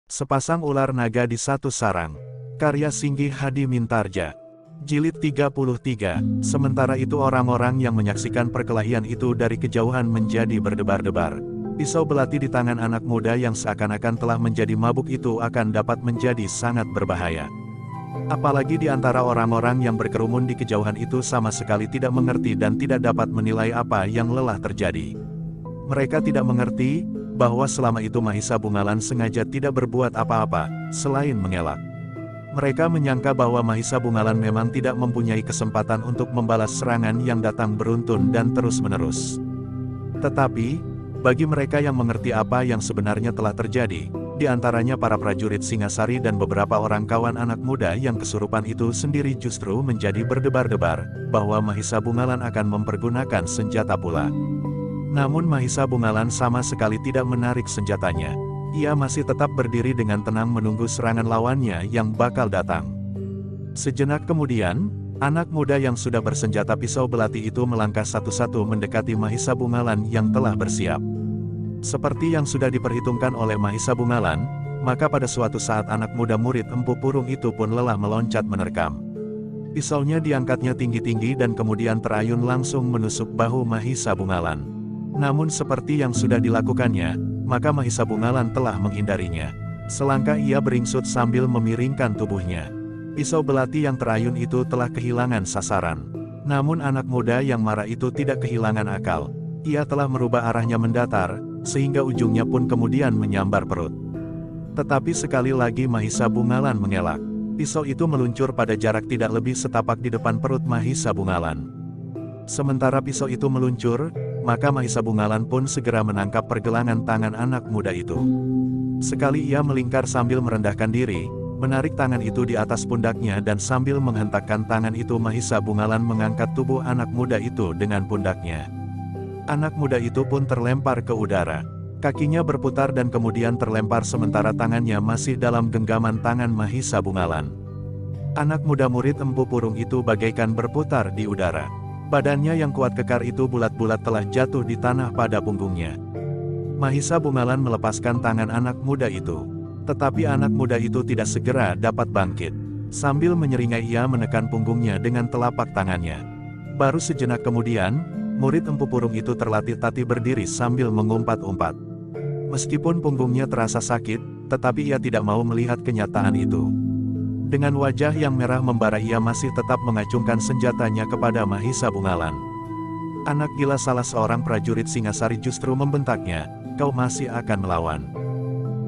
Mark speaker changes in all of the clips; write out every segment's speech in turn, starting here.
Speaker 1: Sepasang ular naga di satu sarang. Karya Singgi Hadi Mintarja. Jilid 33. Sementara itu orang-orang yang menyaksikan perkelahian itu dari kejauhan menjadi berdebar-debar. Pisau belati di tangan anak muda yang seakan-akan telah menjadi mabuk itu akan dapat menjadi sangat berbahaya. Apalagi di antara orang-orang yang berkerumun di kejauhan itu sama sekali tidak mengerti dan tidak dapat menilai apa yang lelah terjadi. Mereka tidak mengerti bahwa selama itu Mahisa Bungalan sengaja tidak berbuat apa-apa, selain mengelak. Mereka menyangka bahwa Mahisa Bungalan memang tidak mempunyai kesempatan untuk membalas serangan yang datang beruntun dan terus-menerus. Tetapi, bagi mereka yang mengerti apa yang sebenarnya telah terjadi, di antaranya para prajurit Singasari dan beberapa orang kawan anak muda yang kesurupan itu sendiri justru menjadi berdebar-debar, bahwa Mahisa Bungalan akan mempergunakan senjata pula. Namun Mahisa Bungalan sama sekali tidak menarik senjatanya. Ia masih tetap berdiri dengan tenang menunggu serangan lawannya yang bakal datang. Sejenak kemudian, anak muda yang sudah bersenjata pisau belati itu melangkah satu-satu mendekati Mahisa Bungalan yang telah bersiap. Seperti yang sudah diperhitungkan oleh Mahisa Bungalan, maka pada suatu saat anak muda murid Empu Purung itu pun lelah meloncat menerkam. Pisaunya diangkatnya tinggi-tinggi dan kemudian terayun langsung menusuk bahu Mahisa Bungalan. Namun seperti yang sudah dilakukannya, maka Mahisa Bungalan telah menghindarinya. Selangkah ia beringsut sambil memiringkan tubuhnya. Pisau belati yang terayun itu telah kehilangan sasaran. Namun anak muda yang marah itu tidak kehilangan akal. Ia telah merubah arahnya mendatar, sehingga ujungnya pun kemudian menyambar perut. Tetapi sekali lagi Mahisa Bungalan mengelak. Pisau itu meluncur pada jarak tidak lebih setapak di depan perut Mahisa Bungalan. Sementara pisau itu meluncur, maka Mahisa Bungalan pun segera menangkap pergelangan tangan anak muda itu. Sekali ia melingkar sambil merendahkan diri, menarik tangan itu di atas pundaknya dan sambil menghentakkan tangan itu Mahisa Bungalan mengangkat tubuh anak muda itu dengan pundaknya. Anak muda itu pun terlempar ke udara. Kakinya berputar dan kemudian terlempar sementara tangannya masih dalam genggaman tangan Mahisa Bungalan. Anak muda murid Empu Purung itu bagaikan berputar di udara. Badannya yang kuat kekar itu bulat-bulat telah jatuh di tanah pada punggungnya. Mahisa Bungalan melepaskan tangan anak muda itu. Tetapi anak muda itu tidak segera dapat bangkit. Sambil menyeringai ia menekan punggungnya dengan telapak tangannya. Baru sejenak kemudian, murid Empu Purung itu terlatih-tatih berdiri sambil mengumpat-umpat. Meskipun punggungnya terasa sakit, tetapi ia tidak mau melihat kenyataan itu. Dengan wajah yang merah membara ia masih tetap mengacungkan senjatanya kepada Mahisa Bungalan. Anak gila, salah seorang prajurit Singasari justru membentaknya, "Kau masih akan melawan.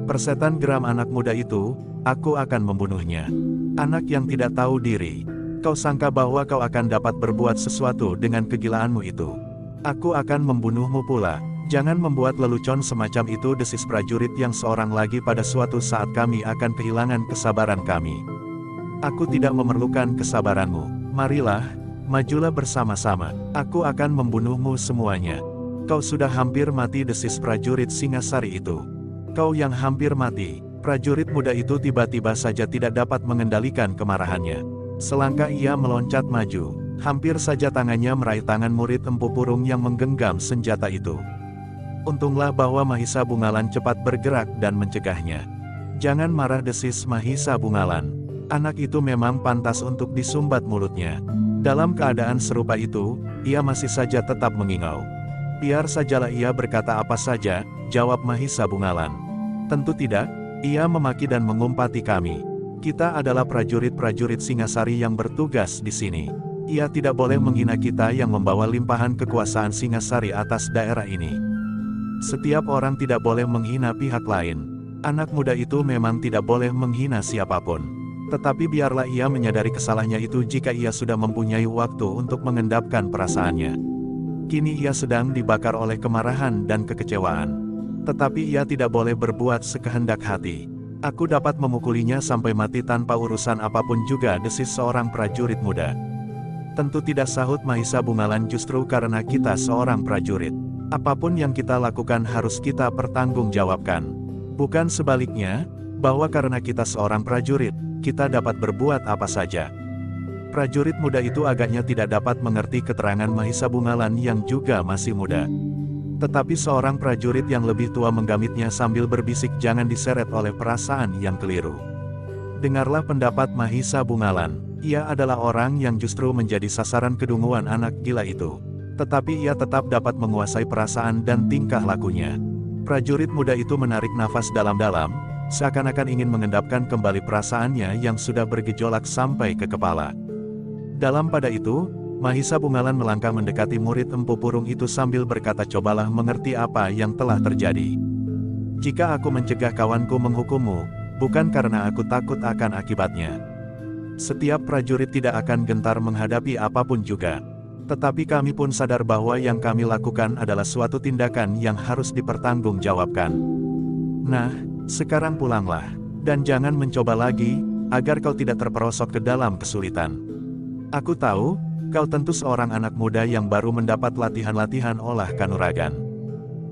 Speaker 1: Persetan," geram anak muda itu, "aku akan membunuhnya. Anak yang tidak tahu diri. Kau sangka bahwa kau akan dapat berbuat sesuatu dengan kegilaanmu itu? Aku akan membunuhmu pula. Jangan membuat lelucon semacam itu," desis prajurit yang seorang lagi. "Pada suatu saat kami akan kehilangan kesabaran kami. Aku tidak memerlukan kesabaranmu. Marilah, majulah bersama-sama. Aku akan membunuhmu semuanya." "Kau sudah hampir mati," desis prajurit Singasari itu. "Kau yang hampir mati." Prajurit muda itu tiba-tiba saja tidak dapat mengendalikan kemarahannya. Selangkah ia meloncat maju. Hampir saja tangannya meraih tangan murid Empu Purung yang menggenggam senjata itu. Untunglah bahwa Mahisa Bungalan cepat bergerak dan mencegahnya. "Jangan marah," desis Mahisa Bungalan. "Anak itu memang pantas untuk disumbat mulutnya." Dalam keadaan serupa itu, ia masih saja tetap mengingau. "Biar sajalah ia berkata apa saja," jawab Mahisa Bungalan. "Tentu tidak, ia memaki dan mengumpati kami. Kita adalah prajurit-prajurit Singasari yang bertugas di sini. Ia tidak boleh menghina kita yang membawa limpahan kekuasaan Singasari atas daerah ini. Setiap orang tidak boleh menghina pihak lain. Anak muda itu memang tidak boleh menghina siapapun. Tetapi biarlah ia menyadari kesalahannya itu jika ia sudah mempunyai waktu untuk mengendapkan perasaannya. Kini ia sedang dibakar oleh kemarahan dan kekecewaan. Tetapi ia tidak boleh berbuat sekehendak hati. Aku dapat memukulinya sampai mati tanpa urusan apapun juga," desis seorang prajurit muda. "Tentu tidak," sahut Mahisa Bungalan, "justru karena kita seorang prajurit. Apapun yang kita lakukan harus kita pertanggungjawabkan. Bukan sebaliknya, bahwa karena kita seorang prajurit, kita dapat berbuat apa saja." Prajurit muda itu agaknya tidak dapat mengerti keterangan Mahisa Bungalan yang juga masih muda. Tetapi seorang prajurit yang lebih tua menggamitnya sambil berbisik jangan diseret oleh perasaan yang keliru. Dengarlah pendapat Mahisa Bungalan. Ia adalah orang yang justru menjadi sasaran kedunguan anak gila itu. Tetapi ia tetap dapat menguasai perasaan dan tingkah lakunya. Prajurit muda itu menarik nafas dalam-dalam, seakan-akan ingin mengendapkan kembali perasaannya yang sudah bergejolak sampai ke kepala. Dalam pada itu, Mahisa Bungalan melangkah mendekati murid Empu Purung itu sambil berkata, cobalah mengerti apa yang telah terjadi. Jika aku mencegah kawanku menghukummu, bukan karena aku takut akan akibatnya. Setiap prajurit tidak akan gentar menghadapi apapun juga. Tetapi kami pun sadar bahwa yang kami lakukan adalah suatu tindakan yang harus dipertanggungjawabkan. Nah, sekarang pulanglah, dan jangan mencoba lagi, agar kau tidak terperosok ke dalam kesulitan. Aku tahu, kau tentu seorang anak muda yang baru mendapat latihan-latihan olah kanuragan.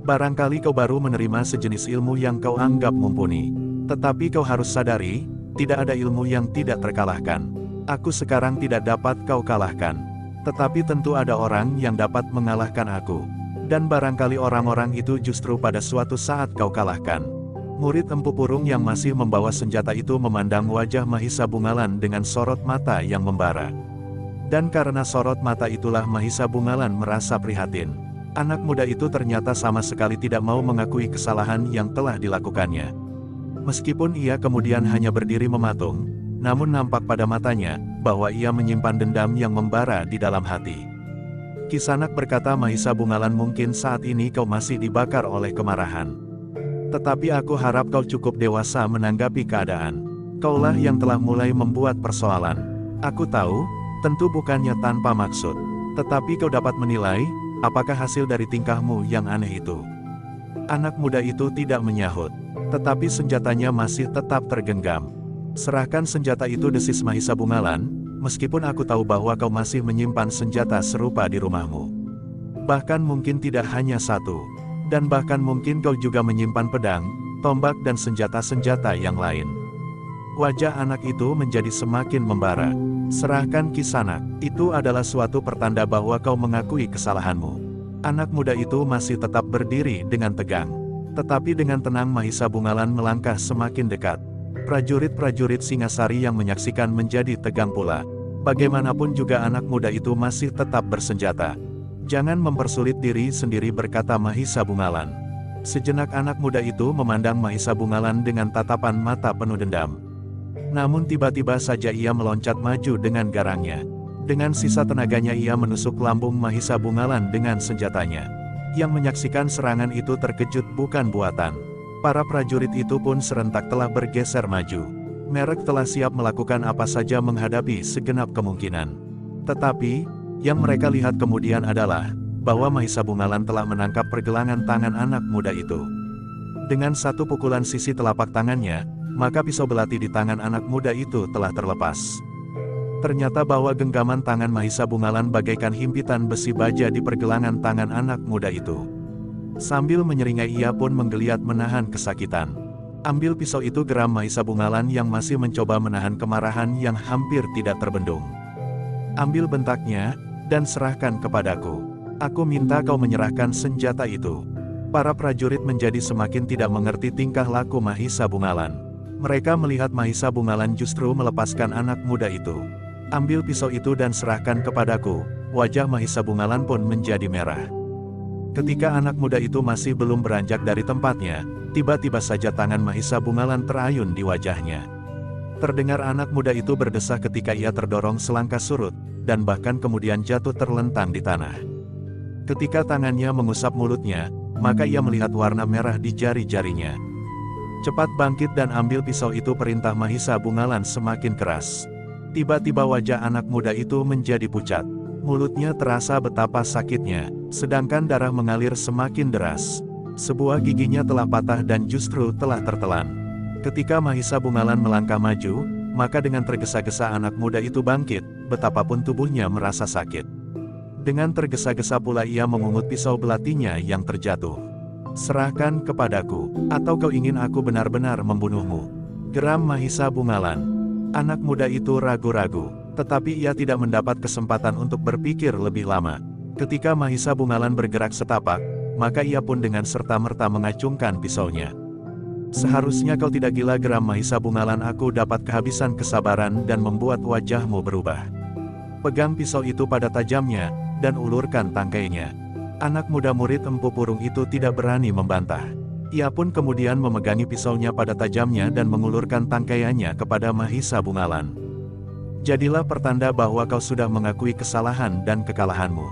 Speaker 1: Barangkali kau baru menerima sejenis ilmu yang kau anggap mumpuni. Tetapi kau harus sadari, tidak ada ilmu yang tidak terkalahkan. Aku sekarang tidak dapat kau kalahkan. Tetapi tentu ada orang yang dapat mengalahkan aku. Dan barangkali orang-orang itu justru pada suatu saat kau kalahkan. Murid Empu Purung yang masih membawa senjata itu memandang wajah Mahisa Bungalan dengan sorot mata yang membara. Dan karena sorot mata itulah Mahisa Bungalan merasa prihatin. Anak muda itu ternyata sama sekali tidak mau mengakui kesalahan yang telah dilakukannya. Meskipun ia kemudian hanya berdiri mematung, namun nampak pada matanya, bahwa ia menyimpan dendam yang membara di dalam hati. Kisanak berkata, Mahisa Bungalan, mungkin saat ini kau masih dibakar oleh kemarahan. Tetapi aku harap kau cukup dewasa menanggapi keadaan. Kaulah yang telah mulai membuat persoalan. Aku tahu, tentu bukannya tanpa maksud. Tetapi kau dapat menilai, apakah hasil dari tingkahmu yang aneh itu. Anak muda itu tidak menyahut. Tetapi senjatanya masih tetap tergenggam. Serahkan senjata itu, desis Mahisa Bungalan, meskipun aku tahu bahwa kau masih menyimpan senjata serupa di rumahmu. Bahkan mungkin tidak hanya satu. Dan bahkan mungkin kau juga menyimpan pedang, tombak dan senjata-senjata yang lain. Wajah anak itu menjadi semakin membara. Serahkan Kisanak, itu adalah suatu pertanda bahwa kau mengakui kesalahanmu. Anak muda itu masih tetap berdiri dengan tegang. Tetapi dengan tenang Mahisa Bungalan melangkah semakin dekat. Prajurit-prajurit Singasari yang menyaksikan menjadi tegang pula. Bagaimanapun juga anak muda itu masih tetap bersenjata. Jangan mempersulit diri sendiri, berkata Mahisa Bungalan. Sejenak anak muda itu memandang Mahisa Bungalan dengan tatapan mata penuh dendam. Namun tiba-tiba saja ia meloncat maju dengan garangnya. Dengan sisa tenaganya ia menusuk lambung Mahisa Bungalan dengan senjatanya. Yang menyaksikan serangan itu terkejut bukan buatan. Para prajurit itu pun serentak telah bergeser maju. Mereka telah siap melakukan apa saja menghadapi segenap kemungkinan. Tetapi, yang mereka lihat kemudian adalah, bahwa Mahisa Bungalan telah menangkap pergelangan tangan anak muda itu. Dengan satu pukulan sisi telapak tangannya, maka pisau belati di tangan anak muda itu telah terlepas. Ternyata bahwa genggaman tangan Mahisa Bungalan bagaikan himpitan besi baja di pergelangan tangan anak muda itu. Sambil menyeringai ia pun menggeliat menahan kesakitan. Ambil pisau itu, geram Mahisa Bungalan yang masih mencoba menahan kemarahan yang hampir tidak terbendung. Ambil, bentaknya, dan serahkan kepadaku. Aku minta kau menyerahkan senjata itu. Para prajurit menjadi semakin tidak mengerti tingkah laku Mahisa Bungalan. Mereka melihat Mahisa Bungalan justru melepaskan anak muda itu. Ambil pisau itu dan serahkan kepadaku. Wajah Mahisa Bungalan pun menjadi merah. Ketika anak muda itu masih belum beranjak dari tempatnya, tiba-tiba saja tangan Mahisa Bungalan terayun di wajahnya. Terdengar anak muda itu berdesah ketika ia terdorong selangkah surut, dan bahkan kemudian jatuh terlentang di tanah. Ketika tangannya mengusap mulutnya, maka ia melihat warna merah di jari-jarinya. Cepat bangkit dan ambil pisau itu, perintah Mahisa Bungalan semakin keras. Tiba-tiba wajah anak muda itu menjadi pucat. Mulutnya terasa betapa sakitnya, sedangkan darah mengalir semakin deras. Sebuah giginya telah patah dan justru telah tertelan. Ketika Mahisa Bungalan melangkah maju, maka dengan tergesa-gesa anak muda itu bangkit, betapapun tubuhnya merasa sakit. Dengan tergesa-gesa pula ia memungut pisau belatinya yang terjatuh. Serahkan kepadaku, atau kau ingin aku benar-benar membunuhmu, geram Mahisa Bungalan. Anak muda itu ragu-ragu, tetapi ia tidak mendapat kesempatan untuk berpikir lebih lama. Ketika Mahisa Bungalan bergerak setapak, maka ia pun dengan serta-merta mengacungkan pisaunya. Seharusnya kau tidak gila, geram Mahisa Bungalan, aku dapat kehabisan kesabaran dan membuat wajahmu berubah. Pegang pisau itu pada tajamnya, dan ulurkan tangkainya. Anak muda murid Empu Purung itu tidak berani membantah. Ia pun kemudian memegangi pisaunya pada tajamnya dan mengulurkan tangkaiannya kepada Mahisa Bungalan. Jadilah pertanda bahwa kau sudah mengakui kesalahan dan kekalahanmu.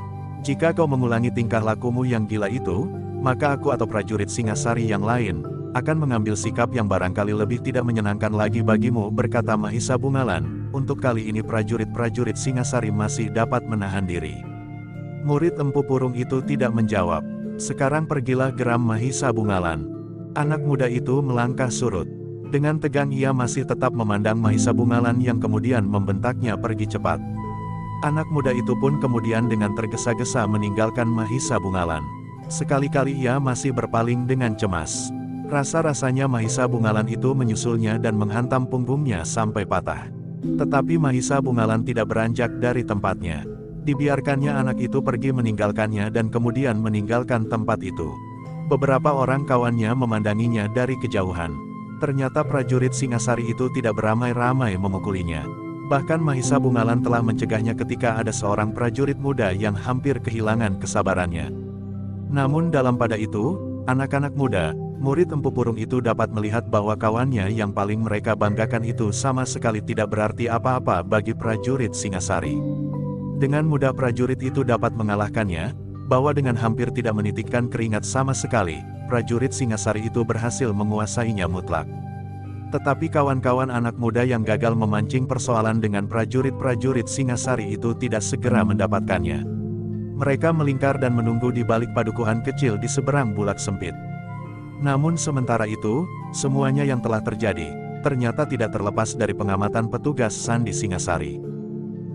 Speaker 1: Jika kau mengulangi tingkah lakumu yang gila itu, maka aku atau prajurit Singasari yang lain akan mengambil sikap yang barangkali lebih tidak menyenangkan lagi bagimu, berkata Mahisa Bungalan. Untuk kali ini prajurit-prajurit Singasari masih dapat menahan diri. Murid Empu Purung itu tidak menjawab. Sekarang pergilah, geram Mahisa Bungalan. Anak muda itu melangkah surut. Dengan tegang ia masih tetap memandang Mahisa Bungalan yang kemudian membentaknya pergi cepat. Anak muda itu pun kemudian dengan tergesa-gesa meninggalkan Mahisa Bungalan. Sekali-kali ia masih berpaling dengan cemas. Rasa-rasanya Mahisa Bungalan itu menyusulnya dan menghantam punggungnya sampai patah. Tetapi Mahisa Bungalan tidak beranjak dari tempatnya. Dibiarkannya anak itu pergi meninggalkannya dan kemudian meninggalkan tempat itu. Beberapa orang kawannya memandanginya dari kejauhan. Ternyata prajurit Singasari itu tidak beramai-ramai memukulinya. Bahkan Mahisa Bungalan telah mencegahnya ketika ada seorang prajurit muda yang hampir kehilangan kesabarannya. Namun dalam pada itu, anak-anak muda, murid Empu Purung itu dapat melihat bahwa kawannya yang paling mereka banggakan itu sama sekali tidak berarti apa-apa bagi prajurit Singasari. Dengan mudah prajurit itu dapat mengalahkannya, bahwa dengan hampir tidak menitikkan keringat sama sekali, prajurit Singasari itu berhasil menguasainya mutlak. Tetapi kawan-kawan anak muda yang gagal memancing persoalan dengan prajurit-prajurit Singasari itu tidak segera mendapatkannya. Mereka melingkar dan menunggu di balik padukuhan kecil di seberang bulak sempit. Namun sementara itu, semuanya yang telah terjadi, ternyata tidak terlepas dari pengamatan petugas Sandi Singasari.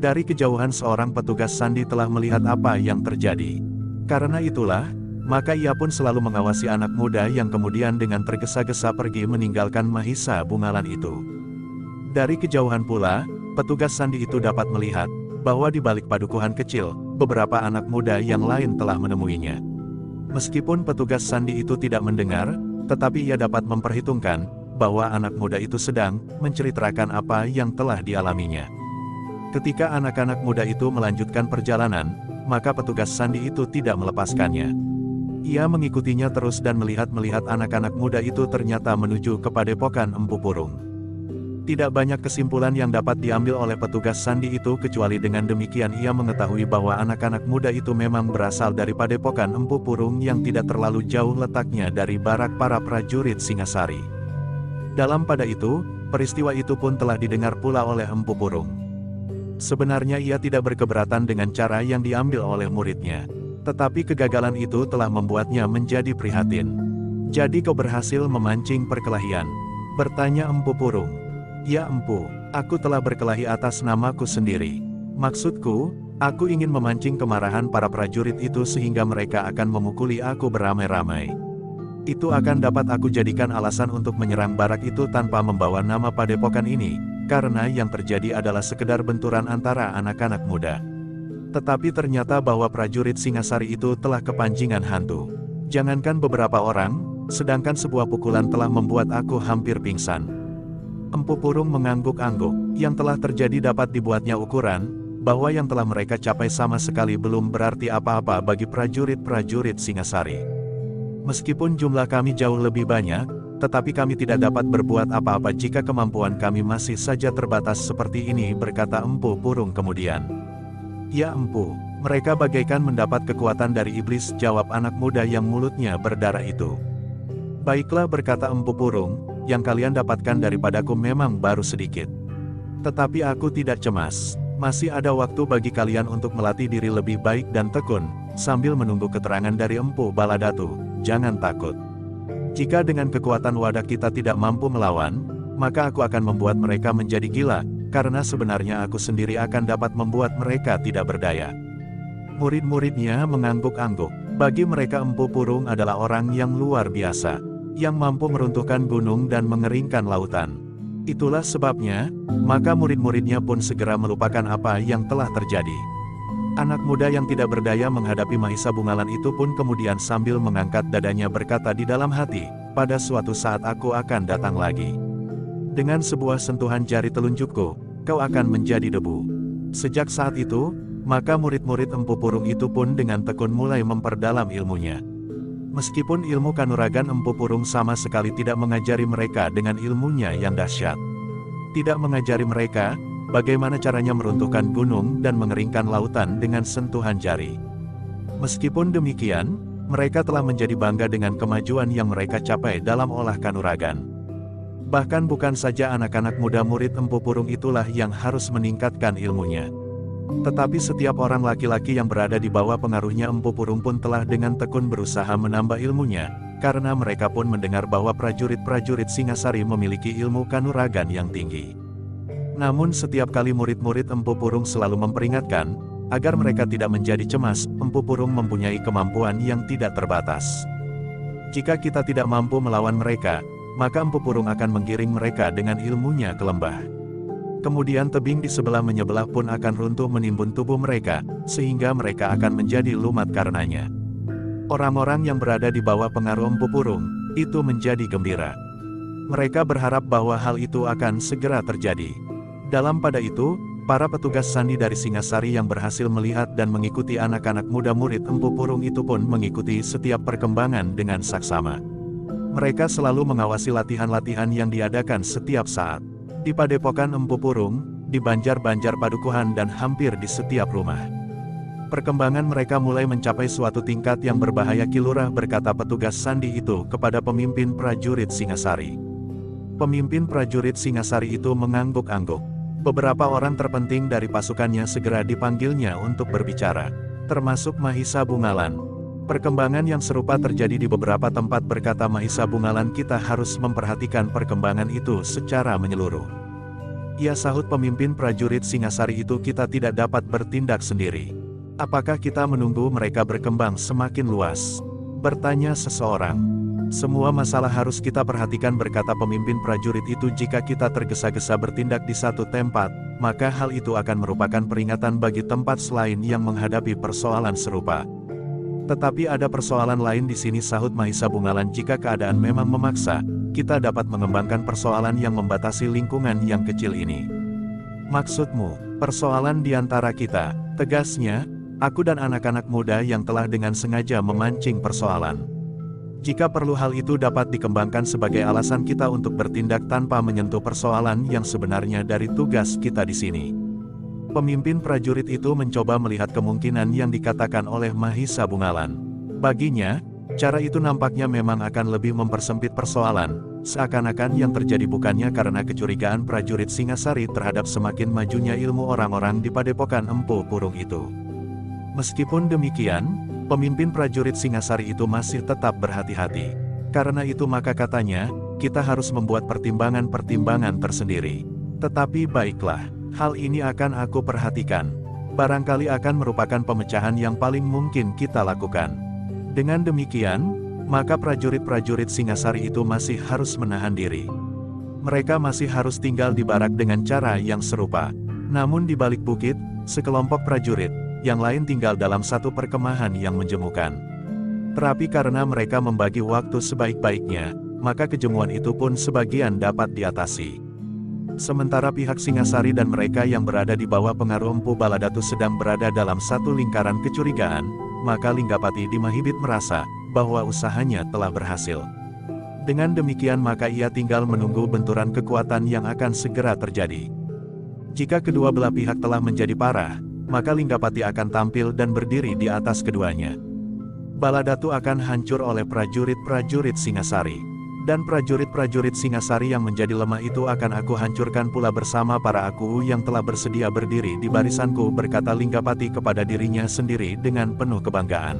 Speaker 1: Dari kejauhan seorang petugas Sandi telah melihat apa yang terjadi. Karena itulah, maka ia pun selalu mengawasi anak muda yang kemudian dengan tergesa-gesa pergi meninggalkan Mahisa Bungalan itu. Dari kejauhan pula, petugas Sandi itu dapat melihat bahwa di balik padukuhan kecil, beberapa anak muda yang lain telah menemuinya. Meskipun petugas Sandi itu tidak mendengar, tetapi ia dapat memperhitungkan bahwa anak muda itu sedang menceritakan apa yang telah dialaminya. Ketika anak-anak muda itu melanjutkan perjalanan, maka petugas Sandi itu tidak melepaskannya. Ia mengikutinya terus dan melihat anak-anak muda itu ternyata menuju ke padepokan Empu Purung. Tidak banyak kesimpulan yang dapat diambil oleh petugas Sandi itu kecuali dengan demikian ia mengetahui bahwa anak-anak muda itu memang berasal dari padepokan Empu Purung yang tidak terlalu jauh letaknya dari barak para prajurit Singasari. Dalam pada itu, peristiwa itu pun telah didengar pula oleh Empu Purung. Sebenarnya ia tidak berkeberatan dengan cara yang diambil oleh muridnya. Tetapi kegagalan itu telah membuatnya menjadi prihatin. Jadi kau berhasil memancing perkelahian? Bertanya Empu Purung. Ya Empu, aku telah berkelahi atas namaku sendiri. Maksudku, aku ingin memancing kemarahan para prajurit itu sehingga mereka akan memukuli aku beramai-ramai. Itu akan dapat aku jadikan alasan untuk menyerang barak itu tanpa membawa nama padepokan ini. Karena yang terjadi adalah sekedar benturan antara anak-anak muda. Tetapi ternyata bahwa prajurit Singasari itu telah kepancingan hantu. Jangankan beberapa orang, sedangkan sebuah pukulan telah membuat aku hampir pingsan. Empu Purung mengangguk-angguk. Yang telah terjadi dapat dibuatnya ukuran, bahwa yang telah mereka capai sama sekali belum berarti apa-apa bagi prajurit-prajurit Singasari. Meskipun jumlah kami jauh lebih banyak, tetapi kami tidak dapat berbuat apa-apa jika kemampuan kami masih saja terbatas seperti ini, berkata Empu Purung kemudian. Ya Empu, mereka bagaikan mendapat kekuatan dari iblis, jawab anak muda yang mulutnya berdarah itu. Baiklah, berkata Empu Purung, yang kalian dapatkan daripadaku memang baru sedikit. Tetapi aku tidak cemas, masih ada waktu bagi kalian untuk melatih diri lebih baik dan tekun, sambil menunggu keterangan dari Empu Baladatu. Jangan takut. Jika dengan kekuatan wadah kita tidak mampu melawan, maka aku akan membuat mereka menjadi gila, karena sebenarnya aku sendiri akan dapat membuat mereka tidak berdaya. Murid-muridnya mengangguk-angguk. Bagi mereka Empu Purung adalah orang yang luar biasa, yang mampu meruntuhkan gunung dan mengeringkan lautan. Itulah sebabnya, maka murid-muridnya pun segera melupakan apa yang telah terjadi. Anak muda yang tidak berdaya menghadapi Mahisa Bungalan itu pun kemudian sambil mengangkat dadanya berkata di dalam hati, pada suatu saat aku akan datang lagi. Dengan sebuah sentuhan jari telunjukku, kau akan menjadi debu. Sejak saat itu, maka murid-murid Empu Purung itu pun dengan tekun mulai memperdalam ilmunya. Meskipun ilmu kanuragan Empu Purung sama sekali tidak mengajari mereka dengan ilmunya yang dahsyat. Tidak mengajari mereka bagaimana caranya meruntuhkan gunung dan mengeringkan lautan dengan sentuhan jari. Meskipun demikian, mereka telah menjadi bangga dengan kemajuan yang mereka capai dalam olah kanuragan. Bahkan bukan saja anak-anak muda murid Empu Purung itulah yang harus meningkatkan ilmunya. Tetapi setiap orang laki-laki yang berada di bawah pengaruhnya Empu Purung pun telah dengan tekun berusaha menambah ilmunya, karena mereka pun mendengar bahwa prajurit-prajurit Singasari memiliki ilmu kanuragan yang tinggi. Namun setiap kali murid-murid Empu Purung selalu memperingatkan, agar mereka tidak menjadi cemas, Empu Purung mempunyai kemampuan yang tidak terbatas. Jika kita tidak mampu melawan mereka, maka Empu Purung akan menggiring mereka dengan ilmunya ke lembah. Kemudian tebing di sebelah menyebelah pun akan runtuh menimbun tubuh mereka, sehingga mereka akan menjadi lumat karenanya. Orang-orang yang berada di bawah pengaruh Empu Purung, itu menjadi gembira. Mereka berharap bahwa hal itu akan segera terjadi. Dalam pada itu, para petugas sandi dari Singasari yang berhasil melihat dan mengikuti anak-anak muda murid Empu Purung itu pun mengikuti setiap perkembangan dengan saksama. Mereka selalu mengawasi latihan-latihan yang diadakan setiap saat. Di padepokan Empu Purung, di banjar-banjar padukuhan dan hampir di setiap rumah. Perkembangan mereka mulai mencapai suatu tingkat yang berbahaya, Kilurah, berkata petugas sandi itu kepada pemimpin prajurit Singasari. Pemimpin prajurit Singasari itu mengangguk-angguk. Beberapa orang terpenting dari pasukannya segera dipanggilnya untuk berbicara, termasuk Mahisa Bungalan. Perkembangan yang serupa terjadi di beberapa tempat, berkata Mahisa Bungalan, kita harus memperhatikan perkembangan itu secara menyeluruh. Ya, sahut pemimpin prajurit Singasari itu, kita tidak dapat bertindak sendiri. Apakah kita menunggu mereka berkembang semakin luas? Bertanya seseorang. Semua masalah harus kita perhatikan, berkata pemimpin prajurit itu. Jika kita tergesa-gesa bertindak di satu tempat, maka hal itu akan merupakan peringatan bagi tempat lain yang menghadapi persoalan serupa. Tetapi ada persoalan lain di sini, sahut Mahisa Bungalan. Jika keadaan memang memaksa, kita dapat mengembangkan persoalan yang membatasi lingkungan yang kecil ini. Maksudmu, persoalan di antara kita, tegasnya, aku dan anak-anak muda yang telah dengan sengaja memancing persoalan. Jika perlu, hal itu dapat dikembangkan sebagai alasan kita untuk bertindak tanpa menyentuh persoalan yang sebenarnya dari tugas kita di sini. Pemimpin prajurit itu mencoba melihat kemungkinan yang dikatakan oleh Mahisa Bungalan. Baginya, cara itu nampaknya memang akan lebih mempersempit persoalan, seakan-akan yang terjadi bukannya karena kecurigaan prajurit Singasari terhadap semakin majunya ilmu orang-orang di padepokan Empu Purung itu. Meskipun demikian, pemimpin prajurit Singasari itu masih tetap berhati-hati. Karena itu maka katanya, kita harus membuat pertimbangan-pertimbangan tersendiri. Tetapi baiklah, hal ini akan aku perhatikan. Barangkali akan merupakan pemecahan yang paling mungkin kita lakukan. Dengan demikian, maka prajurit-prajurit Singasari itu masih harus menahan diri. Mereka masih harus tinggal di barak dengan cara yang serupa. Namun di balik bukit, sekelompok prajurit yang lain tinggal dalam satu perkemahan yang menjemukan. Tetapi karena mereka membagi waktu sebaik-baiknya, maka kejemuan itu pun sebagian dapat diatasi. Sementara pihak Singasari dan mereka yang berada di bawah pengaruh Empu Baladatu sedang berada dalam satu lingkaran kecurigaan, maka Linggapati di Mahibit merasa bahwa usahanya telah berhasil. Dengan demikian maka ia tinggal menunggu benturan kekuatan yang akan segera terjadi. Jika kedua belah pihak telah menjadi parah, maka Linggapati akan tampil dan berdiri di atas keduanya. Baladatu akan hancur oleh prajurit-prajurit Singasari. Dan prajurit-prajurit Singasari yang menjadi lemah itu akan aku hancurkan pula bersama para aku yang telah bersedia berdiri di barisanku, berkata Linggapati kepada dirinya sendiri dengan penuh kebanggaan.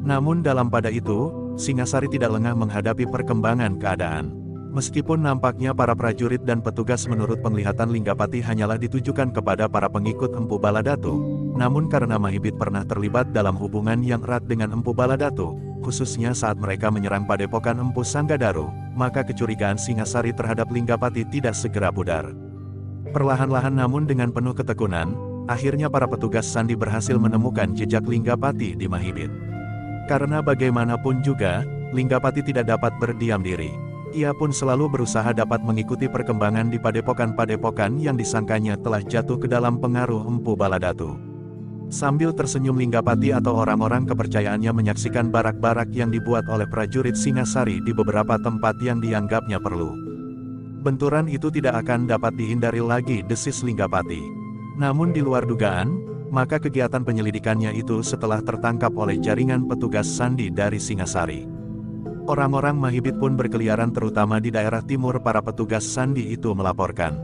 Speaker 1: Namun dalam pada itu, Singasari tidak lengah menghadapi perkembangan keadaan. Meskipun nampaknya para prajurit dan petugas menurut penglihatan Linggapati hanyalah ditujukan kepada para pengikut Empu Baladatu, namun karena Mahibit pernah terlibat dalam hubungan yang erat dengan Empu Baladatu, khususnya saat mereka menyerang padepokan Empu Sanggadaru, maka kecurigaan Singasari terhadap Linggapati tidak segera pudar. Perlahan-lahan namun dengan penuh ketekunan, Akhirnya para petugas sandi berhasil menemukan jejak Linggapati di Mahibit. Karena bagaimanapun juga, Linggapati tidak dapat berdiam diri. Ia pun selalu berusaha dapat mengikuti perkembangan di padepokan-padepokan yang disangkanya telah jatuh ke dalam pengaruh Empu Baladatu. Sambil tersenyum Linggapati atau orang-orang kepercayaannya menyaksikan barak-barak yang dibuat oleh prajurit Singasari di beberapa tempat yang dianggapnya perlu. Benturan itu tidak akan dapat dihindari lagi, desis Linggapati. Namun di luar dugaan, maka kegiatan penyelidikannya itu setelah tertangkap oleh jaringan petugas sandi dari Singasari. Orang-orang Mahibit pun berkeliaran terutama di daerah timur para petugas sandi itu melaporkan.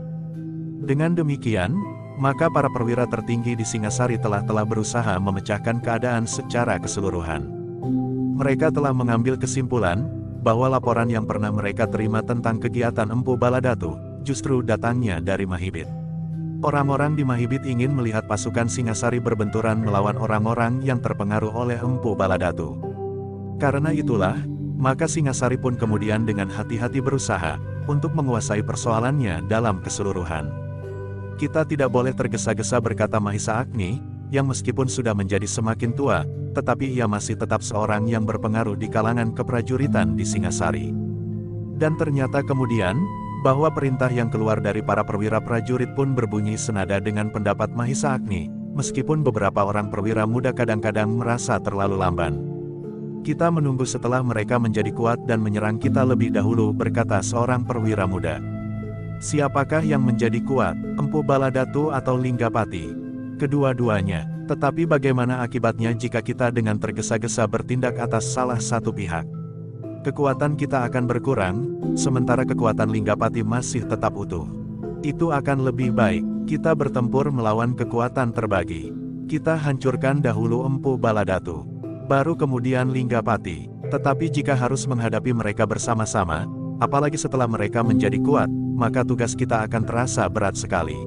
Speaker 1: Dengan demikian, maka para perwira tertinggi di Singasari telah berusaha memecahkan keadaan secara keseluruhan. Mereka telah mengambil kesimpulan, bahwa laporan yang pernah mereka terima tentang kegiatan Empu Baladatu, justru datangnya dari Mahibit. Orang-orang di Mahibit ingin melihat pasukan Singasari berbenturan melawan orang-orang yang terpengaruh oleh Empu Baladatu. Karena itulah, maka Singasari pun kemudian dengan hati-hati berusaha untuk menguasai persoalannya dalam keseluruhan. Kita tidak boleh tergesa-gesa, berkata Mahisa Agni, yang meskipun sudah menjadi semakin tua, tetapi ia masih tetap seorang yang berpengaruh di kalangan keprajuritan di Singasari. Dan ternyata kemudian, bahwa perintah yang keluar dari para perwira prajurit pun berbunyi senada dengan pendapat Mahisa Agni, meskipun beberapa orang perwira muda kadang-kadang merasa terlalu lamban. Kita menunggu setelah mereka menjadi kuat dan menyerang kita lebih dahulu, berkata seorang perwira muda. Siapakah yang menjadi kuat, Empu Baladatu atau Linggapati? Kedua-duanya. Tetapi bagaimana akibatnya jika kita dengan tergesa-gesa bertindak atas salah satu pihak? Kekuatan kita akan berkurang, sementara kekuatan Linggapati masih tetap utuh. Itu akan lebih baik, kita bertempur melawan kekuatan terbagi. Kita hancurkan dahulu Empu Baladatu, baru kemudian Linggapati. Tetapi jika harus menghadapi mereka bersama-sama, apalagi setelah mereka menjadi kuat, maka tugas kita akan terasa berat sekali.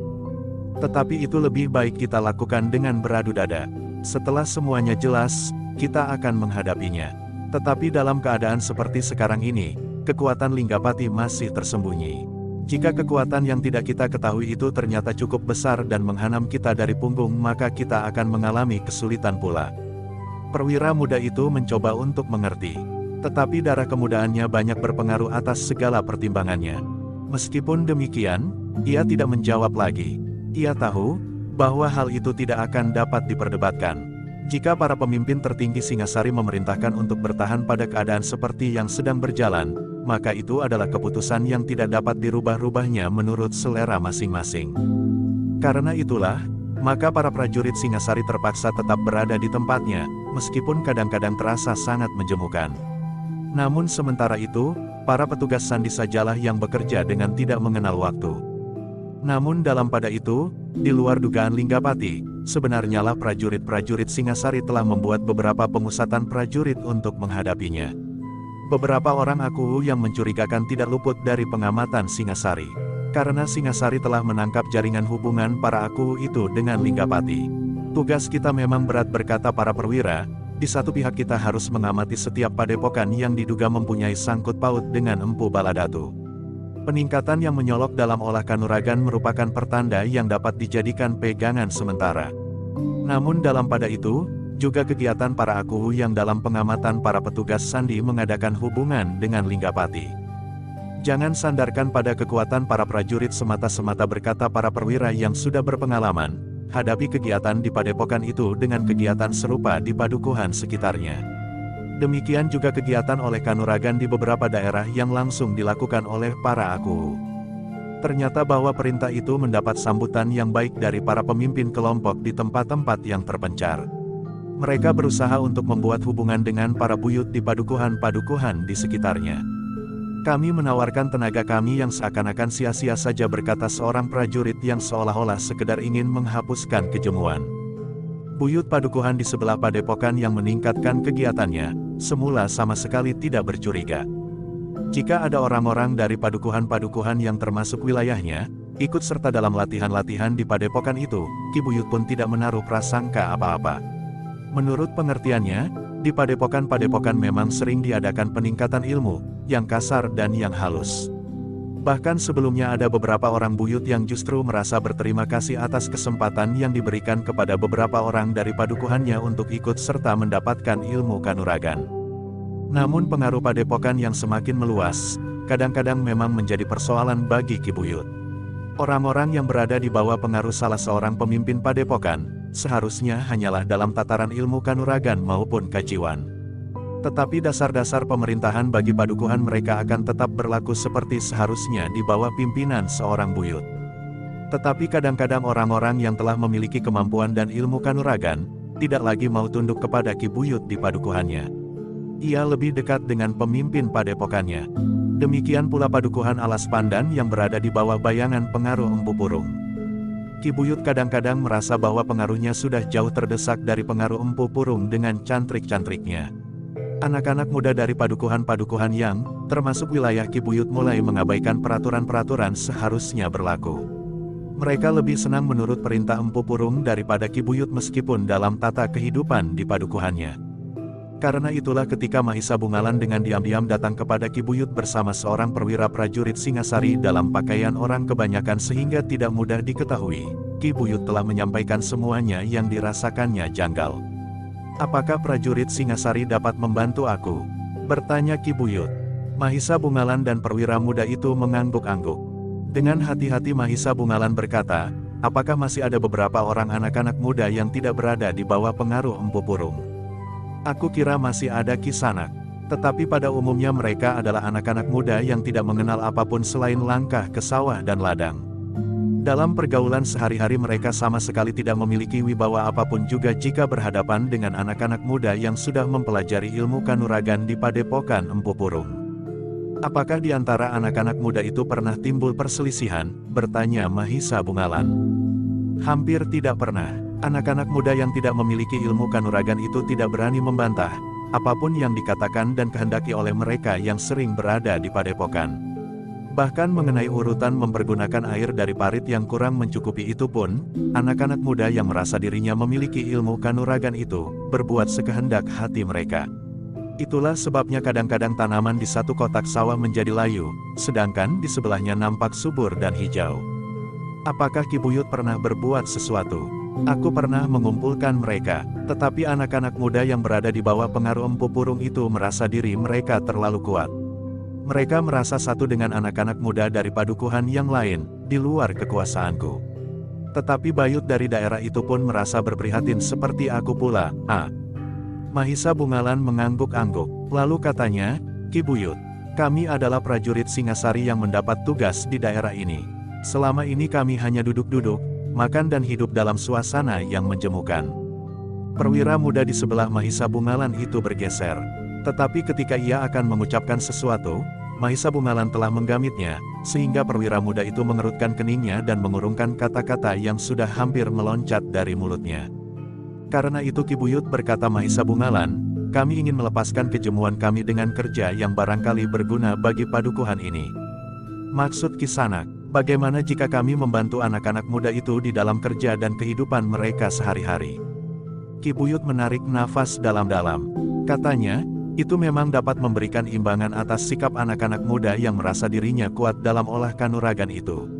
Speaker 1: Tetapi itu lebih baik kita lakukan dengan beradu dada. Setelah semuanya jelas, kita akan menghadapinya. Tetapi dalam keadaan seperti sekarang ini, kekuatan Linggapati masih tersembunyi. Jika kekuatan yang tidak kita ketahui itu ternyata cukup besar dan menghantam kita dari punggung, maka kita akan mengalami kesulitan pula. Perwira muda itu mencoba untuk mengerti. Tetapi darah kemudaannya banyak berpengaruh atas segala pertimbangannya. Meskipun demikian, ia tidak menjawab lagi. Ia tahu bahwa hal itu tidak akan dapat diperdebatkan. Jika para pemimpin tertinggi Singasari memerintahkan untuk bertahan pada keadaan seperti yang sedang berjalan, maka itu adalah keputusan yang tidak dapat dirubah-rubahnya menurut selera masing-masing. Karena itulah, maka para prajurit Singasari terpaksa tetap berada di tempatnya, meskipun kadang-kadang terasa sangat menjemukan. Namun sementara itu, para petugas sandi sajalah yang bekerja dengan tidak mengenal waktu. Namun dalam pada itu, di luar dugaan Linggapati, sebenarnya lah prajurit-prajurit Singasari telah membuat beberapa pengusatan prajurit untuk menghadapinya. Beberapa orang Aku yang mencurigakan tidak luput dari pengamatan Singasari. Karena Singasari telah menangkap jaringan hubungan para Aku itu dengan Linggapati. Tugas kita memang berat, berkata para perwira. Di satu pihak kita harus mengamati setiap padepokan yang diduga mempunyai sangkut paut dengan Empu Baladatu. Peningkatan yang menyolok dalam olah kanuragan merupakan pertanda yang dapat dijadikan pegangan sementara. Namun dalam pada itu, juga kegiatan para Aku yang dalam pengamatan para petugas sandi mengadakan hubungan dengan Linggapati. Jangan sandarkan pada kekuatan para prajurit semata-semata, berkata para perwira yang sudah berpengalaman. Hadapi kegiatan di padepokan itu dengan kegiatan serupa di padukuhan sekitarnya. Demikian juga kegiatan oleh kanuragan di beberapa daerah yang langsung dilakukan oleh para Aku. Ternyata bahwa perintah itu mendapat sambutan yang baik dari para pemimpin kelompok di tempat-tempat yang terpencar. Mereka berusaha untuk membuat hubungan dengan para buyut di padukuhan-padukuhan di sekitarnya. Kami menawarkan tenaga kami yang seakan-akan sia-sia saja, berkata seorang prajurit yang seolah-olah sekedar ingin menghapuskan kejemuan. Buyut padukuhan di sebelah padepokan yang meningkatkan kegiatannya, semula sama sekali tidak bercuriga. Jika ada orang-orang dari padukuhan-padukuhan yang termasuk wilayahnya, ikut serta dalam latihan-latihan di padepokan itu, Ki Buyut pun tidak menaruh prasangka apa-apa. Menurut pengertiannya, di padepokan-padepokan memang sering diadakan peningkatan ilmu, yang kasar dan yang halus. Bahkan sebelumnya ada beberapa orang buyut yang justru merasa berterima kasih atas kesempatan yang diberikan kepada beberapa orang dari padukuhannya untuk ikut serta mendapatkan ilmu kanuragan. Namun pengaruh padepokan yang semakin meluas, kadang-kadang memang menjadi persoalan bagi Ki Buyut. Orang-orang yang berada di bawah pengaruh salah seorang pemimpin padepokan, seharusnya hanyalah dalam tataran ilmu kanuragan maupun kajiwan. Tetapi dasar-dasar pemerintahan bagi padukuhan mereka akan tetap berlaku seperti seharusnya di bawah pimpinan seorang buyut. Tetapi kadang-kadang orang-orang yang telah memiliki kemampuan dan ilmu kanuragan, tidak lagi mau tunduk kepada Ki Buyut di padukuhannya. Ia lebih dekat dengan pemimpin padepokannya. Demikian pula padukuhan Alas Pandan yang berada di bawah bayangan pengaruh Empu Purung. Ki Buyut kadang-kadang merasa bahwa pengaruhnya sudah jauh terdesak dari pengaruh Empu Purung dengan cantrik-cantriknya. Anak-anak muda dari padukuhan-padukuhan yang, termasuk wilayah Ki Buyut mulai mengabaikan peraturan-peraturan seharusnya berlaku. Mereka lebih senang menurut perintah Empu Purung daripada Ki Buyut meskipun dalam tata kehidupan di padukuhannya. Karena itulah ketika Mahisa Bungalan dengan diam-diam datang kepada Ki Buyut bersama seorang perwira prajurit Singasari dalam pakaian orang kebanyakan sehingga tidak mudah diketahui, Ki Buyut telah menyampaikan semuanya yang dirasakannya janggal. "Apakah prajurit Singasari dapat membantu aku?" bertanya Ki Buyut. Mahisa Bungalan dan perwira muda itu mengangguk-angguk. Dengan hati-hati Mahisa Bungalan berkata, "Apakah masih ada beberapa orang anak-anak muda yang tidak berada di bawah pengaruh Empu Purung? Aku kira masih ada Ki Sanak. Tetapi pada umumnya mereka adalah anak-anak muda yang tidak mengenal apapun selain langkah ke sawah dan ladang. Dalam pergaulan sehari-hari mereka sama sekali tidak memiliki wibawa apapun juga jika berhadapan dengan anak-anak muda yang sudah mempelajari ilmu kanuragan di padepokan Empu Purung." "Apakah di antara anak-anak muda itu pernah timbul perselisihan?" bertanya Mahisa Bungalan. "Hampir tidak pernah. Anak-anak muda yang tidak memiliki ilmu kanuragan itu tidak berani membantah apapun yang dikatakan dan kehendaki oleh mereka yang sering berada di padepokan. Bahkan mengenai urutan mempergunakan air dari parit yang kurang mencukupi itu pun, anak-anak muda yang merasa dirinya memiliki ilmu kanuragan itu, berbuat sekehendak hati mereka. Itulah sebabnya kadang-kadang tanaman di satu kotak sawah menjadi layu, sedangkan di sebelahnya nampak subur dan hijau. Apakah Ki Buyut pernah berbuat sesuatu? Aku pernah mengumpulkan mereka, tetapi anak-anak muda yang berada di bawah pengaruh Empu Purung itu merasa diri mereka terlalu kuat. Mereka merasa satu dengan anak-anak muda dari padukuhan yang lain, di luar kekuasaanku. Tetapi Bayut dari daerah itu pun merasa berprihatin seperti aku pula." Mahisa Bungalan mengangguk-angguk, lalu katanya, "Ki Buyut, kami adalah prajurit Singasari yang mendapat tugas di daerah ini. Selama ini kami hanya duduk-duduk, makan dan hidup dalam suasana yang menjemukan." Perwira muda di sebelah Mahisa Bungalan itu bergeser. Tetapi ketika ia akan mengucapkan sesuatu, Mahisa Bungalan telah menggamitnya, sehingga perwira muda itu mengerutkan keningnya dan mengurungkan kata-kata yang sudah hampir meloncat dari mulutnya. "Karena itu Ki Buyut," berkata Mahisa Bungalan, "kami ingin melepaskan kejemuan kami dengan kerja yang barangkali berguna bagi padukuhan ini." "Maksud Ki Sanak, bagaimana jika kami membantu anak-anak muda itu di dalam kerja dan kehidupan mereka sehari-hari?" Ki Buyut menarik nafas dalam-dalam. Katanya, itu memang dapat memberikan imbangan atas sikap anak-anak muda yang merasa dirinya kuat dalam olah kanuragan itu.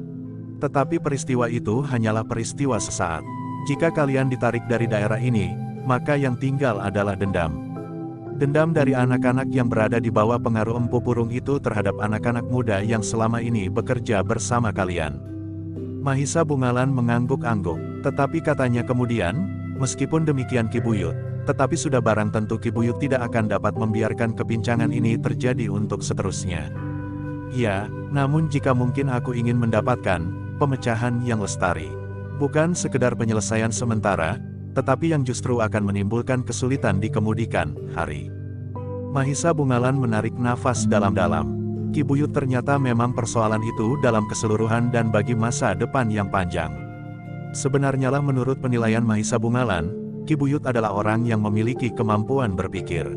Speaker 1: Tetapi peristiwa itu hanyalah peristiwa sesaat. Jika kalian ditarik dari daerah ini, maka yang tinggal adalah dendam. Dendam dari anak-anak yang berada di bawah pengaruh Empu Purung itu terhadap anak-anak muda yang selama ini bekerja bersama kalian. Mahisa Bungalan mengangguk-angguk, tetapi katanya kemudian, "Meskipun demikian Ki Buyut, tetapi sudah barang tentu Ki Buyut tidak akan dapat membiarkan kepincangan ini terjadi untuk seterusnya. Ya, namun jika mungkin aku ingin mendapatkan pemecahan yang lestari. Bukan sekedar penyelesaian sementara, tetapi yang justru akan menimbulkan kesulitan di kemudian hari." Mahisa Bungalan menarik nafas dalam-dalam. Ki Buyut ternyata memang persoalan itu dalam keseluruhan dan bagi masa depan yang panjang. Sebenarnya lah menurut penilaian Mahisa Bungalan, Ki Buyut adalah orang yang memiliki kemampuan berpikir.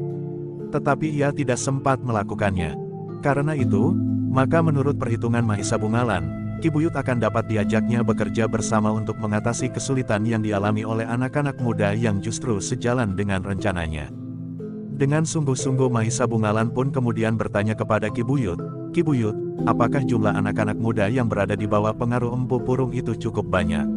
Speaker 1: Tetapi ia tidak sempat melakukannya. Karena itu, maka menurut perhitungan Mahisa Bungalan, Ki Buyut akan dapat diajaknya bekerja bersama untuk mengatasi kesulitan yang dialami oleh anak-anak muda yang justru sejalan dengan rencananya. Dengan sungguh-sungguh Mahisa Bungalan pun kemudian bertanya kepada Ki Buyut, Ki Buyut, apakah jumlah anak-anak muda yang berada di bawah pengaruh Empu Purung itu cukup banyak?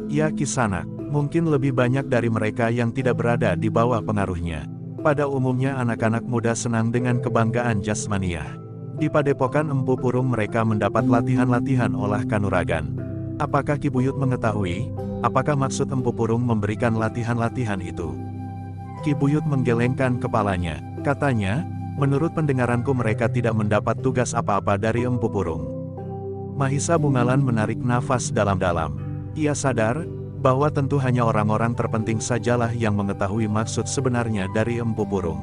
Speaker 1: Ya Kisanak, mungkin lebih banyak dari mereka yang tidak berada di bawah pengaruhnya. Pada umumnya anak-anak muda senang dengan kebanggaan jasmaniah. Di padepokan Empu Purung mereka mendapat latihan-latihan olah kanuragan. Apakah Ki Buyut mengetahui, apakah maksud Empu Purung memberikan latihan-latihan itu? Ki Buyut menggelengkan kepalanya, katanya, menurut pendengaranku mereka tidak mendapat tugas apa-apa dari Empu Purung. Mahisa Bungalan menarik nafas dalam-dalam. Ia sadar, bahwa tentu hanya orang-orang terpenting sajalah yang mengetahui maksud sebenarnya dari Empu Purung.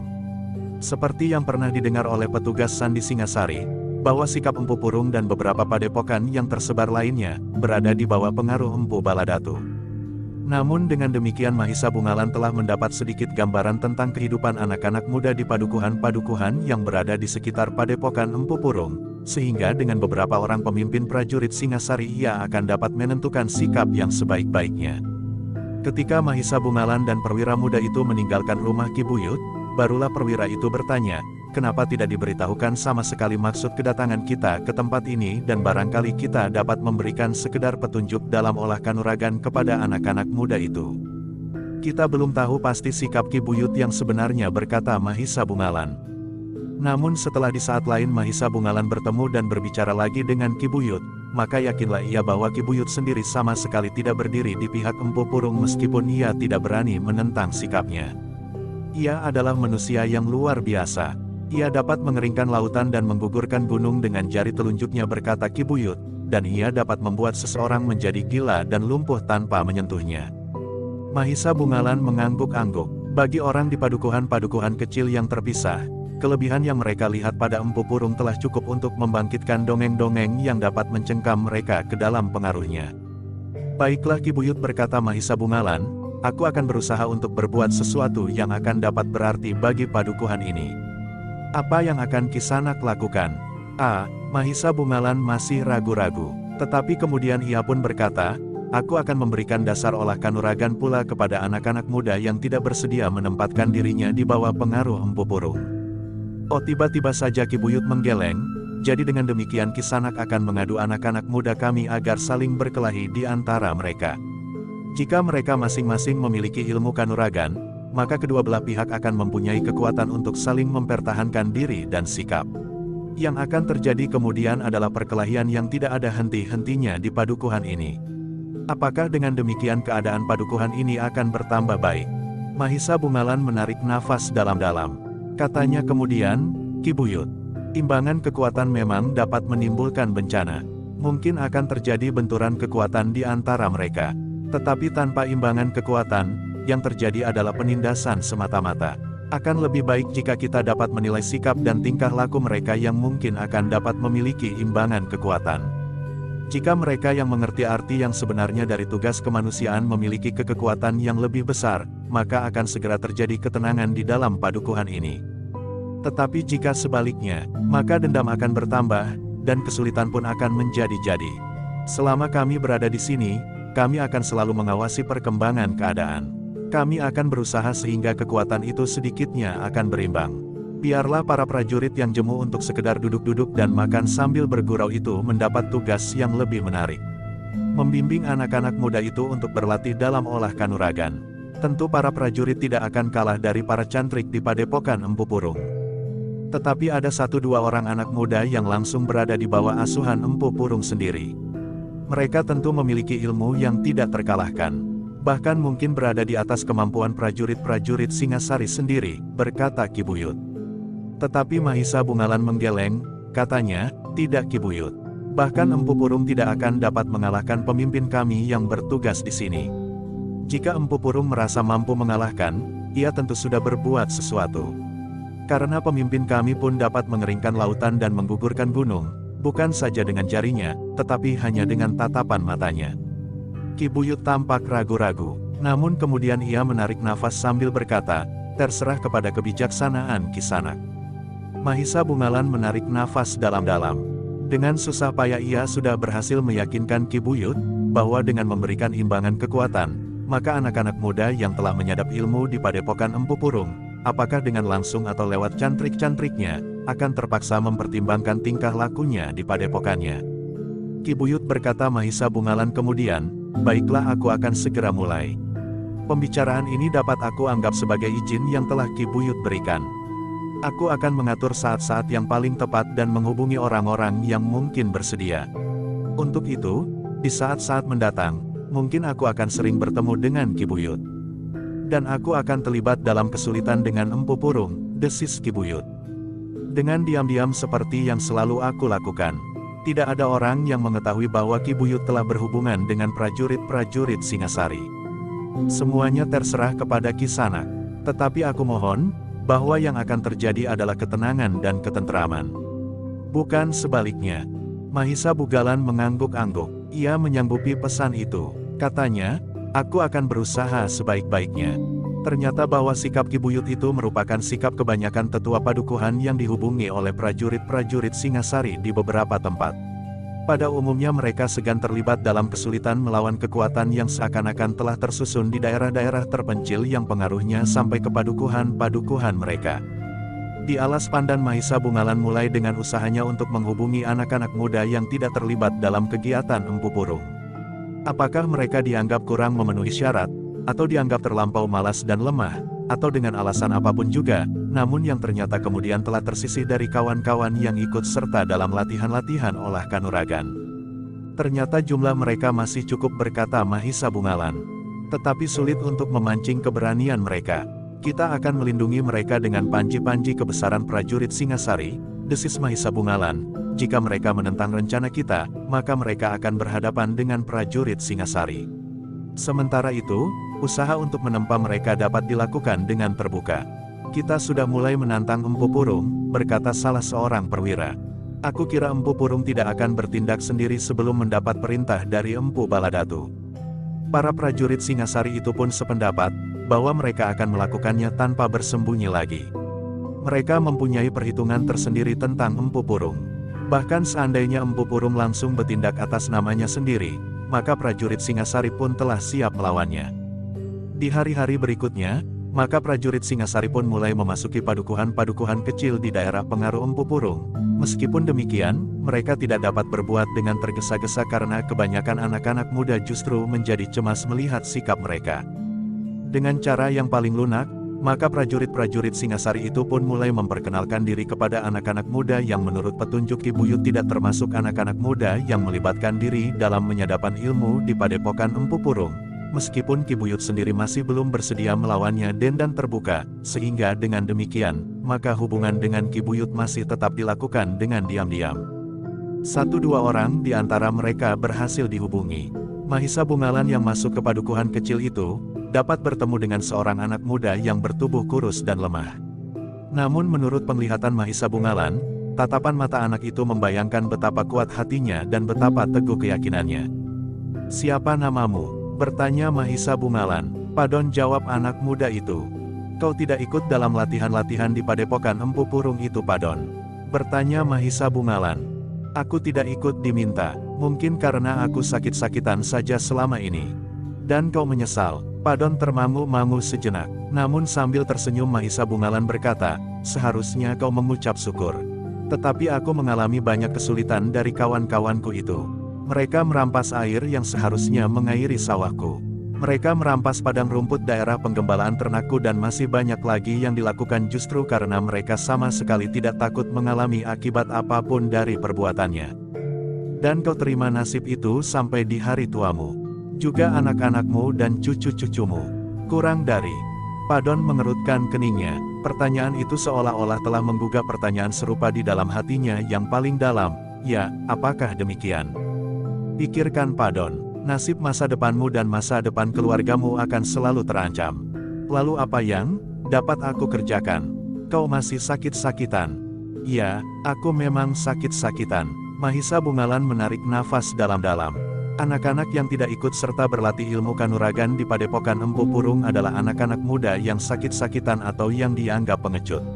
Speaker 1: Seperti yang pernah didengar oleh petugas Sandi Singasari, bahwa sikap Empu Purung dan beberapa padepokan yang tersebar lainnya, berada di bawah pengaruh Empu Baladatu. Namun dengan demikian Mahisa Bungalan telah mendapat sedikit gambaran tentang kehidupan anak-anak muda di padukuhan-padukuhan yang berada di sekitar padepokan Empu Purung, sehingga dengan beberapa orang pemimpin prajurit Singasari ia akan dapat menentukan sikap yang sebaik-baiknya. Ketika Mahisa Bungalan dan perwira muda itu meninggalkan rumah Ki Buyut, barulah perwira itu bertanya, kenapa tidak diberitahukan sama sekali maksud kedatangan kita ke tempat ini dan barangkali kita dapat memberikan sekedar petunjuk dalam olah kanuragan kepada anak-anak muda itu. Kita belum tahu pasti sikap Ki Buyut yang sebenarnya, berkata Mahisa Bungalan. Namun setelah di saat lain Mahisa Bungalan bertemu dan berbicara lagi dengan Ki Buyut, maka yakinlah ia bahwa Ki Buyut sendiri sama sekali tidak berdiri di pihak Empu Purung meskipun ia tidak berani menentang sikapnya. Ia adalah manusia yang luar biasa. Ia dapat mengeringkan lautan dan menggugurkan gunung dengan jari telunjuknya, berkata Ki Buyut, dan ia dapat membuat seseorang menjadi gila dan lumpuh tanpa menyentuhnya. Mahisa Bungalan mengangguk-angguk. Bagi orang di padukuhan-padukuhan kecil yang terpisah, kelebihan yang mereka lihat pada Empu Purung telah cukup untuk membangkitkan dongeng-dongeng yang dapat mencengkam mereka ke dalam pengaruhnya. Baiklah Ki Buyut, berkata Mahisa Bungalan, aku akan berusaha untuk berbuat sesuatu yang akan dapat berarti bagi padukuhan ini. Apa yang akan Kisanak lakukan? Mahisa Bungalan masih ragu-ragu. Tetapi kemudian ia pun berkata, aku akan memberikan dasar olah kanuragan pula kepada anak-anak muda yang tidak bersedia menempatkan dirinya di bawah pengaruh Empu Purung. Oh, tiba-tiba saja Ki Buyut menggeleng, jadi dengan demikian Kisanak akan mengadu anak-anak muda kami agar saling berkelahi di antara mereka. Jika mereka masing-masing memiliki ilmu kanuragan, maka kedua belah pihak akan mempunyai kekuatan untuk saling mempertahankan diri dan sikap. Yang akan terjadi kemudian adalah perkelahian yang tidak ada henti-hentinya di padukuhan ini. Apakah dengan demikian keadaan padukuhan ini akan bertambah baik? Mahisa Bungalan menarik nafas dalam-dalam. Katanya kemudian, Ki Buyut, imbangan kekuatan memang dapat menimbulkan bencana. Mungkin akan terjadi benturan kekuatan di antara mereka. Tetapi tanpa imbangan kekuatan, yang terjadi adalah penindasan semata-mata. Akan lebih baik jika kita dapat menilai sikap dan tingkah laku mereka yang mungkin akan dapat memiliki imbangan kekuatan. Jika mereka yang mengerti arti yang sebenarnya dari tugas kemanusiaan memiliki kekuatan yang lebih besar, maka akan segera terjadi ketenangan di dalam padukuhan ini. Tetapi jika sebaliknya, maka dendam akan bertambah, dan kesulitan pun akan menjadi-jadi. Selama kami berada di sini, kami akan selalu mengawasi perkembangan keadaan. Kami akan berusaha sehingga kekuatan itu sedikitnya akan berimbang. Biarlah para prajurit yang jemu untuk sekedar duduk-duduk dan makan sambil bergurau itu mendapat tugas yang lebih menarik. Membimbing anak-anak muda itu untuk berlatih dalam olah kanuragan. Tentu para prajurit tidak akan kalah dari para cantrik di padepokan Empu Purung. Tetapi ada 1-2 orang anak muda yang langsung berada di bawah asuhan Empu Purung sendiri. Mereka tentu memiliki ilmu yang tidak terkalahkan. Bahkan mungkin berada di atas kemampuan prajurit-prajurit Singasari sendiri, berkata Ki Buyut. Tetapi Mahisa Bungalan menggeleng, katanya, tidak Ki Buyut. Bahkan Empu Purung tidak akan dapat mengalahkan pemimpin kami yang bertugas di sini. Jika Empu Purung merasa mampu mengalahkan, ia tentu sudah berbuat sesuatu. Karena pemimpin kami pun dapat mengeringkan lautan dan menggugurkan gunung, bukan saja dengan jarinya, tetapi hanya dengan tatapan matanya. Ki Buyut tampak ragu-ragu, namun kemudian ia menarik nafas sambil berkata, terserah kepada kebijaksanaan Kisanak. Mahisa Bungalan menarik nafas dalam-dalam. Dengan susah payah ia sudah berhasil meyakinkan Ki Buyut, bahwa dengan memberikan imbangan kekuatan, maka anak-anak muda yang telah menyadap ilmu di padepokan Empu Purung, apakah dengan langsung atau lewat cantrik-cantriknya, akan terpaksa mempertimbangkan tingkah lakunya di padepokannya. Ki Buyut berkata Mahisa Bungalan kemudian, baiklah aku akan segera mulai. Pembicaraan ini dapat aku anggap sebagai izin yang telah Ki Buyut berikan. Aku akan mengatur saat-saat yang paling tepat dan menghubungi orang-orang yang mungkin bersedia. Untuk itu, di saat-saat mendatang, mungkin aku akan sering bertemu dengan Ki Buyut. Dan aku akan terlibat dalam kesulitan dengan Empu Purung, desis Ki Buyut. Dengan diam-diam seperti yang selalu aku lakukan, tidak ada orang yang mengetahui bahwa Ki Buyut telah berhubungan dengan prajurit-prajurit Singasari. Semuanya terserah kepada Kisanak, tetapi aku mohon, bahwa yang akan terjadi adalah ketenangan dan ketentraman. Bukan sebaliknya. Mahisa Bungalan mengangguk-angguk, ia menyanggupi pesan itu. Katanya, aku akan berusaha sebaik-baiknya. Ternyata bahwa sikap Ki Buyut itu merupakan sikap kebanyakan tetua padukuhan yang dihubungi oleh prajurit-prajurit Singasari di beberapa tempat. Pada umumnya mereka segan terlibat dalam kesulitan melawan kekuatan yang seakan-akan telah tersusun di daerah-daerah terpencil yang pengaruhnya sampai ke padukuhan-padukuhan mereka. Di alas pandan Mahisa Bungalan mulai dengan usahanya untuk menghubungi anak-anak muda yang tidak terlibat dalam kegiatan Empu Purung. Apakah mereka dianggap kurang memenuhi syarat, atau dianggap terlampau malas dan lemah, atau dengan alasan apapun juga, namun yang ternyata kemudian telah tersisih dari kawan-kawan yang ikut serta dalam latihan-latihan olah kanuragan. Ternyata jumlah mereka masih cukup, berkata Mahisa Bungalan. Tetapi sulit untuk memancing keberanian mereka. Kita akan melindungi mereka dengan panji-panji kebesaran prajurit Singasari, desis Mahisa Bungalan. Jika mereka menentang rencana kita, maka mereka akan berhadapan dengan prajurit Singasari. Sementara itu, usaha untuk menempa mereka dapat dilakukan dengan terbuka. Kita sudah mulai menantang Empu Purung, berkata salah seorang perwira. Aku kira Empu Purung tidak akan bertindak sendiri sebelum mendapat perintah dari Empu Baladatu. Para prajurit Singasari itu pun sependapat, bahwa mereka akan melakukannya tanpa bersembunyi lagi. Mereka mempunyai perhitungan tersendiri tentang Empu Purung. Bahkan seandainya Empu Purung langsung bertindak atas namanya sendiri, maka prajurit Singasari pun telah siap melawannya. Di hari-hari berikutnya, maka prajurit Singasari pun mulai memasuki padukuhan-padukuhan kecil di daerah pengaruh Empu Purung. Meskipun demikian, mereka tidak dapat berbuat dengan tergesa-gesa karena kebanyakan anak-anak muda justru menjadi cemas melihat sikap mereka. Dengan cara yang paling lunak, maka prajurit-prajurit Singasari itu pun mulai memperkenalkan diri kepada anak-anak muda yang menurut petunjuk Ki Buyut tidak termasuk anak-anak muda yang melibatkan diri dalam menyadapan ilmu di padepokan Empu Purung. Meskipun Ki Buyut sendiri masih belum bersedia melawannya dan terbuka, sehingga dengan demikian, maka hubungan dengan Ki Buyut masih tetap dilakukan dengan diam-diam. 1-2 orang di antara mereka berhasil dihubungi. Mahisa Bungalan yang masuk ke padukuhan kecil itu, dapat bertemu dengan seorang anak muda yang bertubuh kurus dan lemah. Namun menurut penglihatan Mahisa Bungalan, tatapan mata anak itu membayangkan betapa kuat hatinya dan betapa teguh keyakinannya. "Siapa namamu?" bertanya Mahisa Bungalan. "Padon," jawab anak muda itu. "Kau tidak ikut dalam latihan-latihan di padepokan Empu Purung itu, Padon?" bertanya Mahisa Bungalan. "Aku tidak ikut diminta, mungkin karena aku sakit-sakitan saja selama ini." "Dan kau menyesal?" Padon termangu-mangu sejenak. Namun sambil tersenyum Mahisa Bungalan berkata, "Seharusnya kau mengucap syukur. Tetapi aku mengalami banyak kesulitan dari kawan-kawanku itu. Mereka merampas air yang seharusnya mengairi sawahku. Mereka merampas padang rumput daerah penggembalaan ternakku dan masih banyak lagi yang dilakukan justru karena mereka sama sekali tidak takut mengalami akibat apapun dari perbuatannya. Dan kau terima nasib itu sampai di hari tuamu. Juga anak-anakmu dan cucu-cucumu. Kurang dari." Padon mengerutkan keningnya. Pertanyaan itu seolah-olah telah menggugah pertanyaan serupa di dalam hatinya yang paling dalam. "Ya, apakah demikian?" pikirkan Padon. "Nasib masa depanmu dan masa depan keluargamu akan selalu terancam. Lalu apa yang dapat aku kerjakan? Kau masih sakit-sakitan." "Ya, aku memang sakit-sakitan." Mahisa Bungalan menarik nafas dalam-dalam. Anak-anak yang tidak ikut serta berlatih ilmu kanuragan di padepokan Empu Purung adalah anak-anak muda yang sakit-sakitan atau yang dianggap pengecut.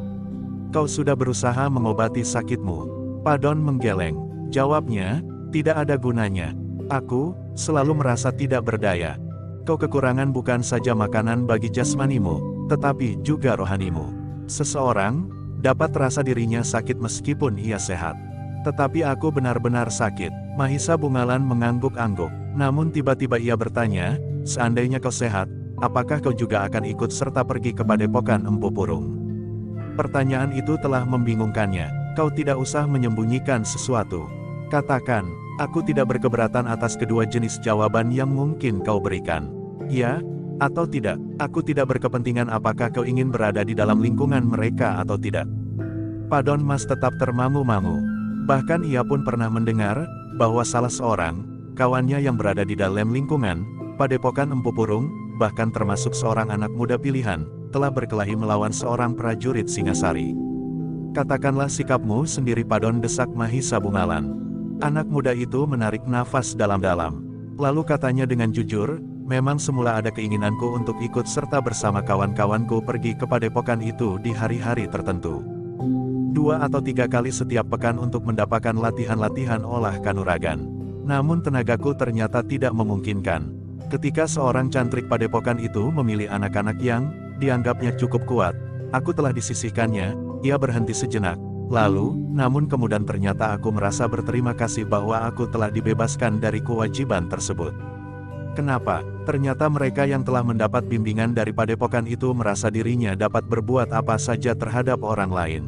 Speaker 1: "Kau sudah berusaha mengobati sakitmu?" Padon menggeleng. Jawabnya, "Tidak ada gunanya. Aku selalu merasa tidak berdaya. Kau kekurangan bukan saja makanan bagi jasmanimu, tetapi juga rohanimu. Seseorang Dapat terasa dirinya sakit meskipun ia sehat. Tetapi aku benar-benar sakit. Mahisa Bungalan mengangguk-angguk. Namun tiba-tiba ia bertanya, seandainya kau sehat, apakah kau juga akan ikut serta pergi ke padepokan Empu Purung? Pertanyaan itu telah membingungkannya. Kau tidak usah menyembunyikan sesuatu. Katakan, aku tidak berkeberatan atas kedua jenis jawaban yang mungkin kau berikan. Ya, atau tidak, aku tidak berkepentingan apakah kau ingin berada di dalam lingkungan mereka atau tidak. Padon Mas tetap termangu-mangu. Bahkan ia pun pernah mendengar, bahwa salah seorang, kawannya yang berada di dalam lingkungan, padepokan Empu Purung, bahkan termasuk seorang anak muda pilihan, telah berkelahi melawan seorang prajurit Singasari. Katakanlah sikapmu sendiri Padon, desak Mahisa Bungalan. Anak muda itu menarik nafas dalam-dalam. Lalu katanya dengan jujur, memang semula ada keinginanku untuk ikut serta bersama kawan-kawanku pergi ke padepokan itu di hari-hari tertentu. 2 atau 3 kali setiap pekan untuk mendapatkan latihan-latihan olah kanuragan. Namun tenagaku ternyata tidak memungkinkan. Ketika seorang cantrik padepokan itu memilih anak-anak yang dianggapnya cukup kuat, aku telah disisihkannya. Ia berhenti sejenak. Lalu, namun kemudian ternyata aku merasa berterima kasih bahwa aku telah dibebaskan dari kewajiban tersebut. Kenapa? Ternyata mereka yang telah mendapat bimbingan dari padepokan itu merasa dirinya dapat berbuat apa saja terhadap orang lain.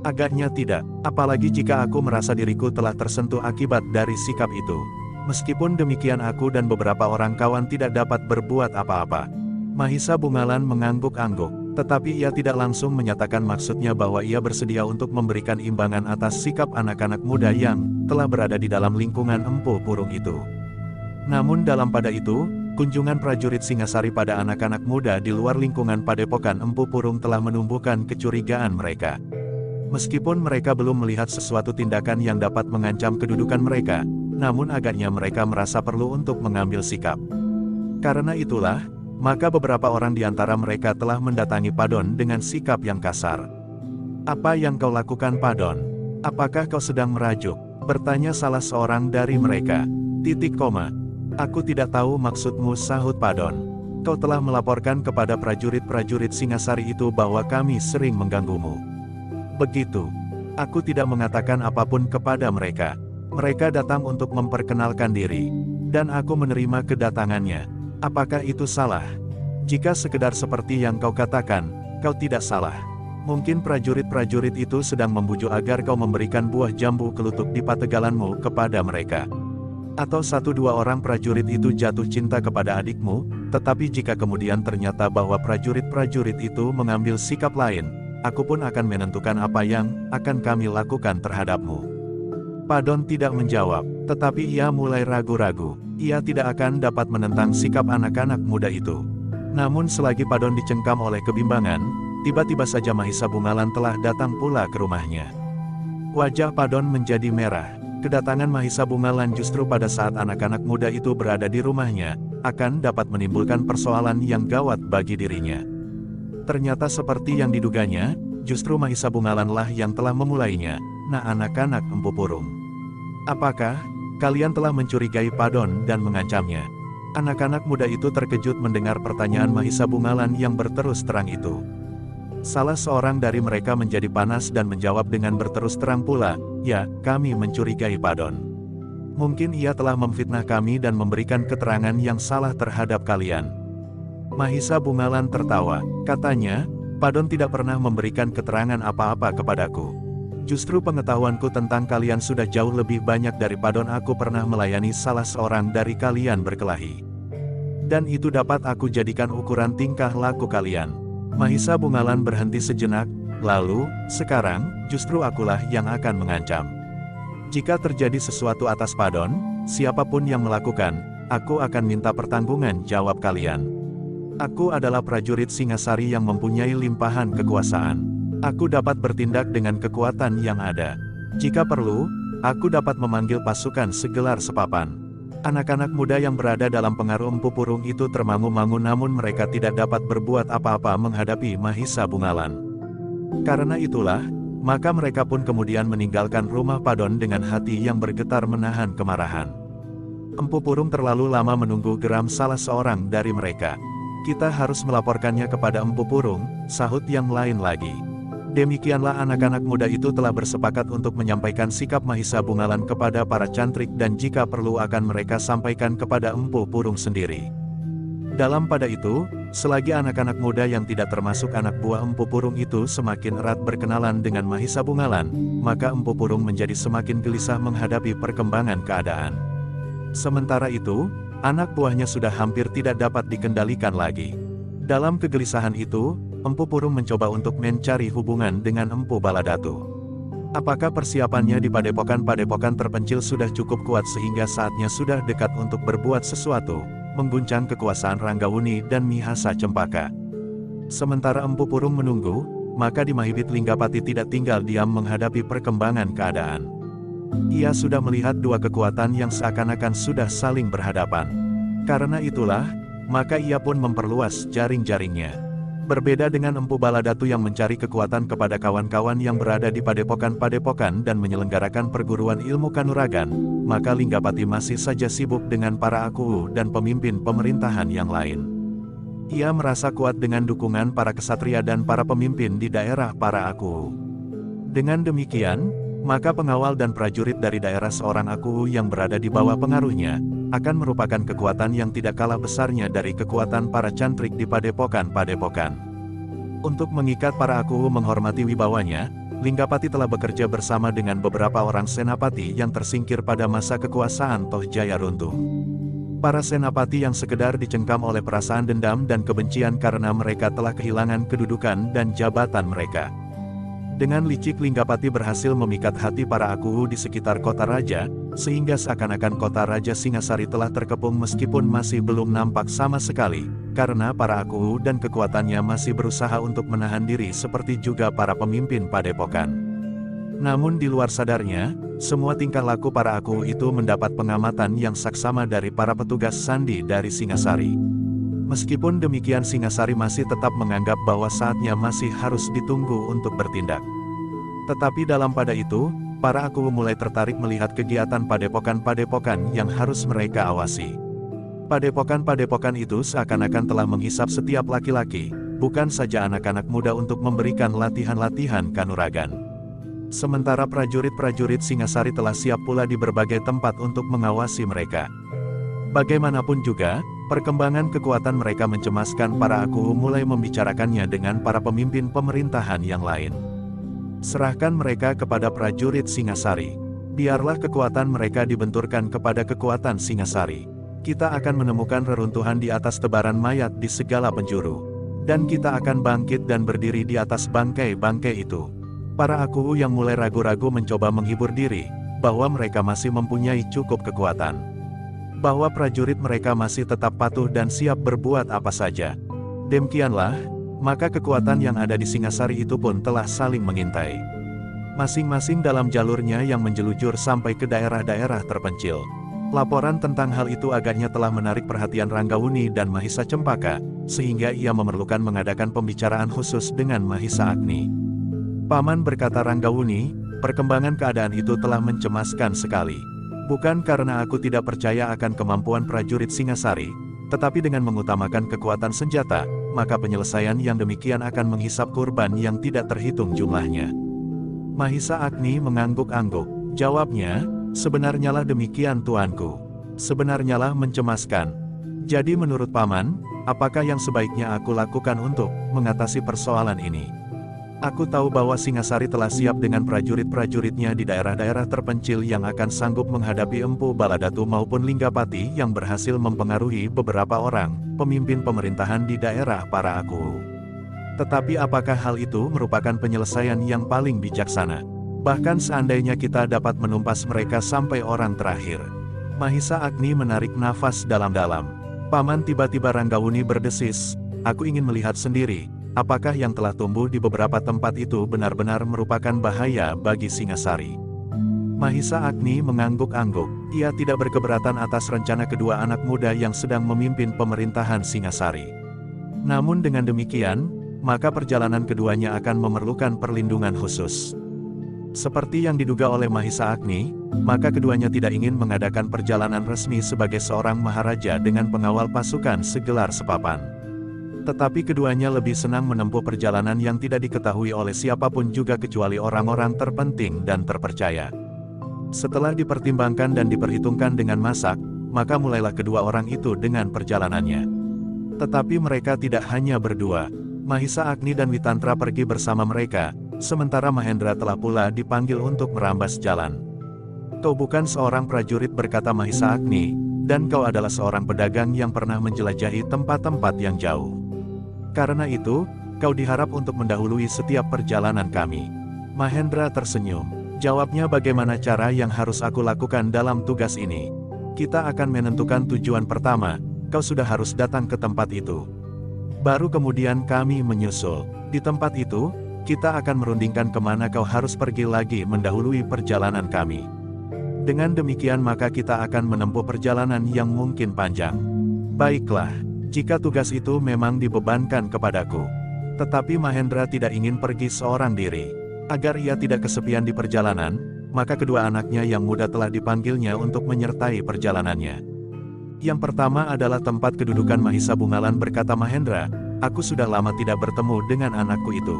Speaker 1: Agaknya tidak, apalagi jika aku merasa diriku telah tersentuh akibat dari sikap itu. Meskipun demikian aku dan beberapa orang kawan tidak dapat berbuat apa-apa. Mahisa Bungalan mengangguk-angguk, tetapi ia tidak langsung menyatakan maksudnya bahwa ia bersedia untuk memberikan imbangan atas sikap anak-anak muda yang telah berada di dalam lingkungan Empu Purung itu. Namun dalam pada itu, kunjungan prajurit Singasari pada anak-anak muda di luar lingkungan padepokan Empu Purung telah menumbuhkan kecurigaan mereka. Meskipun mereka belum melihat sesuatu tindakan yang dapat mengancam kedudukan mereka, namun agaknya mereka merasa perlu untuk mengambil sikap. Karena itulah, maka beberapa orang di antara mereka telah mendatangi Padon dengan sikap yang kasar. "Apa yang kau lakukan Padon? Apakah kau sedang merajuk?" bertanya salah seorang dari mereka. "Aku tidak tahu maksudmu," sahut Padon. "Kau telah melaporkan kepada prajurit-prajurit Singasari itu bahwa kami sering mengganggumu." "Begitu. Aku tidak mengatakan apapun kepada mereka. Mereka datang untuk memperkenalkan diri, dan aku menerima kedatangannya. Apakah itu salah? Jika sekedar seperti yang kau katakan, kau tidak salah. Mungkin prajurit-prajurit itu sedang membujuk agar kau memberikan buah jambu kelutuk di pategalanmu kepada mereka. Atau 1-2 orang prajurit itu jatuh cinta kepada adikmu, tetapi jika kemudian ternyata bahwa prajurit-prajurit itu mengambil sikap lain, aku pun akan menentukan apa yang akan kami lakukan terhadapmu." Padon tidak menjawab, tetapi ia mulai ragu-ragu. Ia tidak akan dapat menentang sikap anak-anak muda itu. Namun selagi Padon dicengkam oleh kebimbangan, tiba-tiba saja Mahisa Bungalan telah datang pula ke rumahnya. Wajah Padon menjadi merah. Kedatangan Mahisa Bungalan justru pada saat anak-anak muda itu berada di rumahnya, akan dapat menimbulkan persoalan yang gawat bagi dirinya. Ternyata seperti yang diduganya, justru Mahisa Bungalanlah yang telah memulainya. "Nah anak-anak Empu Purung, apakah kalian telah mencurigai Padon dan mengancamnya?" Anak-anak muda itu terkejut mendengar pertanyaan Mahisa Bungalan yang berterus terang itu. Salah seorang dari mereka menjadi panas dan menjawab dengan berterus terang pula, "Ya, kami mencurigai Padon. Mungkin ia telah memfitnah kami dan memberikan keterangan yang salah terhadap kalian." Mahisa Bungalan tertawa, katanya, "Padon tidak pernah memberikan keterangan apa-apa kepadaku. Justru pengetahuanku tentang kalian sudah jauh lebih banyak dari Padon. Aku pernah melayani salah seorang dari kalian berkelahi. Dan itu dapat aku jadikan ukuran tingkah laku kalian." Mahisa Bungalan berhenti sejenak, lalu, "Sekarang, justru akulah yang akan mengancam. Jika terjadi sesuatu atas Padon, siapapun yang melakukan, aku akan minta pertanggungan jawab kalian. Aku adalah prajurit Singasari yang mempunyai limpahan kekuasaan. Aku dapat bertindak dengan kekuatan yang ada. Jika perlu, aku dapat memanggil pasukan segelar sepapan." Anak-anak muda yang berada dalam pengaruh Empu Purung itu termangu-mangu, namun mereka tidak dapat berbuat apa-apa menghadapi Mahisa Bungalan. Karena itulah, maka mereka pun kemudian meninggalkan rumah Padon dengan hati yang bergetar menahan kemarahan. Empu Purung terlalu lama menunggu, geram salah seorang dari mereka. "Kita harus melaporkannya kepada Empu Purung," sahut yang lain lagi. Demikianlah anak-anak muda itu telah bersepakat untuk menyampaikan sikap Mahisa Bungalan kepada para cantrik dan jika perlu akan mereka sampaikan kepada Empu Purung sendiri. Dalam pada itu, selagi anak-anak muda yang tidak termasuk anak buah Empu Purung itu semakin erat berkenalan dengan Mahisa Bungalan, maka Empu Purung menjadi semakin gelisah menghadapi perkembangan keadaan. Sementara itu, anak buahnya sudah hampir tidak dapat dikendalikan lagi. Dalam kegelisahan itu, Empu Purung mencoba untuk mencari hubungan dengan Empu Baladatu. Apakah persiapannya di padepokan-padepokan terpencil sudah cukup kuat sehingga saatnya sudah dekat untuk berbuat sesuatu, mengguncang kekuasaan Ranggawuni dan Mihasa Cempaka. Sementara Empu Purung menunggu, maka di Mahibit Linggapati tidak tinggal diam menghadapi perkembangan keadaan. Ia sudah melihat dua kekuatan yang seakan-akan sudah saling berhadapan. Karena itulah, maka ia pun memperluas jaring-jaringnya. Berbeda dengan Empu Baladatu yang mencari kekuatan kepada kawan-kawan yang berada di padepokan-padepokan dan menyelenggarakan perguruan ilmu kanuragan, maka Linggapati masih saja sibuk dengan para akuu dan pemimpin pemerintahan yang lain. Ia merasa kuat dengan dukungan para kesatria dan para pemimpin di daerah para akuu. Dengan demikian, maka pengawal dan prajurit dari daerah seorang akuu yang berada di bawah pengaruhnya, akan merupakan kekuatan yang tidak kalah besarnya dari kekuatan para cantrik di padepokan-padepokan. Untuk mengikat para akuu menghormati wibawanya, Linggapati telah bekerja bersama dengan beberapa orang senapati yang tersingkir pada masa kekuasaan Toh Jaya runtuh. Para senapati yang sekedar dicengkam oleh perasaan dendam dan kebencian karena mereka telah kehilangan kedudukan dan jabatan mereka. Dengan licik Linggapati berhasil memikat hati para akuu di sekitar kota raja, sehingga seakan-akan kota raja Singasari telah terkepung meskipun masih belum nampak sama sekali, karena para akuu dan kekuatannya masih berusaha untuk menahan diri seperti juga para pemimpin padepokan. Namun di luar sadarnya, semua tingkah laku para akuu itu mendapat pengamatan yang saksama dari para petugas sandi dari Singasari. Meskipun demikian Singasari masih tetap menganggap bahwa saatnya masih harus ditunggu untuk bertindak. Tetapi dalam pada itu, para akuu mulai tertarik melihat kegiatan padepokan-padepokan yang harus mereka awasi. Padepokan-padepokan itu seakan-akan telah menghisap setiap laki-laki, bukan saja anak-anak muda untuk memberikan latihan-latihan kanuragan. Sementara prajurit-prajurit Singasari telah siap pula di berbagai tempat untuk mengawasi mereka. Bagaimanapun juga, perkembangan kekuatan mereka mencemaskan para akuu mulai membicarakannya dengan para pemimpin pemerintahan yang lain. Serahkan mereka kepada prajurit Singasari. Biarlah kekuatan mereka dibenturkan kepada kekuatan Singasari. Kita akan menemukan reruntuhan di atas tebaran mayat di segala penjuru. Dan kita akan bangkit dan berdiri di atas bangkai-bangkai itu. Para akuu yang mulai ragu-ragu mencoba menghibur diri, bahwa mereka masih mempunyai cukup kekuatan. Bahwa prajurit mereka masih tetap patuh dan siap berbuat apa saja. Demikianlah, maka kekuatan yang ada di Singasari itu pun telah saling mengintai. Masing-masing dalam jalurnya yang menjelujur sampai ke daerah-daerah terpencil. Laporan tentang hal itu agaknya telah menarik perhatian Ranggawuni dan Mahisa Cempaka, sehingga ia memerlukan mengadakan pembicaraan khusus dengan Mahisa Agni. Paman, berkata Ranggawuni, perkembangan keadaan itu telah mencemaskan sekali. Bukan karena aku tidak percaya akan kemampuan prajurit Singasari, tetapi dengan mengutamakan kekuatan senjata, maka penyelesaian yang demikian akan menghisap korban yang tidak terhitung jumlahnya. Mahisa Agni mengangguk-angguk. Jawabnya, sebenarnya lah demikian tuanku. Sebenarnya lah mencemaskan. Jadi menurut Paman, apakah yang sebaiknya aku lakukan untuk mengatasi persoalan ini? Aku tahu bahwa Singasari telah siap dengan prajurit-prajuritnya di daerah-daerah terpencil yang akan sanggup menghadapi Empu Baladatu maupun Linggapati yang berhasil mempengaruhi beberapa orang, pemimpin pemerintahan di daerah para akuu. Tetapi apakah hal itu merupakan penyelesaian yang paling bijaksana? Bahkan seandainya kita dapat menumpas mereka sampai orang terakhir. Mahisa Agni menarik nafas dalam-dalam. Paman, tiba-tiba Ranggawuni berdesis, aku ingin melihat sendiri. Apakah yang telah tumbuh di beberapa tempat itu benar-benar merupakan bahaya bagi Singasari? Mahisa Agni mengangguk-angguk. Ia tidak berkeberatan atas rencana kedua anak muda yang sedang memimpin pemerintahan Singasari. Namun dengan demikian, maka perjalanan keduanya akan memerlukan perlindungan khusus. Seperti yang diduga oleh Mahisa Agni, maka keduanya tidak ingin mengadakan perjalanan resmi sebagai seorang maharaja dengan pengawal pasukan segelar sepapan. Tetapi keduanya lebih senang menempuh perjalanan yang tidak diketahui oleh siapapun juga kecuali orang-orang terpenting dan terpercaya. Setelah dipertimbangkan dan diperhitungkan dengan masak, maka mulailah kedua orang itu dengan perjalanannya. Tetapi mereka tidak hanya berdua. Mahisa Agni dan Witantra pergi bersama mereka, sementara Mahendra telah pula dipanggil untuk merambas jalan. "Kau bukan seorang prajurit," berkata Mahisa Agni, "dan kau adalah seorang pedagang yang pernah menjelajahi tempat-tempat yang jauh. Karena itu, kau diharap untuk mendahului setiap perjalanan kami." Mahendra tersenyum. Jawabnya, "Bagaimana cara yang harus aku lakukan dalam tugas ini? Kita akan menentukan tujuan pertama, kau sudah harus datang ke tempat itu. Baru kemudian kami menyusul. Di tempat itu, kita akan merundingkan kemana kau harus pergi lagi mendahului perjalanan kami. Dengan demikian maka kita akan menempuh perjalanan yang mungkin panjang." "Baiklah, jika tugas itu memang dibebankan kepadaku." Tetapi Mahendra tidak ingin pergi seorang diri. Agar ia tidak kesepian di perjalanan, maka kedua anaknya yang muda telah dipanggilnya untuk menyertai perjalanannya. "Yang pertama adalah tempat kedudukan Mahisa Bungalan," berkata Mahendra, "aku sudah lama tidak bertemu dengan anakku itu."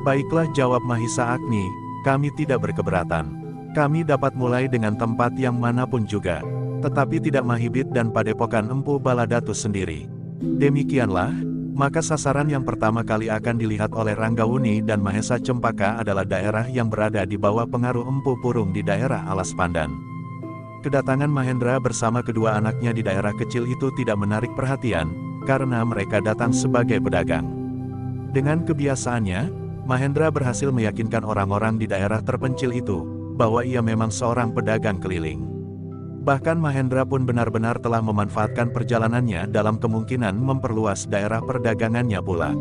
Speaker 1: "Baiklah," jawab Mahisa Agni, "kami tidak berkeberatan. Kami dapat mulai dengan tempat yang manapun juga. Tetapi tidak Mahibit dan Padepokan Empu Baladatus sendiri. Demikianlah, maka sasaran yang pertama kali akan dilihat oleh Ranggawuni dan Mahesa Cempaka adalah daerah yang berada di bawah pengaruh Empu Purung di daerah Alas Pandan." Kedatangan Mahendra bersama kedua anaknya di daerah kecil itu tidak menarik perhatian, karena mereka datang sebagai pedagang. Dengan kebiasaannya, Mahendra berhasil meyakinkan orang-orang di daerah terpencil itu, bahwa ia memang seorang pedagang keliling. Bahkan Mahendra pun benar-benar telah memanfaatkan perjalanannya dalam kemungkinan memperluas daerah perdagangannya pula.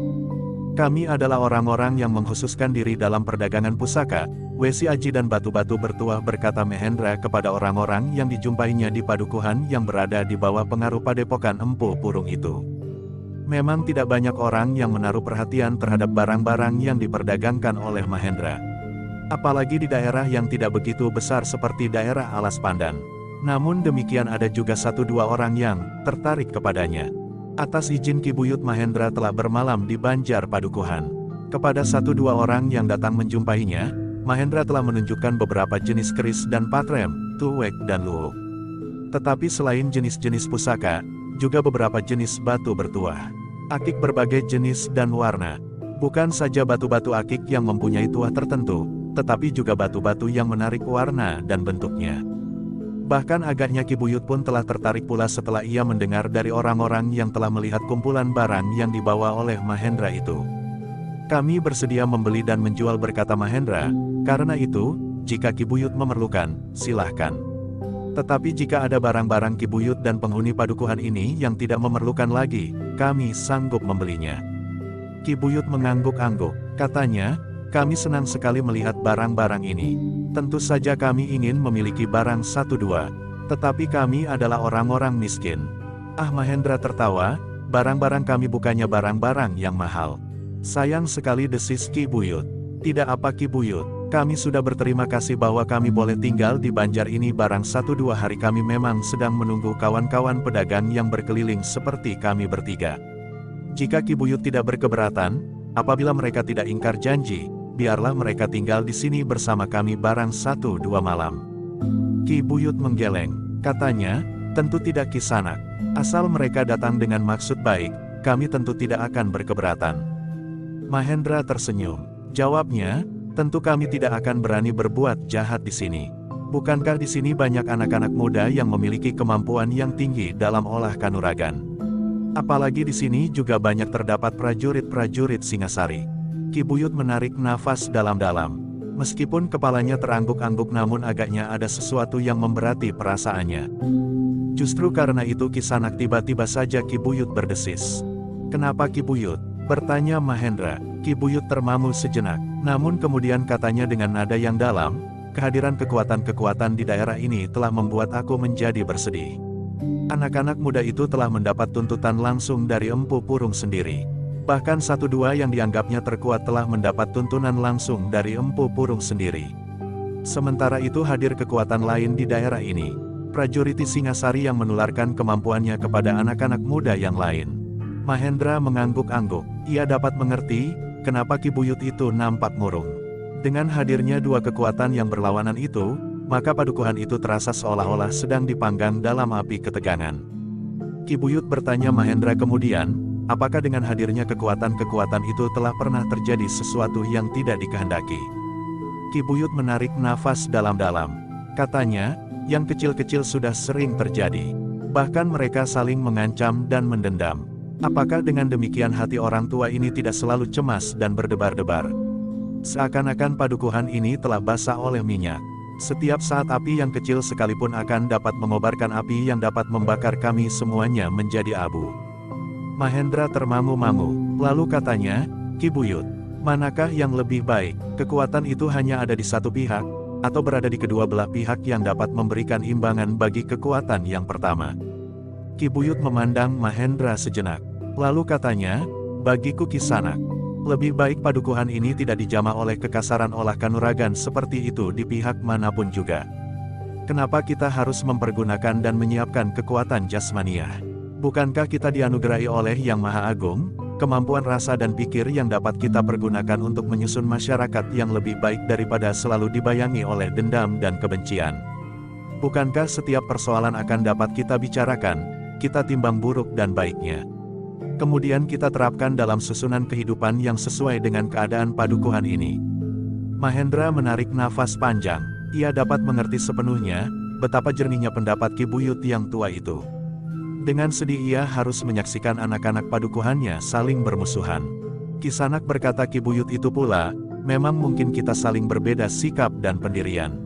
Speaker 1: "Kami adalah orang-orang yang mengkhususkan diri dalam perdagangan pusaka, wesi aji dan batu-batu bertuah," berkata Mahendra kepada orang-orang yang dijumpainya di padukuhan yang berada di bawah pengaruh Padepokan Empu Purung itu. Memang tidak banyak orang yang menaruh perhatian terhadap barang-barang yang diperdagangkan oleh Mahendra. Apalagi di daerah yang tidak begitu besar seperti daerah Alas Pandan. Namun demikian ada juga 1-2 orang yang tertarik kepadanya. Atas izin Ki Buyut, Mahendra telah bermalam di Banjar Padukuhan. Kepada 1-2 orang yang datang menjumpainya, Mahendra telah menunjukkan beberapa jenis keris dan patrem, tuwek dan luhuk. Tetapi selain jenis-jenis pusaka, juga beberapa jenis batu bertuah. Akik berbagai jenis dan warna. Bukan saja batu-batu akik yang mempunyai tuah tertentu, tetapi juga batu-batu yang menarik warna dan bentuknya. Bahkan agaknya Ki Buyut pun telah tertarik pula setelah ia mendengar dari orang-orang yang telah melihat kumpulan barang yang dibawa oleh Mahendra itu. "Kami bersedia membeli dan menjual," berkata Mahendra, "karena itu, jika Ki Buyut memerlukan, silahkan. Tetapi jika ada barang-barang Ki Buyut dan penghuni padukuhan ini yang tidak memerlukan lagi, kami sanggup membelinya." Ki Buyut mengangguk-angguk. Katanya, "Kami senang sekali melihat barang-barang ini. Tentu saja kami ingin memiliki barang 1-2, tetapi kami adalah orang-orang miskin." Mahendra tertawa, "Barang-barang kami bukannya barang-barang yang mahal." "Sayang sekali," desis Ki Buyut. "Tidak apa Ki Buyut, kami sudah berterima kasih bahwa kami boleh tinggal di Banjar ini barang 1-2 hari. Kami memang sedang menunggu kawan-kawan pedagang yang berkeliling seperti kami bertiga. Jika Ki Buyut tidak berkeberatan, apabila mereka tidak ingkar janji, biarlah mereka tinggal di sini bersama kami barang 1-2 malam." Ki Buyut menggeleng. Katanya, "Tentu tidak Kisanak. Asal mereka datang dengan maksud baik, kami tentu tidak akan berkeberatan." Mahendra tersenyum. Jawabnya, "Tentu kami tidak akan berani berbuat jahat di sini. Bukankah di sini banyak anak-anak muda yang memiliki kemampuan yang tinggi dalam olah kanuragan? Apalagi di sini juga banyak terdapat prajurit-prajurit Singasari." Ki Buyut menarik nafas dalam-dalam. Meskipun kepalanya terangguk-angguk, namun agaknya ada sesuatu yang memberati perasaannya. "Justru karena itu Kisanak," tiba-tiba saja Ki Buyut berdesis. "Kenapa Ki Buyut?" bertanya Mahendra. Ki Buyut termamu sejenak, namun kemudian katanya dengan nada yang dalam, "Kehadiran kekuatan-kekuatan di daerah ini telah membuat aku menjadi bersedih. Anak-anak muda itu telah mendapat tuntutan langsung dari Empu Purung sendiri. Bahkan 1-2 yang dianggapnya terkuat telah mendapat tuntunan langsung dari Empu Purung sendiri. Sementara itu hadir kekuatan lain di daerah ini, prajurit Singasari yang menularkan kemampuannya kepada anak-anak muda yang lain. Mahendra mengangguk-angguk. Ia dapat mengerti kenapa Ki Buyut itu nampak murung. Dengan hadirnya dua kekuatan yang berlawanan itu, maka padukuhan itu terasa seolah-olah sedang dipanggang dalam api ketegangan. Ki Buyut bertanya Mahendra kemudian, apakah dengan hadirnya kekuatan-kekuatan itu telah pernah terjadi sesuatu yang tidak dikehendaki? Ki Buyut menarik nafas dalam-dalam. Katanya, yang kecil-kecil sudah sering terjadi. Bahkan mereka saling mengancam dan mendendam. Apakah dengan demikian hati orang tua ini tidak selalu cemas dan berdebar-debar? Seakan-akan padukuhan ini telah basah oleh minyak. Setiap saat api yang kecil sekalipun akan dapat mengobarkan api yang dapat membakar kami semuanya menjadi abu. Mahendra termangu-mangu, lalu katanya, Ki Buyut, manakah yang lebih baik, kekuatan itu hanya ada di satu pihak, atau berada di kedua belah pihak yang dapat memberikan imbangan bagi kekuatan yang pertama? Ki Buyut memandang Mahendra sejenak, lalu katanya, bagiku Kisanak, lebih baik padukuhan ini tidak dijamah oleh kekasaran olah kanuragan seperti itu di pihak manapun juga. Kenapa kita harus mempergunakan dan menyiapkan kekuatan jasmaniah? Bukankah kita dianugerahi oleh Yang Maha Agung, kemampuan rasa dan pikir yang dapat kita pergunakan untuk menyusun masyarakat yang lebih baik daripada selalu dibayangi oleh dendam dan kebencian? Bukankah setiap persoalan akan dapat kita bicarakan, kita timbang buruk dan baiknya? Kemudian kita terapkan dalam susunan kehidupan yang sesuai dengan keadaan padukuhan ini. Mahendra menarik nafas panjang. Ia dapat mengerti sepenuhnya betapa jernihnya pendapat Ki Buyut yang tua itu. Dengan sedih ia harus menyaksikan anak-anak padukuhannya saling bermusuhan. Kisanak berkata Ki Buyut itu pula, memang mungkin kita saling berbeda sikap dan pendirian.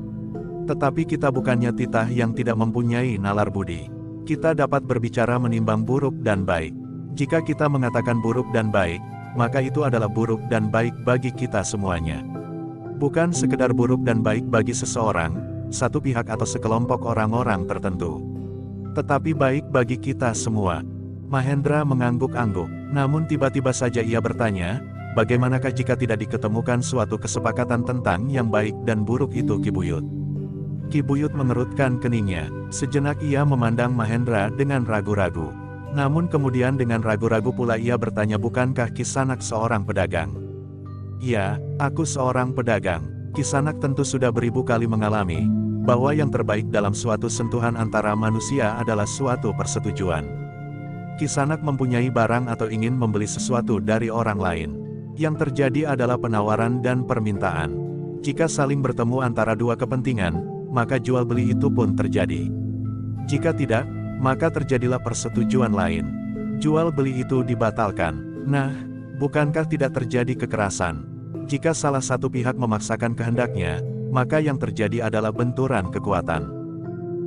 Speaker 1: Tetapi kita bukannya titah yang tidak mempunyai nalar budi. Kita dapat berbicara menimbang buruk dan baik. Jika kita mengatakan buruk dan baik, maka itu adalah buruk dan baik bagi kita semuanya. Bukan sekedar buruk dan baik bagi seseorang, satu pihak atau sekelompok orang-orang tertentu. Tetapi baik bagi kita semua. Mahendra mengangguk-angguk, namun tiba-tiba saja ia bertanya, bagaimanakah jika tidak diketemukan suatu kesepakatan tentang yang baik dan buruk itu Ki Buyut? Ki Buyut mengerutkan keningnya, sejenak ia memandang Mahendra dengan ragu-ragu. Namun kemudian dengan ragu-ragu pula ia bertanya bukankah Kisanak seorang pedagang? Ya, aku seorang pedagang. Kisanak tentu sudah beribu kali mengalami, bahwa yang terbaik dalam suatu sentuhan antara manusia adalah suatu persetujuan. Kisanak mempunyai barang atau ingin membeli sesuatu dari orang lain. Yang terjadi adalah penawaran dan permintaan. Jika saling bertemu antara dua kepentingan, maka jual beli itu pun terjadi. Jika tidak, maka terjadilah persetujuan lain. Jual beli itu dibatalkan. Nah, bukankah tidak terjadi kekerasan? Jika salah satu pihak memaksakan kehendaknya, maka yang terjadi adalah benturan kekuatan.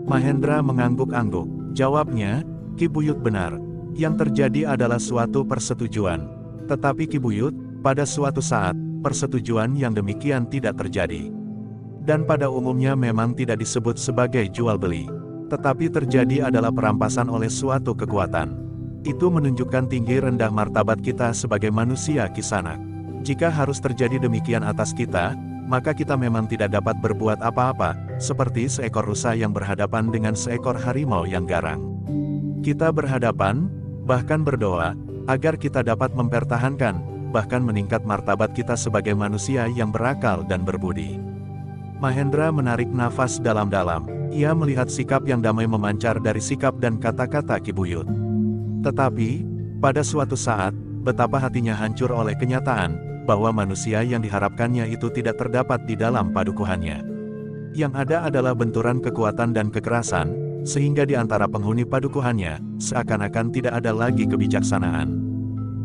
Speaker 1: Mahendra mengangguk-angguk. Jawabnya, Ki Buyut benar. Yang terjadi adalah suatu persetujuan. Tetapi Ki Buyut, pada suatu saat, persetujuan yang demikian tidak terjadi. Dan pada umumnya memang tidak disebut sebagai jual beli. Tetapi terjadi adalah perampasan oleh suatu kekuatan. Itu menunjukkan tinggi rendah martabat kita sebagai manusia Kisanak. Jika harus terjadi demikian atas kita, maka kita memang tidak dapat berbuat apa-apa, seperti seekor rusa yang berhadapan dengan seekor harimau yang garang. Kita berhadapan, bahkan berdoa, agar kita dapat mempertahankan, bahkan meningkat martabat kita sebagai manusia yang berakal dan berbudi. Mahendra menarik nafas dalam-dalam. Ia melihat sikap yang damai memancar dari sikap dan kata-kata Ki Buyut. Tetapi, pada suatu saat, betapa hatinya hancur oleh kenyataan, bahwa manusia yang diharapkannya itu tidak terdapat di dalam padukuhannya. Yang ada adalah benturan kekuatan dan kekerasan, sehingga di antara penghuni padukuhannya, seakan-akan tidak ada lagi kebijaksanaan.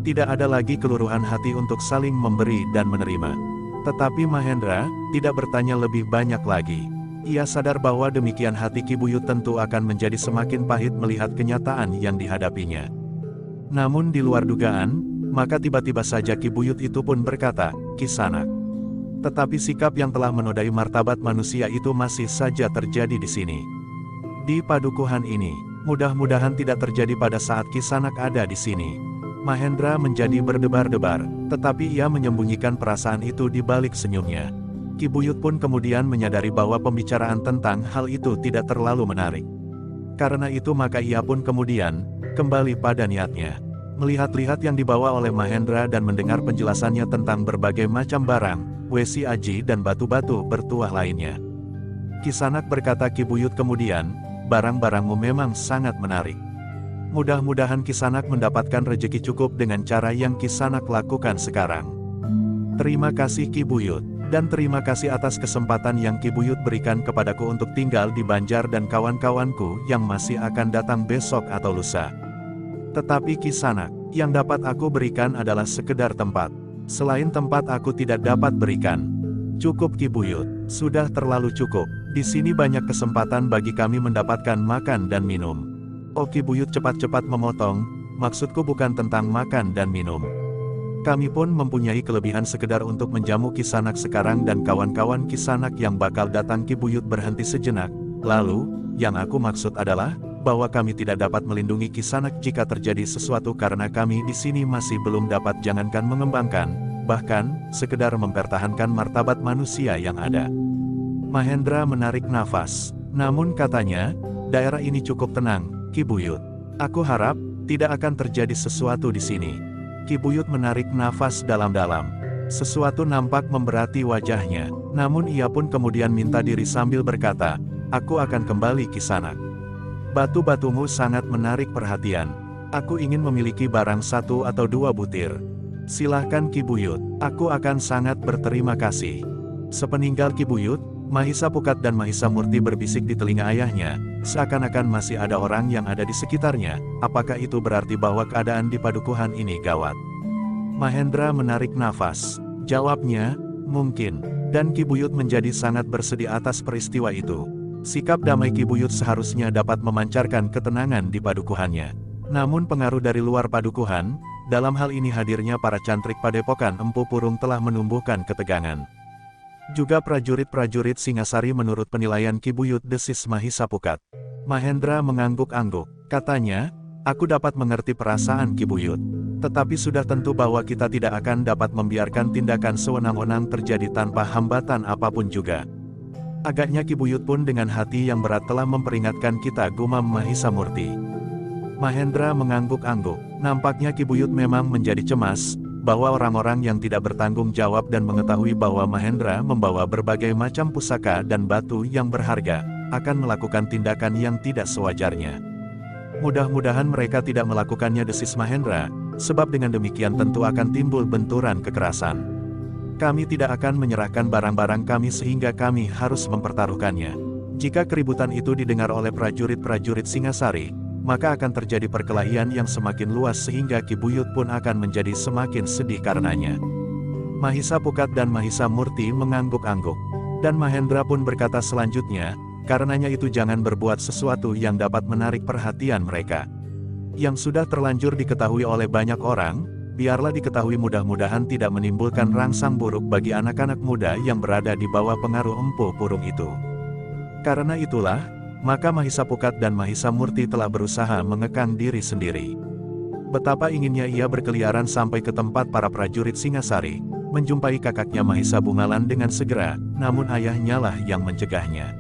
Speaker 1: Tidak ada lagi keluruhan hati untuk saling memberi dan menerima. Tetapi Mahendra, tidak bertanya lebih banyak lagi. Ia sadar bahwa demikian hati Ki Buyut tentu akan menjadi semakin pahit melihat kenyataan yang dihadapinya. Namun di luar dugaan, maka tiba-tiba saja Ki Buyut itu pun berkata, Kisanak. Tetapi sikap yang telah menodai martabat manusia itu masih saja terjadi di sini. Di padukuhan ini, mudah-mudahan tidak terjadi pada saat Kisanak ada di sini. Mahendra menjadi berdebar-debar, tetapi ia menyembunyikan perasaan itu di balik senyumnya. Ki Buyut pun kemudian menyadari bahwa pembicaraan tentang hal itu tidak terlalu menarik. Karena itu maka ia pun kemudian, kembali pada niatnya. Melihat-lihat yang dibawa oleh Mahendra dan mendengar penjelasannya tentang berbagai macam barang, Wesi Aji dan batu-batu bertuah lainnya. Kisanak berkata Ki Buyut kemudian, barang-barangmu memang sangat menarik. Mudah-mudahan Kisanak mendapatkan rejeki cukup dengan cara yang Kisanak lakukan sekarang. Terima kasih Ki Buyut, dan terima kasih atas kesempatan yang Ki Buyut berikan kepadaku untuk tinggal di Banjar dan kawan-kawanku yang masih akan datang besok atau lusa. Tetapi Kisanak, yang dapat aku berikan adalah sekedar tempat. Selain tempat aku tidak dapat berikan. Cukup Ki Buyut, sudah terlalu cukup. Di sini banyak kesempatan bagi kami mendapatkan makan dan minum. Oh Ki Buyut cepat-cepat memotong, maksudku bukan tentang makan dan minum. Kami pun mempunyai kelebihan sekedar untuk menjamu Kisanak sekarang dan kawan-kawan Kisanak yang bakal datang. Ki Buyut berhenti sejenak, lalu, yang aku maksud adalah, bahwa kami tidak dapat melindungi Kisanak jika terjadi sesuatu karena kami di sini masih belum dapat jangankan mengembangkan, bahkan, sekedar mempertahankan martabat manusia yang ada. Mahendra menarik nafas, namun katanya, daerah ini cukup tenang, Ki Buyut. Aku harap, tidak akan terjadi sesuatu di sini. Ki Buyut menarik nafas dalam-dalam. Sesuatu nampak memberati wajahnya, namun ia pun kemudian minta diri sambil berkata, aku akan kembali Kisanak. Batu-batumu sangat menarik perhatian. Aku ingin memiliki barang 1 atau 2 butir. Silahkan Ki Buyut, aku akan sangat berterima kasih. Sepeninggal Ki Buyut, Mahisa Pukat dan Mahisa Murti berbisik di telinga ayahnya, seakan-akan masih ada orang yang ada di sekitarnya. Apakah itu berarti bahwa keadaan di padukuhan ini gawat? Mahendra menarik nafas. Jawabnya, mungkin. Dan Ki Buyut menjadi sangat bersedih atas peristiwa itu. Sikap damai Ki Buyut seharusnya dapat memancarkan ketenangan di padukuhannya. Namun pengaruh dari luar padukuhan, dalam hal ini hadirnya para cantrik padepokan Empu Purung telah menumbuhkan ketegangan. Juga prajurit-prajurit Singasari menurut penilaian Ki Buyut, desis Mahisa Pukat. Mahendra mengangguk-angguk. Katanya, aku dapat mengerti perasaan Ki Buyut. Tetapi sudah tentu bahwa kita tidak akan dapat membiarkan tindakan sewenang-wenang terjadi tanpa hambatan apapun juga. Agaknya Ki Buyut pun dengan hati yang berat telah memperingatkan kita, gumam Mahisa Murti. Mahendra mengangguk-angguk. Nampaknya Ki Buyut memang menjadi cemas, bahwa orang-orang yang tidak bertanggung jawab dan mengetahui bahwa Mahendra membawa berbagai macam pusaka dan batu yang berharga, akan melakukan tindakan yang tidak sewajarnya. Mudah-mudahan mereka tidak melakukannya, desis Mahendra, sebab dengan demikian tentu akan timbul benturan kekerasan. Kami tidak akan menyerahkan barang-barang kami sehingga kami harus mempertaruhkannya. Jika keributan itu didengar oleh prajurit-prajurit Singasari, maka akan terjadi perkelahian yang semakin luas sehingga Ki Buyut pun akan menjadi semakin sedih karenanya. Mahisa Pukat dan Mahisa Murti mengangguk-angguk. Dan Mahendra pun berkata selanjutnya, karenanya itu jangan berbuat sesuatu yang dapat menarik perhatian mereka. Yang sudah terlanjur diketahui oleh banyak orang, biarlah diketahui, mudah-mudahan tidak menimbulkan rangsang buruk bagi anak-anak muda yang berada di bawah pengaruh Empu Purung itu. Karena itulah, maka Mahisa Pukat dan Mahisa Murti telah berusaha mengekang diri sendiri. Betapa inginnya ia berkeliaran sampai ke tempat para prajurit Singasari, menjumpai kakaknya Mahisa Bungalan dengan segera, namun ayahnya lah yang mencegahnya.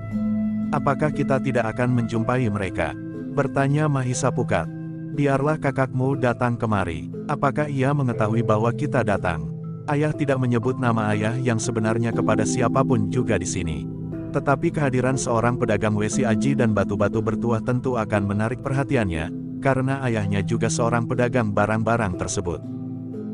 Speaker 1: Apakah kita tidak akan menjumpai mereka? Bertanya Mahisa Pukat. Biarlah kakakmu datang kemari. Apakah ia mengetahui bahwa kita datang? Ayah tidak menyebut nama ayah yang sebenarnya kepada siapapun juga di sini. Tetapi kehadiran seorang pedagang Wesi Aji dan batu-batu bertuah tentu akan menarik perhatiannya, karena ayahnya juga seorang pedagang barang-barang tersebut.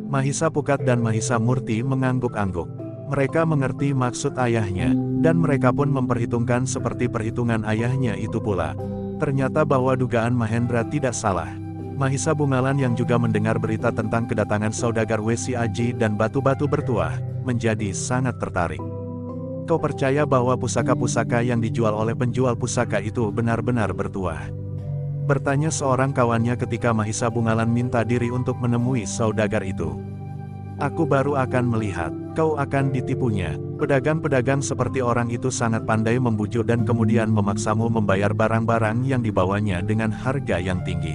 Speaker 1: Mahisa Pukat dan Mahisa Murti mengangguk-angguk. Mereka mengerti maksud ayahnya, dan mereka pun memperhitungkan seperti perhitungan ayahnya itu pula. Ternyata bahwa dugaan Mahendra tidak salah. Mahisa Bungalan yang juga mendengar berita tentang kedatangan saudagar Wesi Aji dan batu-batu bertuah, menjadi sangat tertarik. Kau percaya bahwa pusaka-pusaka yang dijual oleh penjual pusaka itu benar-benar bertuah? Bertanya seorang kawannya ketika Mahisa Bungalan minta diri untuk menemui saudagar itu. Aku baru akan melihat, kau akan ditipunya. Pedagang-pedagang seperti orang itu sangat pandai membujuk dan kemudian memaksamu membayar barang-barang yang dibawanya dengan harga yang tinggi.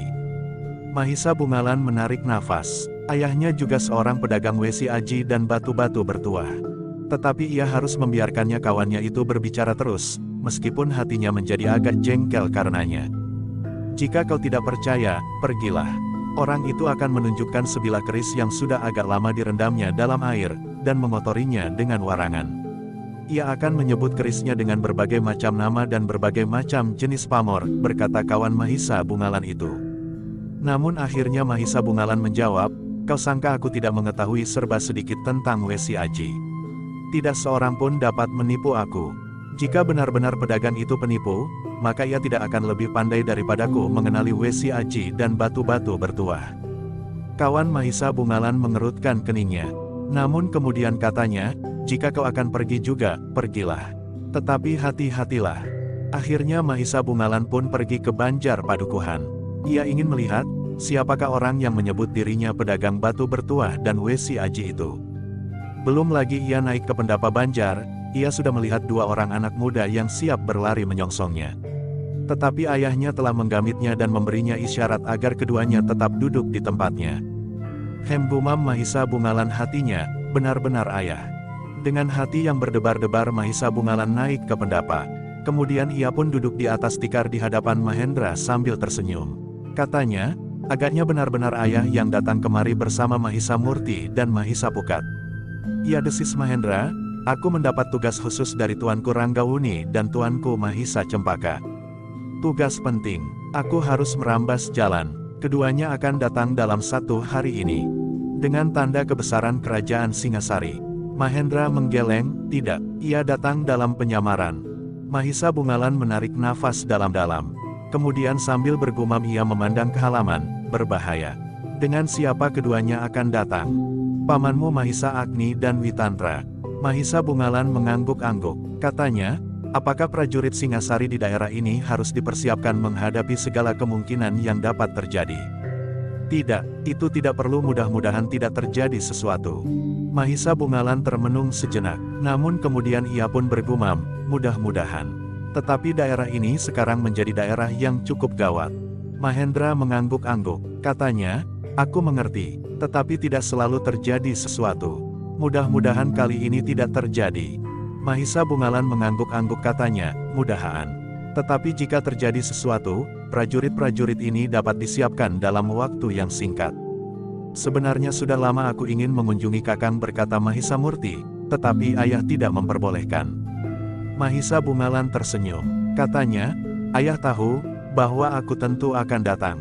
Speaker 1: Mahisa Bungalan menarik nafas. Ayahnya juga seorang pedagang Wesi Aji dan batu-batu bertuah. Tetapi ia harus membiarkannya kawannya itu berbicara terus, meskipun hatinya menjadi agak jengkel karenanya. Jika kau tidak percaya, pergilah. Orang itu akan menunjukkan sebilah keris yang sudah agak lama direndamnya dalam air, dan mengotorinya dengan warangan. Ia akan menyebut kerisnya dengan berbagai macam nama dan berbagai macam jenis pamor, berkata kawan Mahisa Bungalan itu. Namun akhirnya Mahisa Bungalan menjawab, kau sangka aku tidak mengetahui serba sedikit tentang Wesi Aji? Tidak seorang pun dapat menipu aku. Jika benar-benar pedagang itu penipu, maka ia tidak akan lebih pandai daripadaku mengenali Wesi Aji dan batu-batu bertuah. Kawan Mahisa Bungalan mengerutkan keningnya. Namun kemudian katanya, jika kau akan pergi juga, pergilah. Tetapi hati-hatilah. Akhirnya Mahisa Bungalan pun pergi ke Banjar Padukuhan. Ia ingin melihat, siapakah orang yang menyebut dirinya pedagang batu bertuah dan Wesi Aji itu. Belum lagi ia naik ke Pendapa Banjar, ia sudah melihat dua orang anak muda yang siap berlari menyongsongnya. Tetapi ayahnya telah menggamitnya dan memberinya isyarat agar keduanya tetap duduk di tempatnya. Gumam Mahisa Bungalan hatinya, benar-benar ayah. Dengan hati yang berdebar-debar Mahisa Bungalan naik ke Pendapa. Kemudian ia pun duduk di atas tikar di hadapan Mahendra sambil tersenyum. Katanya, agaknya benar-benar ayah yang datang kemari bersama Mahisa Murti dan Mahisa Pukat. Ia desis Mahendra, aku mendapat tugas khusus dari Tuanku Ranggawuni dan Tuanku Mahisa Cempaka. Tugas penting, aku harus merambas jalan, keduanya akan datang dalam 1 hari ini. Dengan tanda kebesaran kerajaan Singasari. Mahendra menggeleng, tidak, ia datang dalam penyamaran. Mahisa Bungalan menarik nafas dalam-dalam. Kemudian sambil bergumam ia memandang ke halaman, berbahaya. Dengan siapa keduanya akan datang? Pamanmu Mahisa Agni dan Witantra. Mahisa Bungalan mengangguk-angguk, katanya, apakah prajurit Singasari di daerah ini harus dipersiapkan menghadapi segala kemungkinan yang dapat terjadi? Tidak, itu tidak perlu, mudah-mudahan tidak terjadi sesuatu. Mahisa Bungalan termenung sejenak, namun kemudian ia pun bergumam, mudah-mudahan. Tetapi daerah ini sekarang menjadi daerah yang cukup gawat. Mahendra mengangguk-angguk, katanya, aku mengerti, tetapi tidak selalu terjadi sesuatu. Mudah-mudahan kali ini tidak terjadi. Mahisa Bungalan mengangguk-angguk, katanya, mudahan. Tetapi jika terjadi sesuatu, prajurit-prajurit ini dapat disiapkan dalam waktu yang singkat. Sebenarnya sudah lama aku ingin mengunjungi Kakang, berkata Mahisa Murti, tetapi ayah tidak memperbolehkan. Mahisa Bungalan tersenyum. Katanya, ayah tahu bahwa aku tentu akan datang.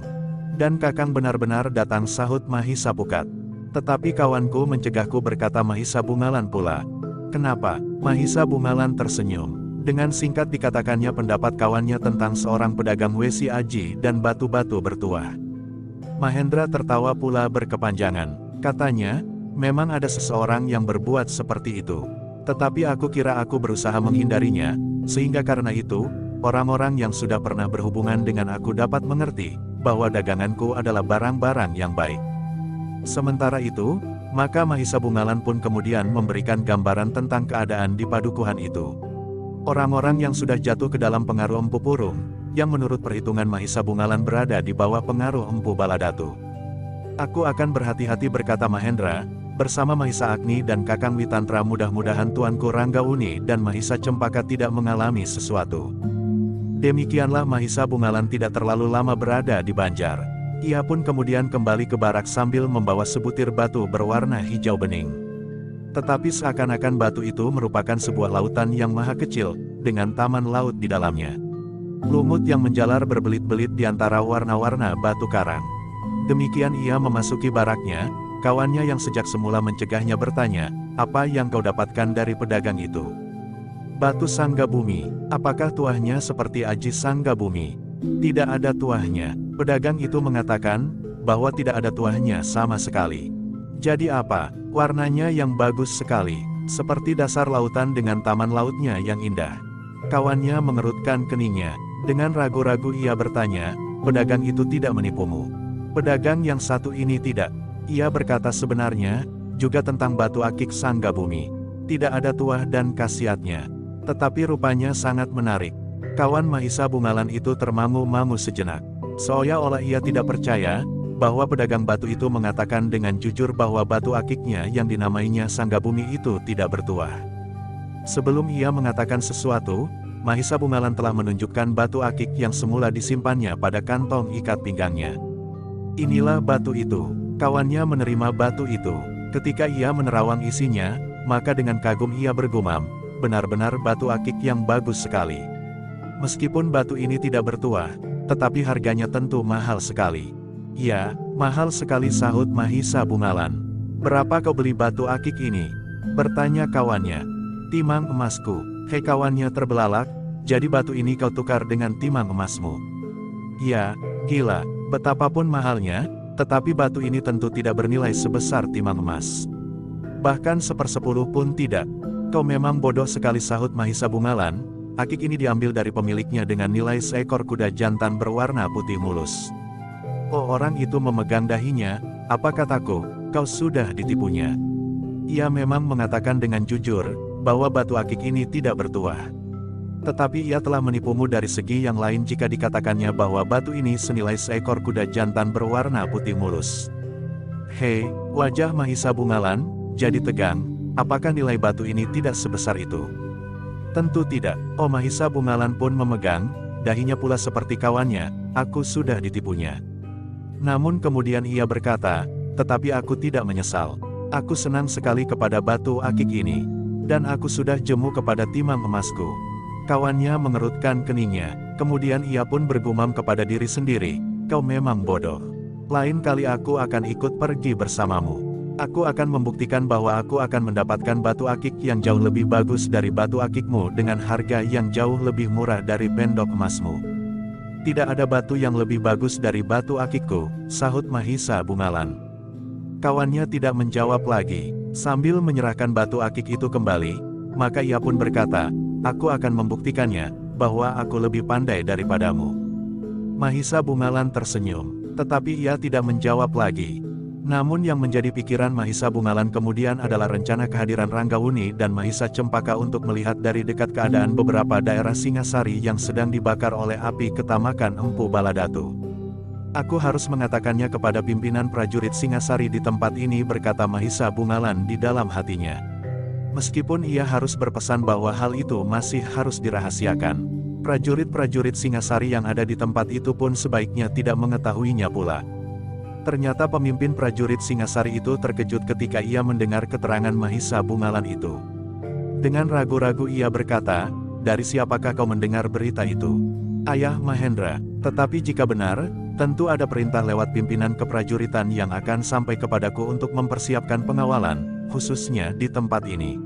Speaker 1: Dan Kakang benar-benar datang, sahut Mahisa Pukat. Tetapi kawanku mencegahku, berkata Mahisa Bungalan pula. Kenapa? Mahisa Bungalan tersenyum. Dengan singkat dikatakannya pendapat kawannya tentang seorang pedagang Wesi Aji dan batu-batu bertuah. Mahendra tertawa pula berkepanjangan. Katanya, memang ada seseorang yang berbuat seperti itu. Tetapi aku kira aku berusaha menghindarinya, sehingga karena itu, orang-orang yang sudah pernah berhubungan dengan aku dapat mengerti, bahwa daganganku adalah barang-barang yang baik. Sementara itu, maka Mahisa Bungalan pun kemudian memberikan gambaran tentang keadaan di padukuhan itu. Orang-orang yang sudah jatuh ke dalam pengaruh Empu Purung, yang menurut perhitungan Mahisa Bungalan berada di bawah pengaruh Empu Baladatu. Aku akan berhati-hati, berkata Mahendra, bersama Mahisa Agni dan Kakang Witantra, mudah-mudahan Tuanku Ranggawuni dan Mahisa Cempaka tidak mengalami sesuatu. Demikianlah Mahisa Bungalan tidak terlalu lama berada di Banjar. Ia pun kemudian kembali ke barak sambil membawa sebutir batu berwarna hijau bening. Tetapi seakan-akan batu itu merupakan sebuah lautan yang maha kecil, dengan taman laut di dalamnya. Lumut yang menjalar berbelit-belit di antara warna-warna batu karang. Demikian ia memasuki baraknya, kawannya yang sejak semula mencegahnya bertanya, apa yang kau dapatkan dari pedagang itu? Batu Sangga Bumi, apakah tuahnya seperti Aji Sangga Bumi? Tidak ada tuahnya. Pedagang itu mengatakan, bahwa tidak ada tuahnya sama sekali. Jadi apa? Warnanya yang bagus sekali, seperti dasar lautan dengan taman lautnya yang indah. Kawannya mengerutkan keningnya. Dengan ragu-ragu ia bertanya, pedagang itu tidak menipumu? Pedagang yang satu ini tidak. Ia berkata sebenarnya, juga tentang batu akik Sangga Bumi. Tidak ada tuah dan khasiatnya. Tetapi rupanya sangat menarik. Kawan Mahisa Bungalan itu termangu-mangu sejenak. Seolah-olah ia tidak percaya, bahwa pedagang batu itu mengatakan dengan jujur bahwa batu akiknya yang dinamainya Sangga Bumi itu tidak bertuah. Sebelum ia mengatakan sesuatu, Mahisa Bungalan telah menunjukkan batu akik yang semula disimpannya pada kantong ikat pinggangnya. Inilah batu itu. Kawannya menerima batu itu. Ketika ia menerawang isinya, maka dengan kagum ia bergumam, benar-benar batu akik yang bagus sekali. Meskipun batu ini tidak bertuah, tetapi harganya tentu mahal sekali. Ya, mahal sekali, sahut Mahisa Bungalan. Berapa kau beli batu akik ini? Bertanya kawannya. Timang emasku. Hei, kawannya terbelalak, jadi batu ini kau tukar dengan timang emasmu? Ya, gila, betapapun mahalnya, tetapi batu ini tentu tidak bernilai sebesar timang emas. Bahkan 1/10 pun tidak. Kau memang bodoh sekali, sahut Mahisa Bungalan. Akik ini diambil dari pemiliknya dengan nilai seekor kuda jantan berwarna putih mulus. Oh, orang itu memegang dahinya. Apa kataku, kau sudah ditipunya. Ia memang mengatakan dengan jujur, bahwa batu akik ini tidak bertuah. Tetapi ia telah menipumu dari segi yang lain jika dikatakannya bahwa batu ini senilai seekor kuda jantan berwarna putih mulus. Hei, wajah Mahisa Bungalan jadi tegang. Apakah nilai batu ini tidak sebesar itu? Tentu tidak. Oh, Mahisa Bungalan pun memegang dahinya pula seperti kawannya. Aku sudah ditipunya. Namun kemudian ia berkata, tetapi aku tidak menyesal. Aku senang sekali kepada batu akik ini. Dan aku sudah jemu kepada timang emasku. Kawannya mengerutkan keningnya. Kemudian ia pun bergumam kepada diri sendiri, kau memang bodoh. Lain kali aku akan ikut pergi bersamamu. Aku akan membuktikan bahwa aku akan mendapatkan batu akik yang jauh lebih bagus dari batu akikmu dengan harga yang jauh lebih murah dari pendok emasmu. Tidak ada batu yang lebih bagus dari batu akikku, sahut Mahisa Bungalan. Kawannya tidak menjawab lagi. Sambil menyerahkan batu akik itu kembali, maka ia pun berkata, aku akan membuktikannya, bahwa aku lebih pandai daripadamu. Mahisa Bungalan tersenyum, tetapi ia tidak menjawab lagi. Namun yang menjadi pikiran Mahisa Bungalan kemudian adalah rencana kehadiran Ranggawuni dan Mahisa Cempaka untuk melihat dari dekat keadaan beberapa daerah Singasari yang sedang dibakar oleh api ketamakan Empu Baladatu. Aku harus mengatakannya kepada pimpinan prajurit Singasari di tempat ini, berkata Mahisa Bungalan di dalam hatinya. Meskipun ia harus berpesan bahwa hal itu masih harus dirahasiakan. Prajurit-prajurit Singasari yang ada di tempat itu pun sebaiknya tidak mengetahuinya pula. Ternyata pemimpin prajurit Singasari itu terkejut ketika ia mendengar keterangan Mahisa Bungalan itu. Dengan ragu-ragu ia berkata, dari siapakah kau mendengar berita itu? Ayah Mahendra, tetapi jika benar, tentu ada perintah lewat pimpinan keprajuritan yang akan sampai kepadaku untuk mempersiapkan pengawalan, khususnya di tempat ini.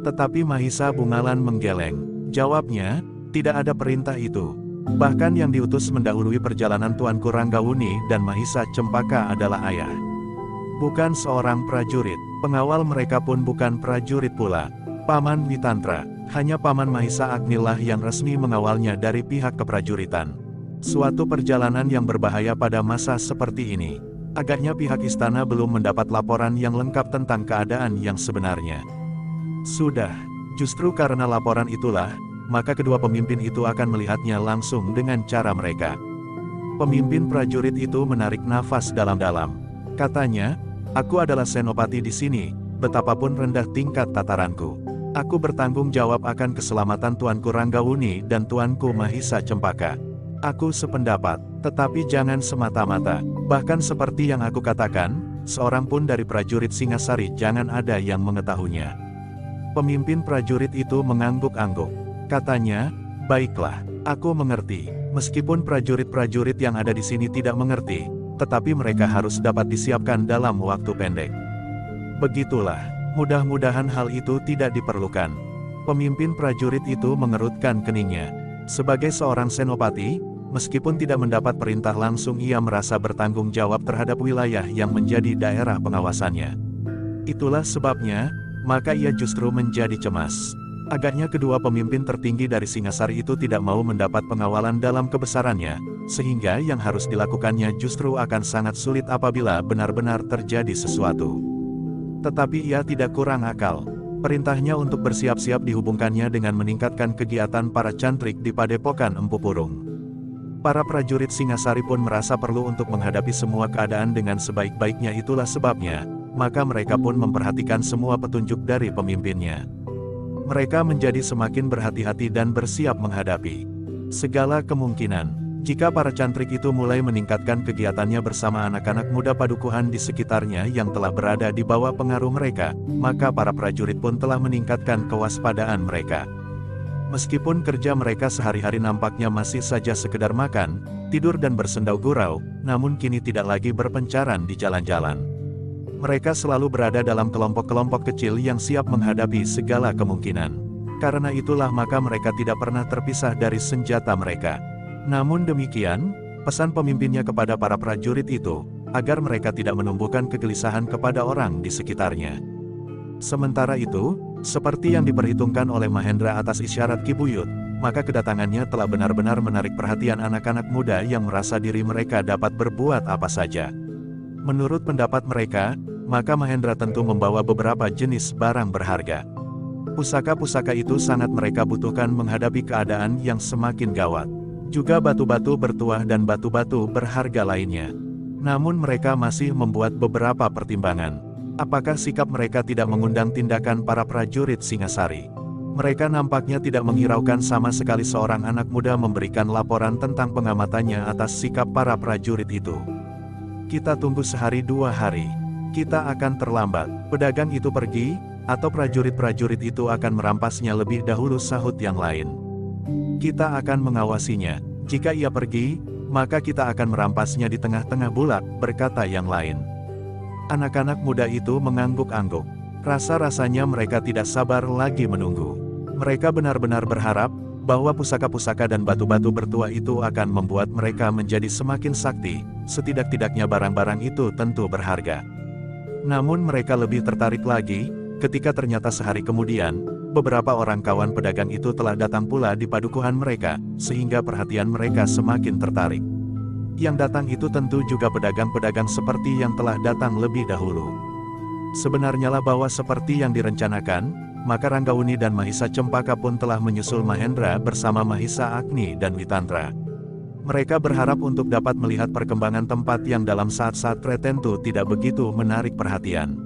Speaker 1: Tetapi Mahisa Bungalan menggeleng. Jawabnya, tidak ada perintah itu. Bahkan yang diutus mendahului perjalanan Tuanku Ranggawuni dan Mahisa Cempaka adalah ayah. Bukan seorang prajurit, pengawal mereka pun bukan prajurit pula. Paman Witantra, hanya Paman Mahisa Agnilah yang resmi mengawalnya dari pihak keprajuritan. Suatu perjalanan yang berbahaya pada masa seperti ini. Agaknya pihak istana belum mendapat laporan yang lengkap tentang keadaan yang sebenarnya. Sudah, justru karena laporan itulah, maka kedua pemimpin itu akan melihatnya langsung dengan cara mereka. Pemimpin prajurit itu menarik nafas dalam-dalam. Katanya, aku adalah senopati di sini, betapapun rendah tingkat tataranku. Aku bertanggung jawab akan keselamatan Tuanku Ranggawuni dan Tuanku Mahisa Cempaka. Aku sependapat, tetapi jangan semata-mata. Bahkan seperti yang aku katakan, seorang pun dari prajurit Singasari jangan ada yang mengetahuinya. Pemimpin prajurit itu mengangguk-angguk. Katanya, baiklah, aku mengerti. Meskipun prajurit-prajurit yang ada di sini tidak mengerti, tetapi mereka harus dapat disiapkan dalam waktu pendek. Begitulah, mudah-mudahan hal itu tidak diperlukan. Pemimpin prajurit itu mengerutkan keningnya. Sebagai seorang senopati, meskipun tidak mendapat perintah langsung, ia merasa bertanggung jawab terhadap wilayah yang menjadi daerah pengawasannya. Itulah sebabnya, maka ia justru menjadi cemas. Agaknya kedua pemimpin tertinggi dari Singasari itu tidak mau mendapat pengawalan dalam kebesarannya, sehingga yang harus dilakukannya justru akan sangat sulit apabila benar-benar terjadi sesuatu. Tetapi ia tidak kurang akal. Perintahnya untuk bersiap-siap dihubungkannya dengan meningkatkan kegiatan para cantrik di Padepokan Empu Purung. Para prajurit Singasari pun merasa perlu untuk menghadapi semua keadaan dengan sebaik-baiknya, itulah sebabnya, maka mereka pun memperhatikan semua petunjuk dari pemimpinnya. Mereka menjadi semakin berhati-hati dan bersiap menghadapi segala kemungkinan. Jika para cantrik itu mulai meningkatkan kegiatannya bersama anak-anak muda padukuhan di sekitarnya yang telah berada di bawah pengaruh mereka, maka para prajurit pun telah meningkatkan kewaspadaan mereka. Meskipun kerja mereka sehari-hari nampaknya masih saja sekedar makan, tidur dan bersendau gurau, namun kini tidak lagi berpencaran di jalan-jalan. Mereka selalu berada dalam kelompok-kelompok kecil yang siap menghadapi segala kemungkinan. Karena itulah maka mereka tidak pernah terpisah dari senjata mereka. Namun demikian, pesan pemimpinnya kepada para prajurit itu, agar mereka tidak menumbuhkan kegelisahan kepada orang di sekitarnya. Sementara itu, seperti yang diperhitungkan oleh Mahendra atas isyarat Ki Buyut, maka kedatangannya telah benar-benar menarik perhatian anak-anak muda yang merasa diri mereka dapat berbuat apa saja. Menurut pendapat mereka, maka Mahendra tentu membawa beberapa jenis barang berharga. Pusaka-pusaka itu sangat mereka butuhkan menghadapi keadaan yang semakin gawat. Juga batu-batu bertuah dan batu-batu berharga lainnya. Namun mereka masih membuat beberapa pertimbangan. Apakah sikap mereka tidak mengundang tindakan para prajurit Singasari? Mereka nampaknya tidak menghiraukan sama sekali seorang anak muda memberikan laporan tentang pengamatannya atas sikap para prajurit itu. Kita tunggu sehari 2 hari. Kita akan terlambat. Pedagang itu pergi, atau prajurit-prajurit itu akan merampasnya lebih dahulu, sahut yang lain. Kita akan mengawasinya. Jika ia pergi, maka kita akan merampasnya di tengah-tengah bulan, berkata yang lain. Anak-anak muda itu mengangguk-angguk. Rasa-rasanya mereka tidak sabar lagi menunggu. Mereka benar-benar berharap bahwa pusaka-pusaka dan batu-batu bertuah itu akan membuat mereka menjadi semakin sakti. Setidak-tidaknya barang-barang itu tentu berharga. Namun mereka lebih tertarik lagi, ketika ternyata sehari kemudian, beberapa orang kawan pedagang itu telah datang pula di padukuhan mereka, sehingga perhatian mereka semakin tertarik. Yang datang itu tentu juga pedagang-pedagang seperti yang telah datang lebih dahulu. Sebenarnya lah bahwa seperti yang direncanakan, maka Ranggauni dan Mahisa Cempaka pun telah menyusul Mahendra bersama Mahisa Agni dan Witantra. Mereka berharap untuk dapat melihat perkembangan tempat yang dalam saat-saat tertentu tidak begitu menarik perhatian.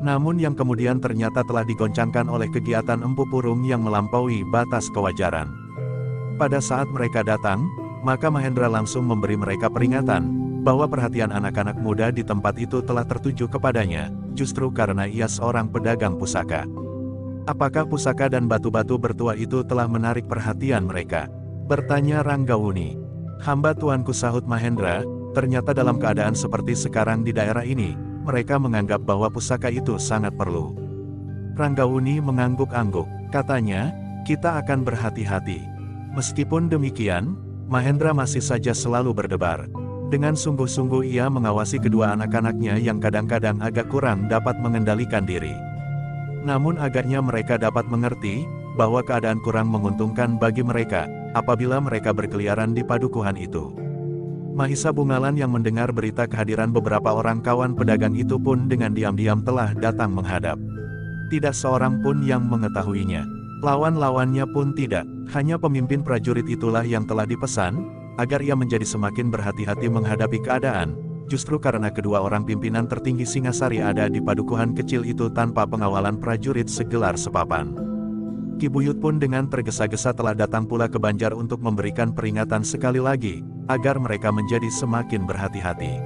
Speaker 1: Namun yang kemudian ternyata telah digoncangkan oleh kegiatan Empu Purung yang melampaui batas kewajaran. Pada saat mereka datang, maka Mahendra langsung memberi mereka peringatan, bahwa perhatian anak-anak muda di tempat itu telah tertuju kepadanya, justru karena ia seorang pedagang pusaka. Apakah pusaka dan batu-batu bertuah itu telah menarik perhatian mereka? Bertanya Ranggauni. Hamba tuanku, sahut Mahendra, ternyata dalam keadaan seperti sekarang di daerah ini, mereka menganggap bahwa pusaka itu sangat perlu. Ranggauni mengangguk-angguk, katanya, kita akan berhati-hati. Meskipun demikian, Mahendra masih saja selalu berdebar. Dengan sungguh-sungguh ia mengawasi kedua anak-anaknya yang kadang-kadang agak kurang dapat mengendalikan diri. Namun agaknya mereka dapat mengerti, bahwa keadaan kurang menguntungkan bagi mereka, apabila mereka berkeliaran di padukuhan itu. Mahisa Bungalan yang mendengar berita kehadiran beberapa orang kawan pedagang itu pun dengan diam-diam telah datang menghadap. Tidak seorang pun yang mengetahuinya. Lawan-lawannya pun tidak, hanya pemimpin prajurit itulah yang telah dipesan, agar ia menjadi semakin berhati-hati menghadapi keadaan, justru karena kedua orang pimpinan tertinggi Singasari ada di padukuhan kecil itu tanpa pengawalan prajurit segelar sepapan. Ki Buyut pun dengan tergesa-gesa telah datang pula ke Banjar untuk memberikan peringatan sekali lagi, agar mereka menjadi semakin berhati-hati.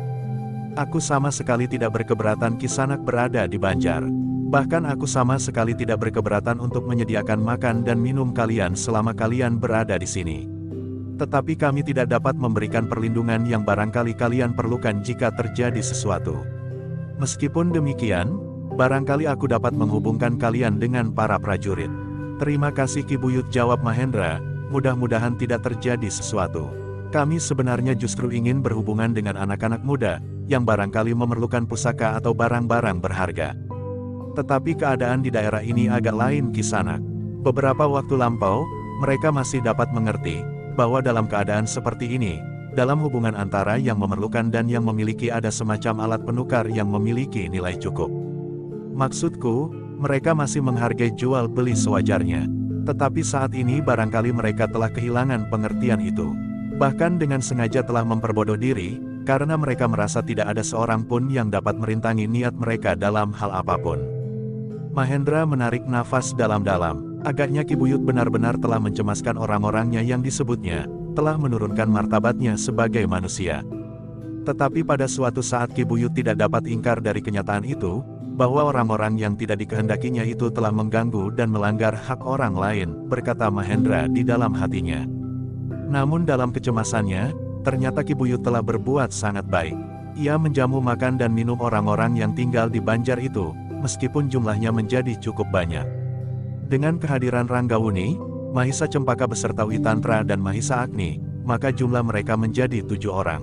Speaker 1: Aku sama sekali tidak berkeberatan Kisanak berada di Banjar. Bahkan aku sama sekali tidak berkeberatan untuk menyediakan makan dan minum kalian selama kalian berada di sini. Tetapi kami tidak dapat memberikan perlindungan yang barangkali kalian perlukan jika terjadi sesuatu. Meskipun demikian, barangkali aku dapat menghubungkan kalian dengan para prajurit. Terima kasih Ki Buyut, jawab Mahendra, mudah-mudahan tidak terjadi sesuatu. Kami sebenarnya justru ingin berhubungan dengan anak-anak muda, yang barangkali memerlukan pusaka atau barang-barang berharga. Tetapi keadaan di daerah ini agak lain Kisanak. Beberapa waktu lampau, mereka masih dapat mengerti, bahwa dalam keadaan seperti ini, dalam hubungan antara yang memerlukan dan yang memiliki ada semacam alat penukar yang memiliki nilai cukup. Maksudku, mereka masih menghargai jual beli sewajarnya. Tetapi saat ini barangkali mereka telah kehilangan pengertian itu. Bahkan dengan sengaja telah memperbodoh diri, karena mereka merasa tidak ada seorang pun yang dapat merintangi niat mereka dalam hal apapun. Mahendra menarik nafas dalam-dalam. Agaknya Ki Buyut benar-benar telah mencemaskan orang-orangnya yang disebutnya, telah menurunkan martabatnya sebagai manusia. Tetapi pada suatu saat Ki Buyut tidak dapat ingkar dari kenyataan itu, bahwa orang-orang yang tidak dikehendakinya itu telah mengganggu dan melanggar hak orang lain, berkata Mahendra di dalam hatinya. Namun dalam kecemasannya, ternyata Ki Buyut telah berbuat sangat baik. Ia menjamu makan dan minum orang-orang yang tinggal di Banjar itu, meskipun jumlahnya menjadi cukup banyak. Dengan kehadiran Ranggawuni, Mahisa Cempaka beserta Witantra dan Mahisa Agni, maka jumlah mereka menjadi 7 orang.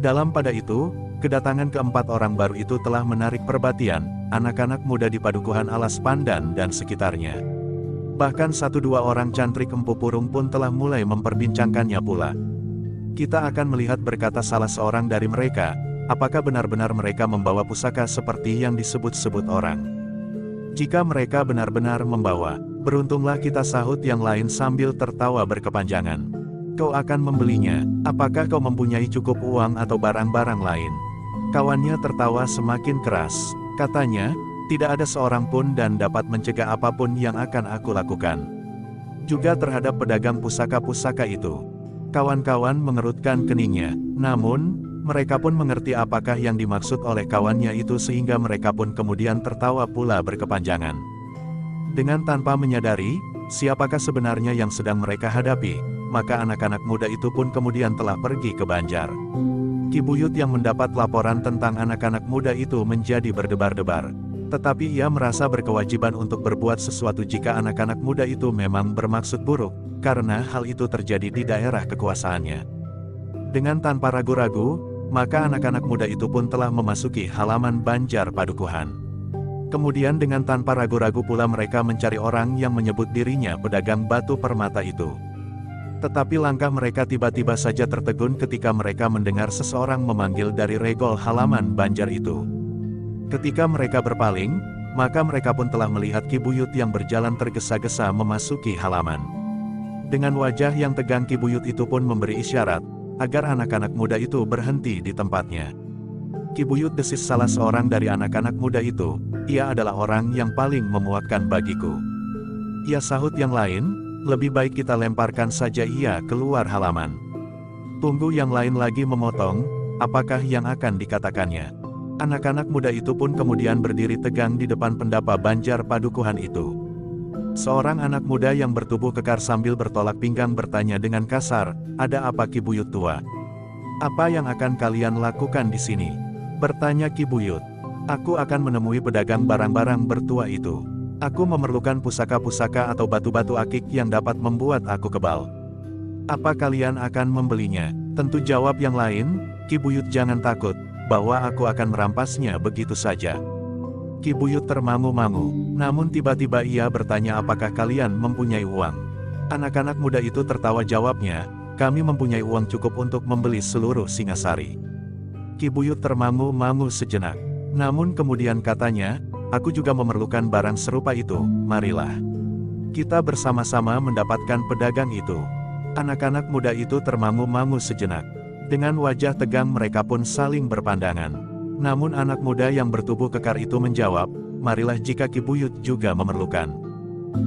Speaker 1: Dalam pada itu, kedatangan keempat orang baru itu telah menarik perhatian anak-anak muda di Padukuhan Alas Pandan dan sekitarnya. Bahkan 1-2 orang cantrik Empu Purung pun telah mulai memperbincangkannya pula. Kita akan melihat, berkata salah seorang dari mereka, apakah benar-benar mereka membawa pusaka seperti yang disebut-sebut orang. Jika mereka benar-benar membawa, beruntunglah kita, sahut yang lain sambil tertawa berkepanjangan. Kau akan membelinya, apakah kau mempunyai cukup uang atau barang-barang lain? Kawannya tertawa semakin keras, katanya, tidak ada seorang pun dan dapat mencegah apapun yang akan aku lakukan. Juga terhadap pedagang pusaka-pusaka itu. Kawan-kawan mengerutkan keningnya, namun, mereka pun mengerti apakah yang dimaksud oleh kawannya itu sehingga mereka pun kemudian tertawa pula berkepanjangan. Dengan tanpa menyadari, siapakah sebenarnya yang sedang mereka hadapi, maka anak-anak muda itu pun kemudian telah pergi ke Banjar. Ki Buyut yang mendapat laporan tentang anak-anak muda itu menjadi berdebar-debar. Tetapi ia merasa berkewajiban untuk berbuat sesuatu jika anak-anak muda itu memang bermaksud buruk, karena hal itu terjadi di daerah kekuasaannya. Dengan tanpa ragu-ragu, maka anak-anak muda itu pun telah memasuki halaman Banjar Padukuhan. Kemudian dengan tanpa ragu-ragu pula mereka mencari orang yang menyebut dirinya pedagang batu permata itu. Tetapi langkah mereka tiba-tiba saja tertegun ketika mereka mendengar seseorang memanggil dari regol halaman Banjar itu. Ketika mereka berpaling, maka mereka pun telah melihat Ki Buyut yang berjalan tergesa-gesa memasuki halaman. Dengan wajah yang tegang Ki Buyut itu pun memberi isyarat, agar anak-anak muda itu berhenti di tempatnya. Ki Buyut, desis salah seorang dari anak-anak muda itu, ia adalah orang yang paling memuakkan bagiku. Ia sahut yang lain, lebih baik kita lemparkan saja ia keluar halaman. Tunggu, yang lain lagi memotong, apakah yang akan dikatakannya? Anak-anak muda itu pun kemudian berdiri tegang di depan pendapa Banjar Padukuhan itu. Seorang anak muda yang bertubuh kekar sambil bertolak pinggang bertanya dengan kasar, ada apa Ki Buyut tua? Apa yang akan kalian lakukan di sini? Bertanya Ki Buyut. Aku akan menemui pedagang barang-barang bertua itu. Aku memerlukan pusaka-pusaka atau batu-batu akik yang dapat membuat aku kebal. Apa kalian akan membelinya? Tentu, jawab yang lain. Ki Buyut, jangan takut, bahwa aku akan merampasnya begitu saja. Ki Buyut termangu-mangu, namun tiba-tiba ia bertanya, apakah kalian mempunyai uang? Anak-anak muda itu tertawa, jawabnya, kami mempunyai uang cukup untuk membeli seluruh Singasari. Ki Buyut termangu-mangu sejenak, namun kemudian katanya, aku juga memerlukan barang serupa itu, marilah. Kita bersama-sama mendapatkan pedagang itu. Anak-anak muda itu termangu-mangu sejenak. Dengan wajah tegang mereka pun saling berpandangan. Namun anak muda yang bertubuh kekar itu menjawab, marilah jika Ki Buyut juga memerlukan.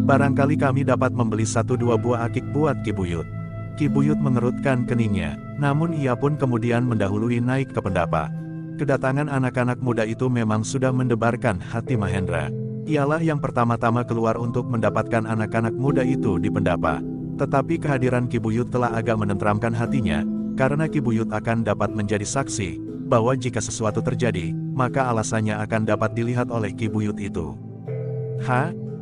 Speaker 1: Barangkali kami dapat membeli 1-2 buah akik buat Ki Buyut. Ki Buyut mengerutkan keningnya, namun ia pun kemudian mendahului naik ke pendapa. Kedatangan anak-anak muda itu memang sudah mendebarkan hati Mahendra. Ialah yang pertama-tama keluar untuk mendapatkan anak-anak muda itu di pendapa. Tetapi kehadiran Ki Buyut telah agak menenteramkan hatinya, karena Ki Buyut akan dapat menjadi saksi, bahwa jika sesuatu terjadi, maka alasannya akan dapat dilihat oleh Ki Buyut itu.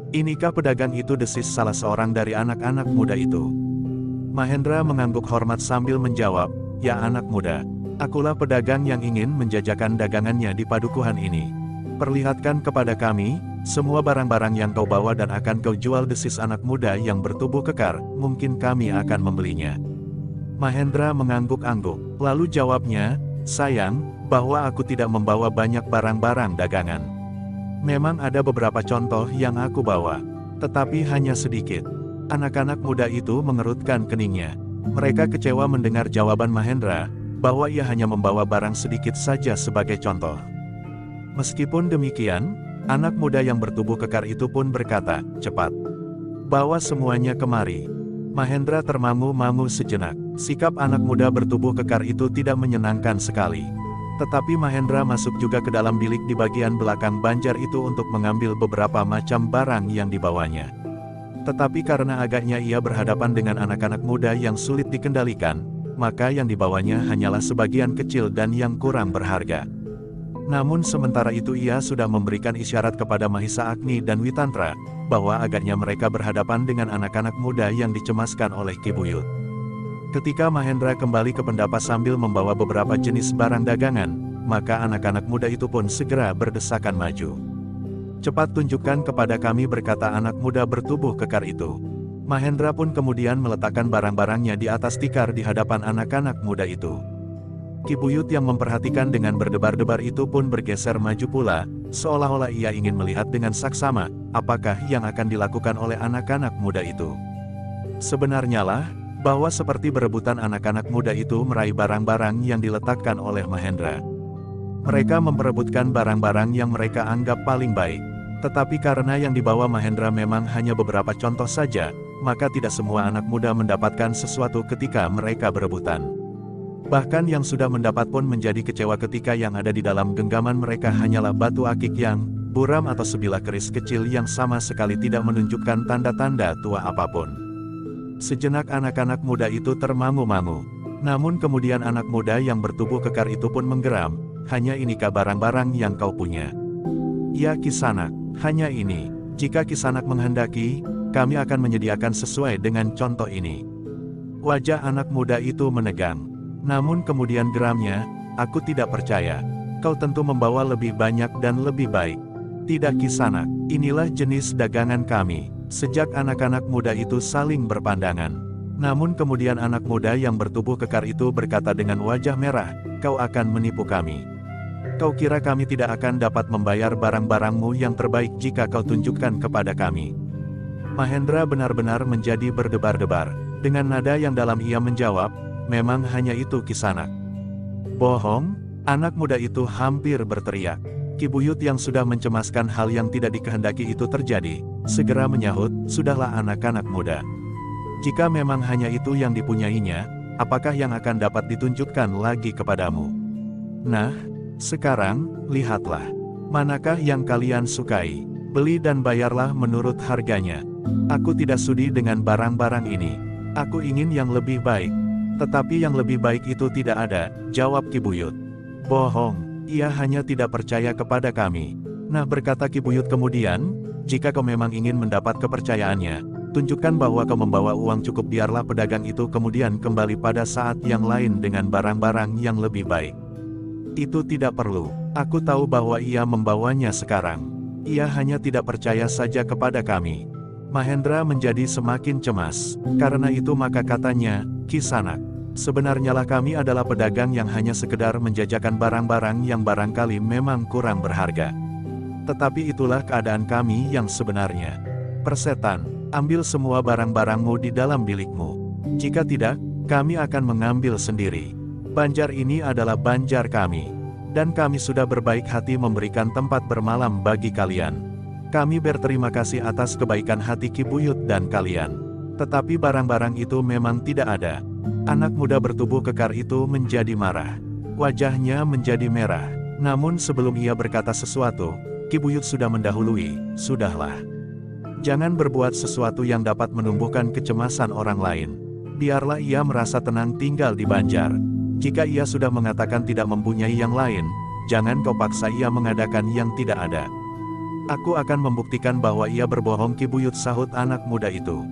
Speaker 1: Inikah pedagang itu, desis salah seorang dari anak-anak muda itu. Mahendra mengangguk hormat sambil menjawab, ya anak muda, akulah pedagang yang ingin menjajakan dagangannya di padukuhan ini. Perlihatkan kepada kami, semua barang-barang yang kau bawa dan akan kau jual, desis anak muda yang bertubuh kekar, mungkin kami akan membelinya. Mahendra mengangguk-angguk, lalu jawabnya, sayang, bahwa aku tidak membawa banyak barang-barang dagangan. Memang ada beberapa contoh yang aku bawa, tetapi hanya sedikit. Anak-anak muda itu mengerutkan keningnya. Mereka kecewa mendengar jawaban Mahendra, bahwa ia hanya membawa barang sedikit saja sebagai contoh. Meskipun demikian, anak muda yang bertubuh kekar itu pun berkata, cepat, bawa semuanya kemari. Mahendra termangu-mangu sejenak. Sikap anak muda bertubuh kekar itu tidak menyenangkan sekali. Tetapi Mahendra masuk juga ke dalam bilik di bagian belakang banjar itu untuk mengambil beberapa macam barang yang dibawanya. Tetapi karena agaknya ia berhadapan dengan anak-anak muda yang sulit dikendalikan, maka yang dibawanya hanyalah sebagian kecil dan yang kurang berharga. Namun sementara itu ia sudah memberikan isyarat kepada Mahisa Agni dan Witantra, bahwa agaknya mereka berhadapan dengan anak-anak muda yang dicemaskan oleh Ki Buyut. Ketika Mahendra kembali ke pendapat sambil membawa beberapa jenis barang dagangan, maka anak-anak muda itu pun segera berdesakan maju. "Cepat tunjukkan kepada kami," berkata anak muda bertubuh kekar itu. Mahendra pun kemudian meletakkan barang-barangnya di atas tikar di hadapan anak-anak muda itu. Ki Buyut yang memperhatikan dengan berdebar-debar itu pun bergeser maju pula, seolah-olah ia ingin melihat dengan saksama, apakah yang akan dilakukan oleh anak-anak muda itu. Sebenarnya lah, bahwa seperti berebutan anak-anak muda itu meraih barang-barang yang diletakkan oleh Mahendra. Mereka memperebutkan barang-barang yang mereka anggap paling baik. Tetapi karena yang dibawa Mahendra memang hanya beberapa contoh saja, maka tidak semua anak muda mendapatkan sesuatu ketika mereka berebutan. Bahkan yang sudah mendapat pun menjadi kecewa ketika yang ada di dalam genggaman mereka hanyalah batu akik yang buram atau sebilah keris kecil yang sama sekali tidak menunjukkan tanda-tanda tua apapun. Sejenak anak-anak muda itu termangu-mangu. Namun kemudian anak muda yang bertubuh kekar itu pun menggeram, "Hanya inikah barang-barang yang kau punya?" "Ya Kisanak, hanya ini. Jika Kisanak menghendaki, kami akan menyediakan sesuai dengan contoh ini." Wajah anak muda itu menegang. Namun kemudian geramnya, "Aku tidak percaya. Kau tentu membawa lebih banyak dan lebih baik." "Tidak Kisanak, inilah jenis dagangan kami." Sejak anak-anak muda itu saling berpandangan. Namun kemudian anak muda yang bertubuh kekar itu berkata dengan wajah merah, "Kau akan menipu kami. Kau kira kami tidak akan dapat membayar barang-barangmu yang terbaik jika kau tunjukkan kepada kami?" Mahendra benar-benar menjadi berdebar-debar. Dengan nada yang dalam ia menjawab, "Memang hanya itu Kisanak." "Bohong!" Anak muda itu hampir berteriak. Ki Buyut yang sudah mencemaskan hal yang tidak dikehendaki itu terjadi, segera menyahut, "Sudahlah anak-anak muda. Jika memang hanya itu yang dipunyainya, apakah yang akan dapat ditunjukkan lagi kepadamu? Nah, sekarang, lihatlah. Manakah yang kalian sukai? Beli dan bayarlah menurut harganya. Aku tidak sudi dengan barang-barang ini. Aku ingin yang lebih baik." "Tetapi yang lebih baik itu tidak ada," jawab Ki Buyut. "Bohong. Ia hanya tidak percaya kepada kami." "Nah," berkata Ki Buyut kemudian, "jika kau memang ingin mendapat kepercayaannya, tunjukkan bahwa kau membawa uang cukup, biarlah pedagang itu kemudian kembali pada saat yang lain dengan barang-barang yang lebih baik." "Itu tidak perlu. Aku tahu bahwa ia membawanya sekarang. Ia hanya tidak percaya saja kepada kami." Mahendra menjadi semakin cemas. Karena itu maka katanya, "Kisanak, sebenarnya lah kami adalah pedagang yang hanya sekedar menjajakan barang-barang yang barangkali memang kurang berharga. Tetapi itulah keadaan kami yang sebenarnya. Persetan, ambil semua barang-barangmu di dalam bilikmu. Jika tidak, kami akan mengambil sendiri. Banjar ini adalah banjar kami. Dan kami sudah berbaik hati memberikan tempat bermalam bagi kalian. Kami berterima kasih atas kebaikan hati Ki Buyut dan kalian. Tetapi barang-barang itu memang tidak ada." Anak muda bertubuh kekar itu menjadi marah. Wajahnya menjadi merah. Namun sebelum ia berkata sesuatu, Ki Buyut sudah mendahului, "Sudahlah. Jangan berbuat sesuatu yang dapat menumbuhkan kecemasan orang lain. Biarlah ia merasa tenang tinggal di Banjar. Jika ia sudah mengatakan tidak mempunyai yang lain, jangan kau paksa ia mengadakan yang tidak ada." "Aku akan membuktikan bahwa ia berbohong," Ki Buyut, sahut anak muda itu.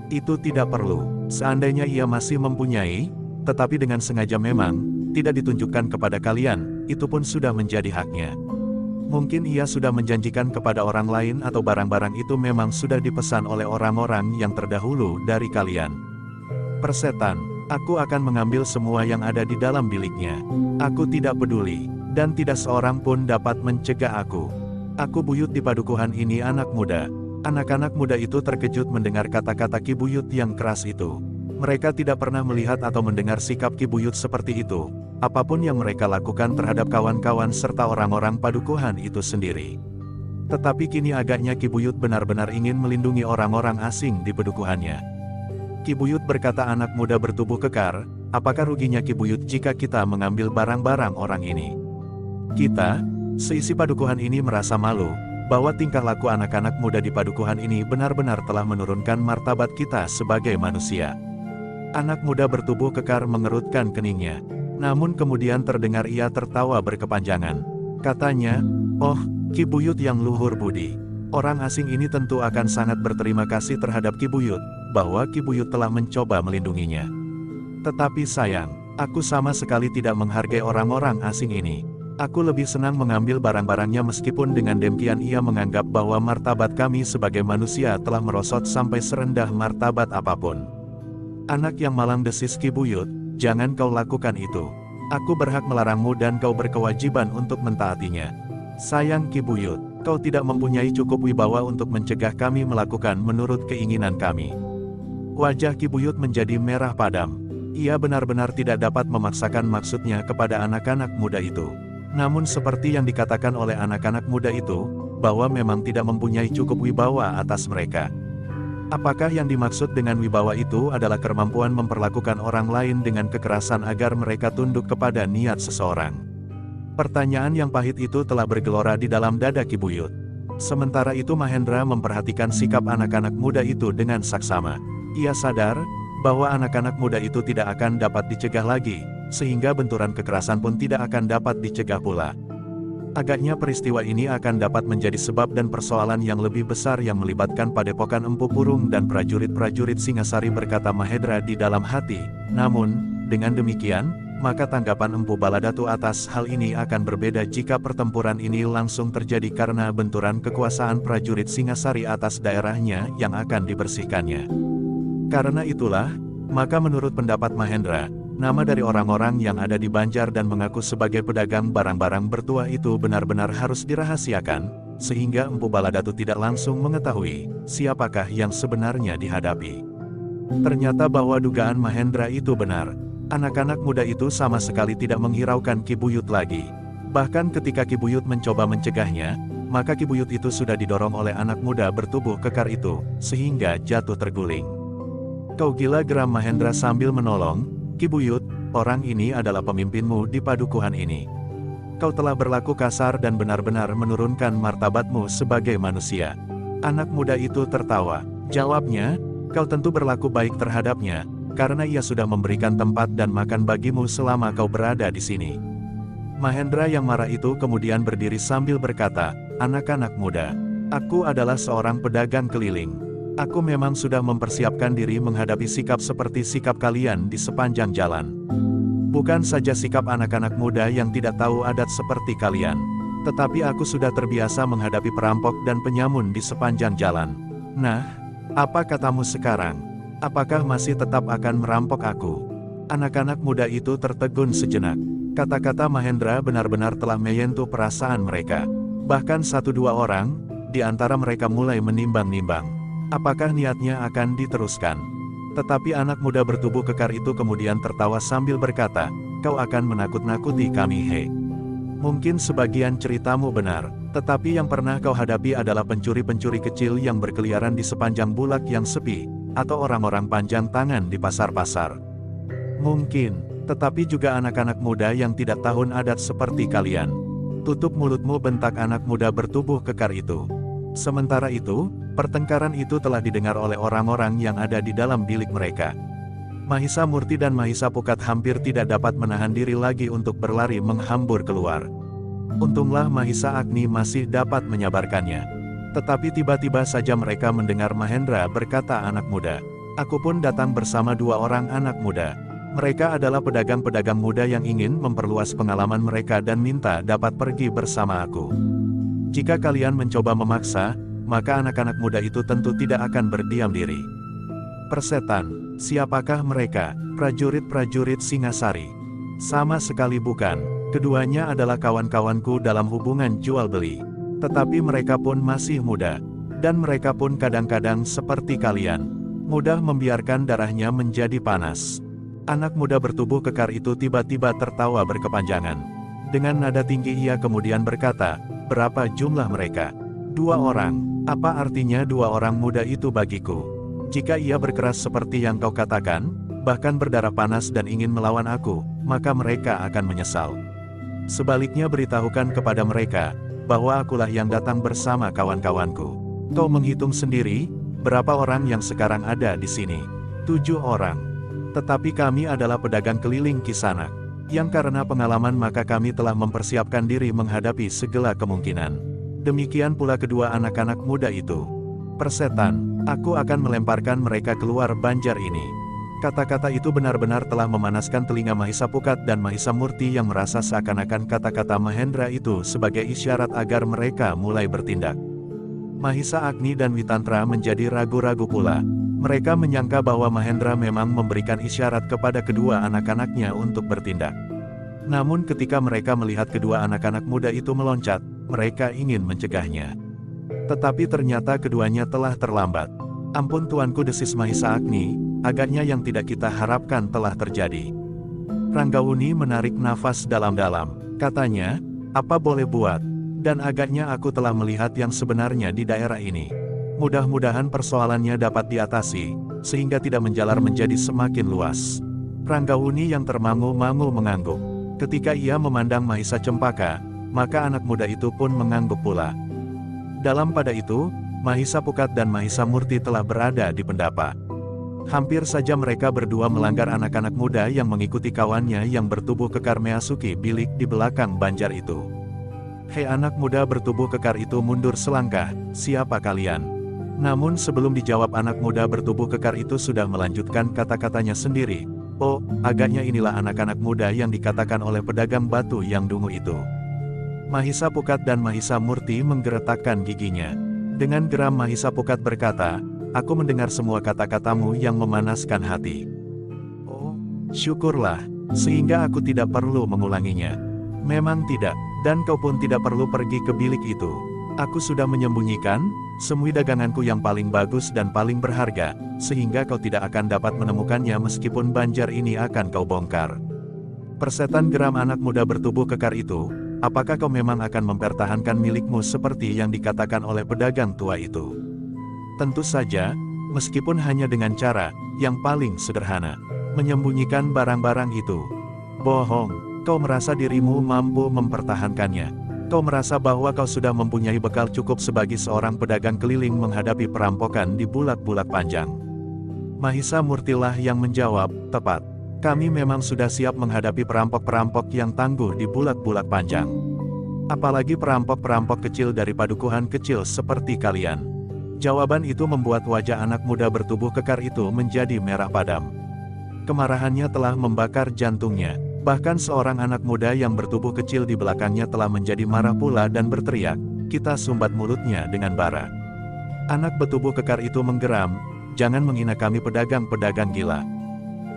Speaker 1: "Itu tidak perlu. Seandainya ia masih mempunyai, tetapi dengan sengaja memang tidak ditunjukkan kepada kalian, itu pun sudah menjadi haknya. Mungkin ia sudah menjanjikan kepada orang lain atau barang-barang itu memang sudah dipesan oleh orang-orang yang terdahulu dari kalian. Persetan, aku akan mengambil semua yang ada di dalam biliknya. Aku tidak peduli, dan tidak seorang pun dapat mencegah aku. Aku Buyut di padukuhan ini." Anak muda. Anak-anak muda itu terkejut mendengar kata-kata Ki Buyut yang keras itu. Mereka tidak pernah melihat atau mendengar sikap Ki Buyut seperti itu, apapun yang mereka lakukan terhadap kawan-kawan serta orang-orang padukuhan itu sendiri. Tetapi kini agaknya Ki Buyut benar-benar ingin melindungi orang-orang asing di padukuhannya. Ki Buyut berkata, anak muda bertubuh kekar, apakah ruginya Ki Buyut jika kita mengambil barang-barang orang ini? Kita, seisi padukuhan ini merasa malu, bahwa tingkah laku anak-anak muda di padukuhan ini benar-benar telah menurunkan martabat kita sebagai manusia. Anak muda bertubuh kekar mengerutkan keningnya. Namun kemudian terdengar ia tertawa berkepanjangan. Katanya, "Oh, Ki Buyut yang luhur budi. Orang asing ini tentu akan sangat berterima kasih terhadap Ki Buyut, bahwa Ki Buyut telah mencoba melindunginya. Tetapi sayang, aku sama sekali tidak menghargai orang-orang asing ini. Aku lebih senang mengambil barang-barangnya meskipun dengan demikian ia menganggap bahwa martabat kami sebagai manusia telah merosot sampai serendah martabat apapun." "Anak yang malang," desis Ki Buyut, "jangan kau lakukan itu. Aku berhak melarangmu dan kau berkewajiban untuk mentaatinya. Sayang Ki Buyut, kau tidak mempunyai cukup wibawa untuk mencegah kami melakukan menurut keinginan kami." Wajah Ki Buyut menjadi merah padam. Ia benar-benar tidak dapat memaksakan maksudnya kepada anak-anak muda itu. Namun seperti yang dikatakan oleh anak-anak muda itu, bahwa memang tidak mempunyai cukup wibawa atas mereka. Apakah yang dimaksud dengan wibawa itu adalah kemampuan memperlakukan orang lain dengan kekerasan agar mereka tunduk kepada niat seseorang? Pertanyaan yang pahit itu telah bergelora di dalam dada Ki Buyut. Sementara itu Mahendra memperhatikan sikap anak-anak muda itu dengan saksama. Ia sadar, bahwa anak-anak muda itu tidak akan dapat dicegah lagi, sehingga benturan kekerasan pun tidak akan dapat dicegah pula. Agaknya peristiwa ini akan dapat menjadi sebab dan persoalan yang lebih besar yang melibatkan Padepokan Empu Purung dan prajurit-prajurit Singasari, berkata Mahendra di dalam hati. Namun, dengan demikian, maka tanggapan Empu Baladatu atas hal ini akan berbeda jika pertempuran ini langsung terjadi karena benturan kekuasaan prajurit Singasari atas daerahnya yang akan dibersihkannya. Karena itulah, maka menurut pendapat Mahendra, nama dari orang-orang yang ada di Banjar dan mengaku sebagai pedagang barang-barang bertuah itu benar-benar harus dirahasiakan, sehingga Empu Baladatu tidak langsung mengetahui siapakah yang sebenarnya dihadapi. Ternyata bahwa dugaan Mahendra itu benar. Anak-anak muda itu sama sekali tidak menghiraukan Ki Buyut lagi. Bahkan ketika Ki Buyut mencoba mencegahnya, maka Ki Buyut itu sudah didorong oleh anak muda bertubuh kekar itu, sehingga jatuh terguling. "Kau gila," geram Mahendra sambil menolong. "Ki Buyut, orang ini adalah pemimpinmu di padukuhan ini. Kau telah berlaku kasar dan benar-benar menurunkan martabatmu sebagai manusia." Anak muda itu tertawa. Jawabnya, "Kau tentu berlaku baik terhadapnya, karena ia sudah memberikan tempat dan makan bagimu selama kau berada di sini." Mahendra yang marah itu kemudian berdiri sambil berkata, "Anak-anak muda, aku adalah seorang pedagang keliling. Aku memang sudah mempersiapkan diri menghadapi sikap seperti sikap kalian di sepanjang jalan. Bukan saja sikap anak-anak muda yang tidak tahu adat seperti kalian, tetapi aku sudah terbiasa menghadapi perampok dan penyamun di sepanjang jalan. Nah, apa katamu sekarang? Apakah masih tetap akan merampok aku?" Anak-anak muda itu tertegun sejenak. Kata-kata Mahendra benar-benar telah menyentuh perasaan mereka. Bahkan satu dua orang di antara mereka mulai menimbang-nimbang apakah niatnya akan diteruskan. Tetapi anak muda bertubuh kekar itu kemudian tertawa sambil berkata, "Kau akan menakut-nakuti kami, he. Mungkin sebagian ceritamu benar, tetapi yang pernah kau hadapi adalah pencuri-pencuri kecil yang berkeliaran di sepanjang bulak yang sepi, atau orang-orang panjang tangan di pasar-pasar. Mungkin, tetapi juga anak-anak muda yang tidak tahu adat seperti kalian." "Tutup mulutmu," bentak anak muda bertubuh kekar itu. Sementara itu, pertengkaran itu telah didengar oleh orang-orang yang ada di dalam bilik mereka. Mahisa Murti dan Mahisa Pukat hampir tidak dapat menahan diri lagi untuk berlari menghambur keluar. Untunglah Mahisa Agni masih dapat menyabarkannya. Tetapi tiba-tiba saja mereka mendengar Mahendra berkata, "Anak muda, aku pun datang bersama dua orang anak muda. Mereka adalah pedagang-pedagang muda yang ingin memperluas pengalaman mereka dan minta dapat pergi bersama aku. Jika kalian mencoba memaksa, maka anak-anak muda itu tentu tidak akan berdiam diri." "Persetan, siapakah mereka?" "Prajurit-prajurit Singasari." "Sama sekali bukan. Keduanya adalah kawan-kawanku dalam hubungan jual-beli. Tetapi mereka pun masih muda. Dan mereka pun kadang-kadang seperti kalian, mudah membiarkan darahnya menjadi panas." Anak muda bertubuh kekar itu tiba-tiba tertawa berkepanjangan. Dengan nada tinggi ia kemudian berkata, "Berapa jumlah mereka?" "2 orang. Apa artinya 2 orang muda itu bagiku? Jika ia berkeras seperti yang kau katakan, bahkan berdarah panas dan ingin melawan aku, maka mereka akan menyesal. Sebaliknya beritahukan kepada mereka, bahwa akulah yang datang bersama kawan-kawanku. Kau menghitung sendiri, berapa orang yang sekarang ada di sini? 7 orang. Tetapi kami adalah pedagang keliling Kisanak, yang karena pengalaman maka kami telah mempersiapkan diri menghadapi segala kemungkinan. Demikian pula kedua anak-anak muda itu. Persetan, aku akan melemparkan mereka keluar banjar ini. Kata-kata itu benar-benar telah memanaskan telinga Mahisa Pukat dan Mahisa Murti yang merasa seakan-akan kata-kata Mahendra itu sebagai isyarat agar mereka mulai bertindak. Mahisa Agni dan Witantra menjadi ragu-ragu pula. Mereka menyangka bahwa Mahendra memang memberikan isyarat kepada kedua anak-anaknya untuk bertindak. Namun ketika mereka melihat kedua anak-anak muda itu meloncat, mereka ingin mencegahnya. Tetapi ternyata keduanya telah terlambat. Ampun tuanku, desis Mahisa Agni, agaknya yang tidak kita harapkan telah terjadi. Ranggauni menarik nafas dalam-dalam. Katanya, apa boleh buat, dan agaknya aku telah melihat yang sebenarnya di daerah ini. Mudah-mudahan persoalannya dapat diatasi, sehingga tidak menjalar menjadi semakin luas. Ranggauni yang termangu-mangu mengangguk. Ketika ia memandang Mahisa Cempaka, maka anak muda itu pun mengangguk pula. Dalam pada itu, Mahisa Pukat dan Mahisa Murti telah berada di pendapa. Hampir saja mereka berdua melanggar anak-anak muda yang mengikuti kawannya yang bertubuh kekar memasuki bilik di belakang banjar itu. Hei anak muda bertubuh kekar itu, mundur selangkah, siapa kalian? Namun sebelum dijawab, anak muda bertubuh kekar itu sudah melanjutkan kata-katanya sendiri. Oh, agaknya inilah anak-anak muda yang dikatakan oleh pedagang batu yang dungu itu. Mahisa Pukat dan Mahisa Murti menggeretakkan giginya. Dengan geram Mahisa Pukat berkata, aku mendengar semua kata-katamu yang memanaskan hati. Oh, syukurlah, sehingga aku tidak perlu mengulanginya. Memang tidak, dan kau pun tidak perlu pergi ke bilik itu. Aku sudah menyembunyikan semua daganganku yang paling bagus dan paling berharga, sehingga kau tidak akan dapat menemukannya meskipun banjar ini akan kau bongkar. Persetan geram anak muda bertubuh kekar itu, apakah kau memang akan mempertahankan milikmu seperti yang dikatakan oleh pedagang tua itu? Tentu saja, meskipun hanya dengan cara yang paling sederhana, menyembunyikan barang-barang itu. Bohong, kau merasa dirimu mampu mempertahankannya. Kau merasa bahwa kau sudah mempunyai bekal cukup sebagai seorang pedagang keliling menghadapi perampokan di bulak-bulak panjang. Mahisa Murtilah yang menjawab, tepat. Kami memang sudah siap menghadapi perampok-perampok yang tangguh di bulak-bulak panjang. Apalagi perampok-perampok kecil dari padukuhan kecil seperti kalian. Jawaban itu membuat wajah anak muda bertubuh kekar itu menjadi merah padam. Kemarahannya telah membakar jantungnya. Bahkan seorang anak muda yang bertubuh kecil di belakangnya telah menjadi marah pula dan berteriak, kita sumbat mulutnya dengan bara. Anak bertubuh kekar itu menggeram, jangan menghina kami pedagang-pedagang gila.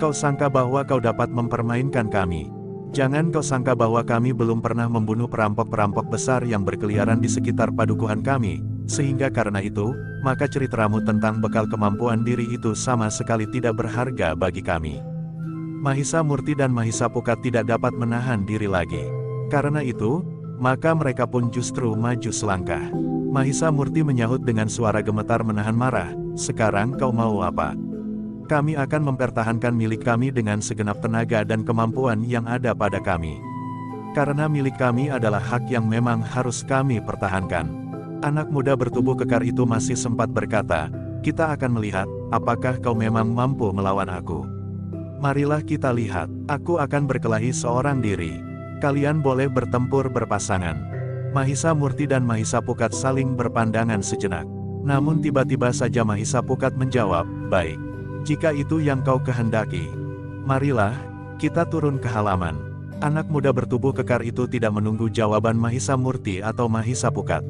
Speaker 1: Kau sangka bahwa kau dapat mempermainkan kami. Jangan kau sangka bahwa kami belum pernah membunuh perampok-perampok besar yang berkeliaran di sekitar padukuhan kami, sehingga karena itu, maka ceritamu tentang bekal kemampuan diri itu sama sekali tidak berharga bagi kami. Mahisa Murti dan Mahisa Pukat tidak dapat menahan diri lagi. Karena itu, maka mereka pun justru maju selangkah. Mahisa Murti menyahut dengan suara gemetar menahan marah, sekarang kau mau apa? Kami akan mempertahankan milik kami dengan segenap tenaga dan kemampuan yang ada pada kami. Karena milik kami adalah hak yang memang harus kami pertahankan. Anak muda bertubuh kekar itu masih sempat berkata, kita akan melihat, apakah kau memang mampu melawan aku. Marilah kita lihat, aku akan berkelahi seorang diri. Kalian boleh bertempur berpasangan. Mahisa Murti dan Mahisa Pukat saling berpandangan sejenak. Namun tiba-tiba saja Mahisa Pukat menjawab, baik. Jika itu yang kau kehendaki, marilah, kita turun ke halaman. Anak muda bertubuh kekar itu tidak menunggu jawaban Mahisa Murti atau Mahisa Pukat.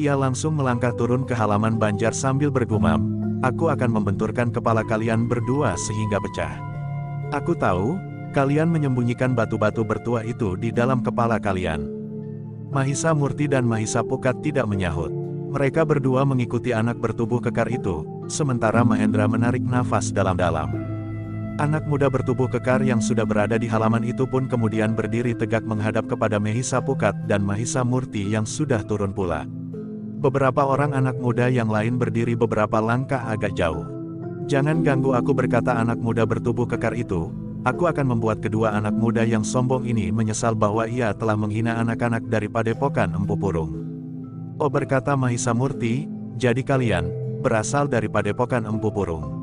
Speaker 1: Ia langsung melangkah turun ke halaman banjar sambil bergumam, aku akan membenturkan kepala kalian berdua sehingga pecah. Aku tahu, kalian menyembunyikan batu-batu bertuah itu di dalam kepala kalian. Mahisa Murti dan Mahisa Pukat tidak menyahut. Mereka berdua mengikuti anak bertubuh kekar itu, sementara Mahendra menarik nafas dalam-dalam. Anak muda bertubuh kekar yang sudah berada di halaman itu pun kemudian berdiri tegak menghadap kepada Mahisa Pukat dan Mahisa Murti yang sudah turun pula. Beberapa orang anak muda yang lain berdiri beberapa langkah agak jauh. "Jangan ganggu aku," berkata anak muda bertubuh kekar itu. "Aku akan membuat kedua anak muda yang sombong ini menyesal bahwa ia telah menghina anak-anak dari padepokan Empu Purung." "Oh," berkata Mahisa Murti, "jadi kalian berasal dari padepokan Empu Purung.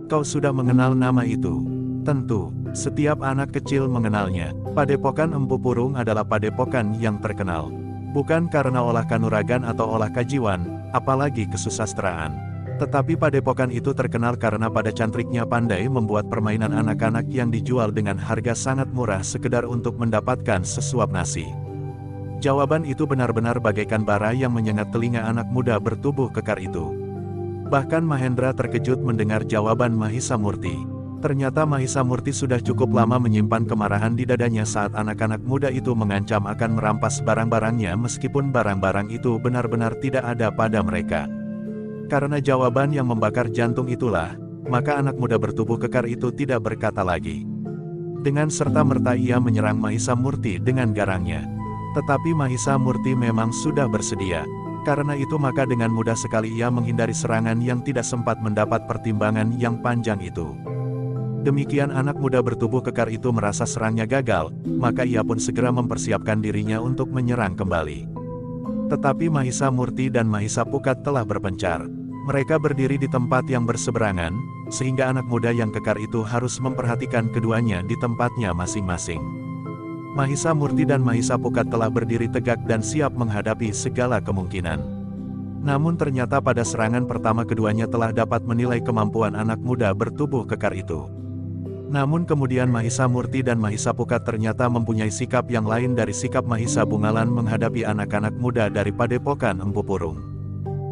Speaker 1: Kau sudah mengenal nama itu?" "Tentu, setiap anak kecil mengenalnya. Padepokan Empu Purung adalah padepokan yang terkenal. Bukan karena olah kanuragan atau olah kajiwan, apalagi kesusastraan. Tetapi padepokan itu terkenal karena pada cantriknya pandai membuat permainan anak-anak yang dijual dengan harga sangat murah sekedar untuk mendapatkan sesuap nasi." Jawaban itu benar-benar bagaikan bara yang menyengat telinga anak muda bertubuh kekar itu. Bahkan Mahendra terkejut mendengar jawaban Mahisa Murti. Ternyata Mahisa Murti sudah cukup lama menyimpan kemarahan di dadanya saat anak-anak muda itu mengancam akan merampas barang-barangnya meskipun barang-barang itu benar-benar tidak ada pada mereka. Karena jawaban yang membakar jantung itulah, maka anak muda bertubuh kekar itu tidak berkata lagi. Dengan serta-merta ia menyerang Mahisa Murti dengan garangnya. Tetapi Mahisa Murti memang sudah bersedia. Karena itu maka dengan mudah sekali ia menghindari serangan yang tidak sempat mendapat pertimbangan yang panjang itu. Demikian anak muda bertubuh kekar itu merasa serangnya gagal, maka ia pun segera mempersiapkan dirinya untuk menyerang kembali. Tetapi Mahisa Murti dan Mahisa Pukat telah berpencar. Mereka berdiri di tempat yang berseberangan, sehingga anak muda yang kekar itu harus memperhatikan keduanya di tempatnya masing-masing. Mahisa Murti dan Mahisa Pukat telah berdiri tegak dan siap menghadapi segala kemungkinan. Namun ternyata pada serangan pertama keduanya telah dapat menilai kemampuan anak muda bertubuh kekar itu. Namun kemudian Mahisa Murti dan Mahisa Pukat ternyata mempunyai sikap yang lain dari sikap Mahisa Bungalan menghadapi anak-anak muda dari padepokan Empu Purung.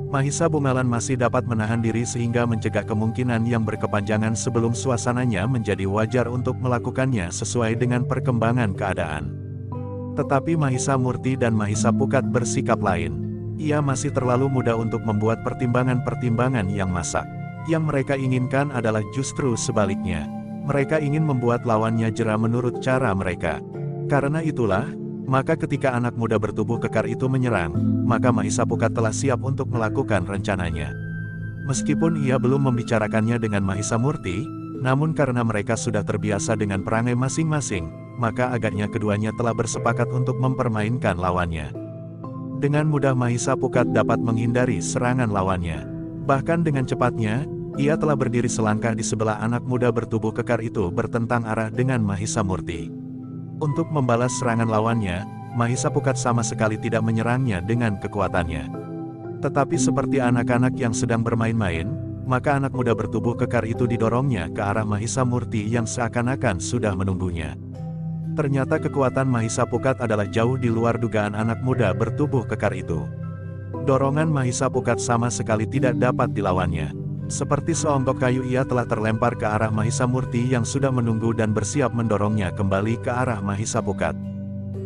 Speaker 1: Mahisa Bungalan masih dapat menahan diri sehingga mencegah kemungkinan yang berkepanjangan sebelum suasananya menjadi wajar untuk melakukannya sesuai dengan perkembangan keadaan. Tetapi Mahisa Murti dan Mahisa Pukat bersikap lain. Ia masih terlalu muda untuk membuat pertimbangan-pertimbangan yang masak. Yang mereka inginkan adalah justru sebaliknya. Mereka ingin membuat lawannya jera menurut cara mereka. Karena itulah, maka ketika anak muda bertubuh kekar itu menyerang, maka Mahisa Pukat telah siap untuk melakukan rencananya. Meskipun ia belum membicarakannya dengan Mahisa Murti, namun karena mereka sudah terbiasa dengan perangai masing-masing, maka agaknya keduanya telah bersepakat untuk mempermainkan lawannya. Dengan mudah Mahisa Pukat dapat menghindari serangan lawannya. Bahkan dengan cepatnya, ia telah berdiri selangkah di sebelah anak muda bertubuh kekar itu bertentang arah dengan Mahisa Murti. Untuk membalas serangan lawannya, Mahisa Pukat sama sekali tidak menyerangnya dengan kekuatannya. Tetapi seperti anak-anak yang sedang bermain-main, maka anak muda bertubuh kekar itu didorongnya ke arah Mahisa Murti yang seakan-akan sudah menunggunya. Ternyata kekuatan Mahisa Pukat adalah jauh di luar dugaan anak muda bertubuh kekar itu. Dorongan Mahisa Pukat sama sekali tidak dapat dilawannya. Seperti seonggok kayu ia telah terlempar ke arah Mahisa Murti yang sudah menunggu dan bersiap mendorongnya kembali ke arah Mahisa Pukat.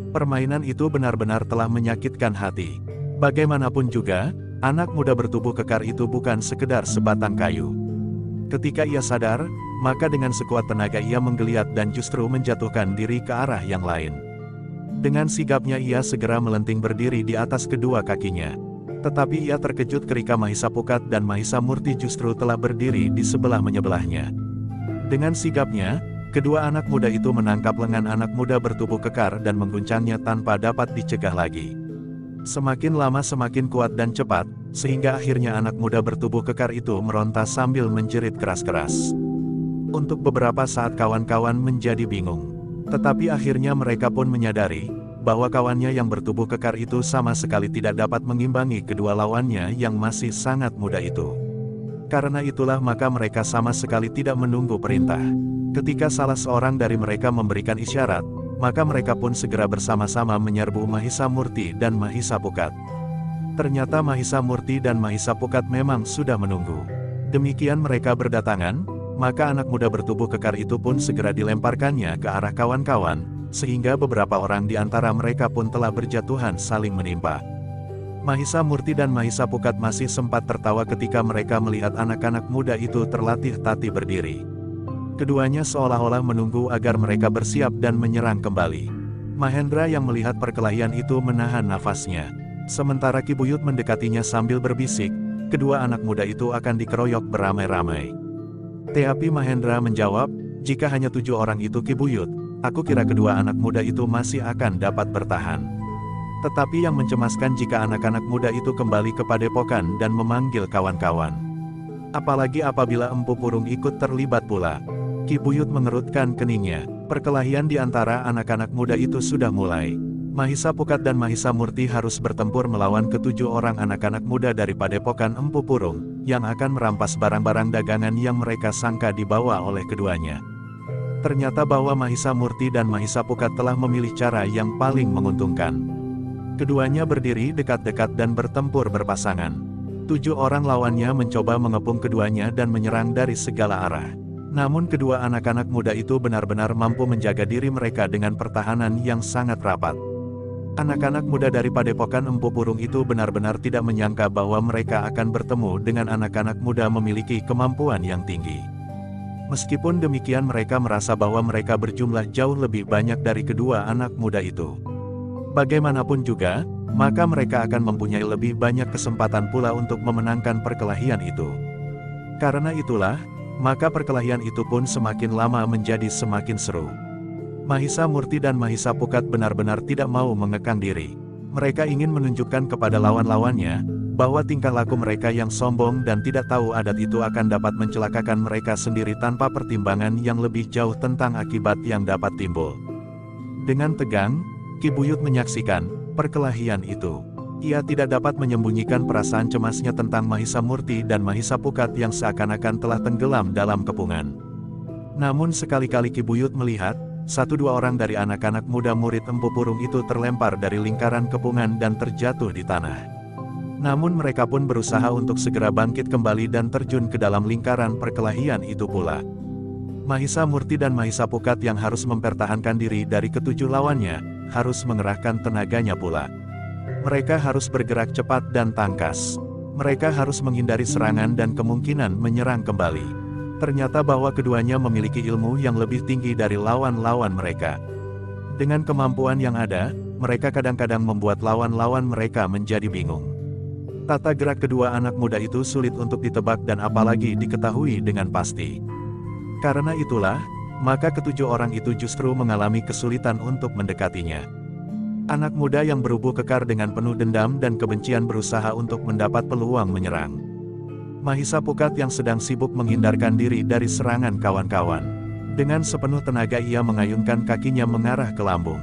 Speaker 1: Permainan itu benar-benar telah menyakitkan hati. Bagaimanapun juga, anak muda bertubuh kekar itu bukan sekedar sebatang kayu. Ketika ia sadar, maka dengan sekuat tenaga ia menggeliat dan justru menjatuhkan diri ke arah yang lain. Dengan sigapnya ia segera melenting berdiri di atas kedua kakinya. Tetapi ia terkejut ketika Mahisa Pukat dan Mahisa Murti justru telah berdiri di sebelah-menyebelahnya. Dengan sigapnya, kedua anak muda itu menangkap lengan anak muda bertubuh kekar dan mengguncangnya tanpa dapat dicegah lagi. Semakin lama semakin kuat dan cepat, sehingga akhirnya anak muda bertubuh kekar itu meronta sambil menjerit keras-keras. Untuk beberapa saat kawan-kawan menjadi bingung. Tetapi akhirnya mereka pun menyadari bahwa kawannya yang bertubuh kekar itu sama sekali tidak dapat mengimbangi kedua lawannya yang masih sangat muda itu. Karena itulah maka mereka sama sekali tidak menunggu perintah. Ketika salah seorang dari mereka memberikan isyarat, maka mereka pun segera bersama-sama menyerbu Mahisa Murti dan Mahisa Pukat. Ternyata Mahisa Murti dan Mahisa Pukat memang sudah menunggu. Demikian mereka berdatangan, maka anak muda bertubuh kekar itu pun segera dilemparkannya ke arah kawan-kawan, sehingga beberapa orang di antara mereka pun telah berjatuhan saling menimpa. Mahisa Murti dan Mahisa Pukat masih sempat tertawa ketika mereka melihat anak-anak muda itu terlatih-tatih berdiri. Keduanya seolah-olah menunggu agar mereka bersiap dan menyerang kembali. Mahendra yang melihat perkelahian itu menahan nafasnya. Sementara Ki Buyut mendekatinya sambil berbisik, kedua anak muda itu akan dikeroyok beramai-ramai. Tapi Mahendra menjawab, jika hanya 7 orang itu Ki Buyut, aku kira kedua anak muda itu masih akan dapat bertahan. Tetapi yang mencemaskan jika anak-anak muda itu kembali ke padepokan dan memanggil kawan-kawan. Apalagi apabila Empu Purung ikut terlibat pula. Ki Buyut mengerutkan keningnya. Perkelahian di antara anak-anak muda itu sudah mulai. Mahisa Pukat dan Mahisa Murti harus bertempur melawan ke-7 orang anak-anak muda dari padepokan Empu Purung, yang akan merampas barang-barang dagangan yang mereka sangka dibawa oleh keduanya. Ternyata bahwa Mahisa Murti dan Mahisa Pukat telah memilih cara yang paling menguntungkan. Keduanya berdiri dekat-dekat dan bertempur berpasangan. 7 orang lawannya mencoba mengepung keduanya dan menyerang dari segala arah. Namun kedua anak-anak muda itu benar-benar mampu menjaga diri mereka dengan pertahanan yang sangat rapat. Anak-anak muda dari padepokan Empu Purung itu benar-benar tidak menyangka bahwa mereka akan bertemu dengan anak-anak muda memiliki kemampuan yang tinggi. Meskipun demikian mereka merasa bahwa mereka berjumlah jauh lebih banyak dari kedua anak muda itu. Bagaimanapun juga, maka mereka akan mempunyai lebih banyak kesempatan pula untuk memenangkan perkelahian itu. Karena itulah, maka perkelahian itu pun semakin lama menjadi semakin seru. Mahisa Murti dan Mahisa Pukat benar-benar tidak mau mengekang diri. Mereka ingin menunjukkan kepada lawan-lawannya, bahwa tingkah laku mereka yang sombong dan tidak tahu adat itu akan dapat mencelakakan mereka sendiri tanpa pertimbangan yang lebih jauh tentang akibat yang dapat timbul. Dengan tegang, Ki Buyut menyaksikan perkelahian itu. Ia tidak dapat menyembunyikan perasaan cemasnya tentang Mahisa Murti dan Mahisa Pukat yang seakan-akan telah tenggelam dalam kepungan. Namun sekali-kali Ki Buyut melihat, 1-2 orang dari anak-anak muda murid Empu Purung itu terlempar dari lingkaran kepungan dan terjatuh di tanah. Namun mereka pun berusaha untuk segera bangkit kembali dan terjun ke dalam lingkaran perkelahian itu pula. Mahisa Murti dan Mahisa Pukat yang harus mempertahankan diri dari ke-7 lawannya, harus mengerahkan tenaganya pula. Mereka harus bergerak cepat dan tangkas. Mereka harus menghindari serangan dan kemungkinan menyerang kembali. Ternyata bahwa keduanya memiliki ilmu yang lebih tinggi dari lawan-lawan mereka. Dengan kemampuan yang ada, mereka kadang-kadang membuat lawan-lawan mereka menjadi bingung. Tata gerak kedua anak muda itu sulit untuk ditebak dan apalagi diketahui dengan pasti. Karena itulah, maka ke-7 orang itu justru mengalami kesulitan untuk mendekatinya. Anak muda yang berubuh kekar dengan penuh dendam dan kebencian berusaha untuk mendapat peluang menyerang. Mahisa Pukat yang sedang sibuk menghindarkan diri dari serangan kawan-kawan. Dengan sepenuh tenaga ia mengayunkan kakinya mengarah ke lambung.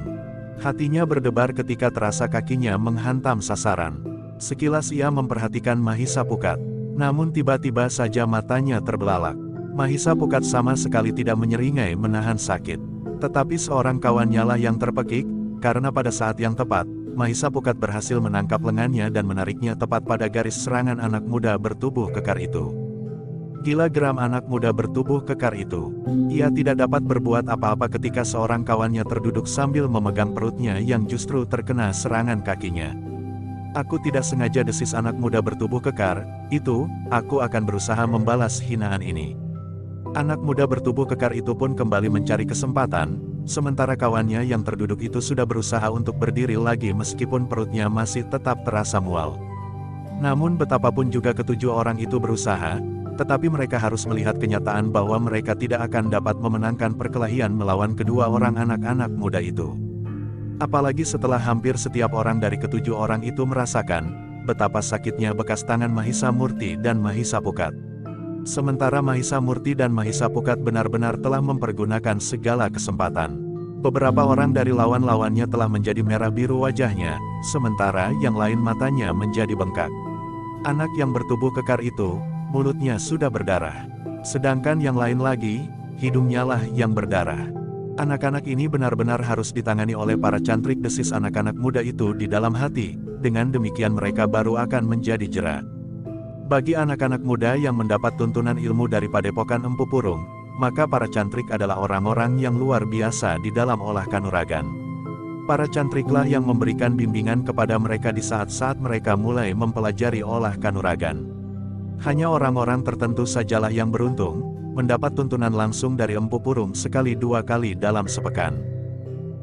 Speaker 1: Hatinya berdebar ketika terasa kakinya menghantam sasaran. Sekilas ia memperhatikan Mahisa Pukat. Namun tiba-tiba saja matanya terbelalak. Mahisa Pukat sama sekali tidak menyeringai menahan sakit. Tetapi seorang kawannya lah yang terpekik, karena pada saat yang tepat, Mahisa Pukat berhasil menangkap lengannya dan menariknya tepat pada garis serangan anak muda bertubuh kekar itu. Gila geram anak muda bertubuh kekar itu. Ia tidak dapat berbuat apa-apa ketika seorang kawannya terduduk sambil memegang perutnya yang justru terkena serangan kakinya. Aku tidak sengaja, desis anak muda bertubuh kekar, itu, aku akan berusaha membalas hinaan ini. Anak muda bertubuh kekar itu pun kembali mencari kesempatan, sementara kawannya yang terduduk itu sudah berusaha untuk berdiri lagi meskipun perutnya masih tetap terasa mual. Namun betapapun juga ke-7 orang itu berusaha, tetapi mereka harus melihat kenyataan bahwa mereka tidak akan dapat memenangkan perkelahian melawan kedua orang anak-anak muda itu. Apalagi setelah hampir setiap orang dari ke-7 orang itu merasakan betapa sakitnya bekas tangan Mahisa Murti dan Mahisa Pukat. Sementara Mahisa Murti dan Mahisa Pukat benar-benar telah mempergunakan segala kesempatan. Beberapa orang dari lawan-lawannya telah menjadi merah biru wajahnya, sementara yang lain matanya menjadi bengkak. Anak yang bertubuh kekar itu, mulutnya sudah berdarah. Sedangkan yang lain lagi, hidungnya lah yang berdarah. Anak-anak ini benar-benar harus ditangani oleh para cantrik, desis anak-anak muda itu di dalam hati, dengan demikian mereka baru akan menjadi jera. Bagi anak-anak muda yang mendapat tuntunan ilmu dari padepokan Empu Purung, maka para cantrik adalah orang-orang yang luar biasa di dalam olah kanuragan. Para cantriklah yang memberikan bimbingan kepada mereka di saat-saat mereka mulai mempelajari olah kanuragan. Hanya orang-orang tertentu sajalah yang beruntung, mendapat tuntunan langsung dari Empu Purung sekali 2 kali dalam sepekan.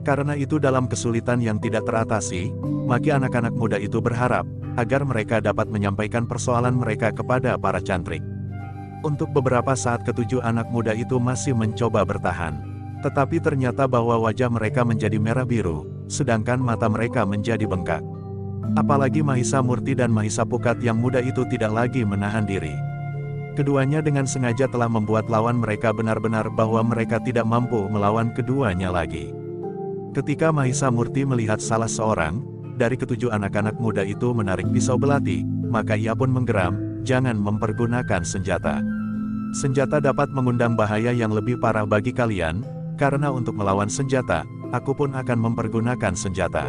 Speaker 1: Karena itu dalam kesulitan yang tidak teratasi, maka anak-anak muda itu berharap, agar mereka dapat menyampaikan persoalan mereka kepada para cantrik. Untuk beberapa saat ketujuh anak muda itu masih mencoba bertahan. Tetapi ternyata bahwa wajah mereka menjadi merah biru, sedangkan mata mereka menjadi bengkak. Apalagi Mahisa Murti dan Mahisa Pukat yang muda itu tidak lagi menahan diri. Keduanya dengan sengaja telah membuat lawan mereka benar-benar bahwa mereka tidak mampu melawan keduanya lagi. Ketika Mahisa Murti melihat salah seorang dari ketujuh anak-anak muda itu menarik pisau belati, maka ia pun menggeram, "Jangan mempergunakan senjata. Senjata dapat mengundang bahaya yang lebih parah bagi kalian, karena untuk melawan senjata, aku pun akan mempergunakan senjata.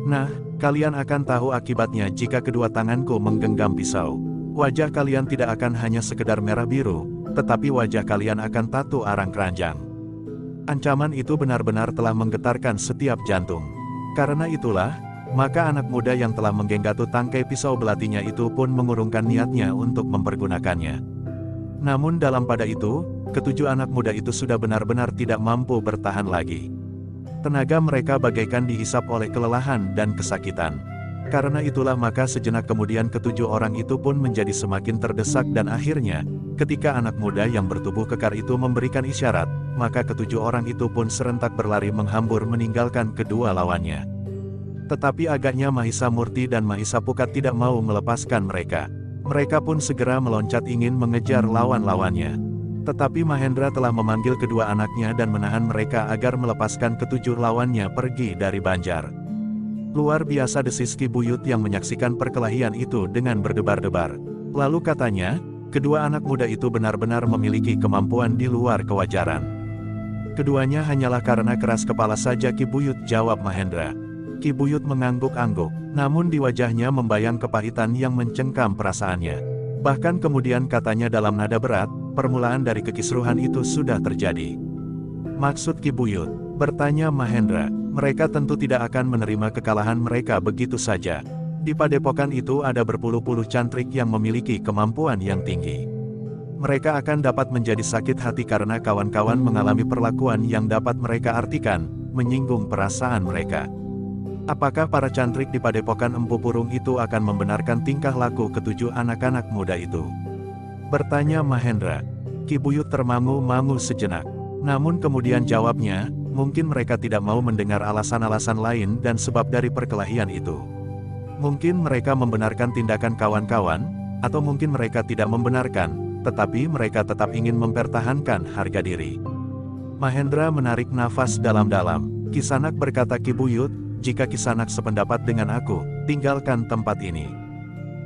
Speaker 1: Nah, kalian akan tahu akibatnya jika kedua tanganku menggenggam pisau. Wajah kalian tidak akan hanya sekedar merah biru, tetapi wajah kalian akan tato arang keranjang." Ancaman itu benar-benar telah menggetarkan setiap jantung. Karena itulah, maka anak muda yang telah menggenggato tangkai pisau belatinya itu pun mengurungkan niatnya untuk mempergunakannya. Namun dalam pada itu, ketujuh anak muda itu sudah benar-benar tidak mampu bertahan lagi. Tenaga mereka bagaikan dihisap oleh kelelahan dan kesakitan. Karena itulah maka sejenak kemudian ketujuh orang itu pun menjadi semakin terdesak dan akhirnya, ketika anak muda yang bertubuh kekar itu memberikan isyarat, maka ketujuh orang itu pun serentak berlari menghambur meninggalkan kedua lawannya. Tetapi agaknya Mahisa Murti dan Mahisa Pukat tidak mau melepaskan mereka. Mereka pun segera meloncat ingin mengejar lawan-lawannya. Tetapi Mahendra telah memanggil kedua anaknya dan menahan mereka agar melepaskan ketujuh lawannya pergi dari Banjar. Luar biasa, desis Ki Buyut yang menyaksikan perkelahian itu dengan berdebar-debar. Lalu katanya, kedua anak muda itu benar-benar memiliki kemampuan di luar kewajaran. Keduanya hanyalah karena keras kepala saja, Ki Buyut, jawab Mahendra. Ki Buyut mengangguk-angguk, namun di wajahnya membayang kepahitan yang mencengkam perasaannya. Bahkan kemudian katanya dalam nada berat, permulaan dari kekisruhan itu sudah terjadi. Maksud Ki Buyut? Bertanya Mahendra. Mereka tentu tidak akan menerima kekalahan mereka begitu saja. Di padepokan itu ada berpuluh-puluh cantrik yang memiliki kemampuan yang tinggi. Mereka akan dapat menjadi sakit hati karena kawan-kawan mengalami perlakuan yang dapat mereka artikan, menyinggung perasaan mereka. Apakah para cantrik di padepokan Empu Purung itu akan membenarkan tingkah laku ketujuh anak-anak muda itu? Bertanya Mahendra. Ki Buyut termangu-mangu sejenak. Namun kemudian jawabnya, mungkin mereka tidak mau mendengar alasan-alasan lain dan sebab dari perkelahian itu. Mungkin mereka membenarkan tindakan kawan-kawan, atau mungkin mereka tidak membenarkan, tetapi mereka tetap ingin mempertahankan harga diri. Mahendra menarik nafas dalam-dalam. Kisanak, berkata Ki Buyut, jika Kisanak sependapat dengan aku, tinggalkan tempat ini.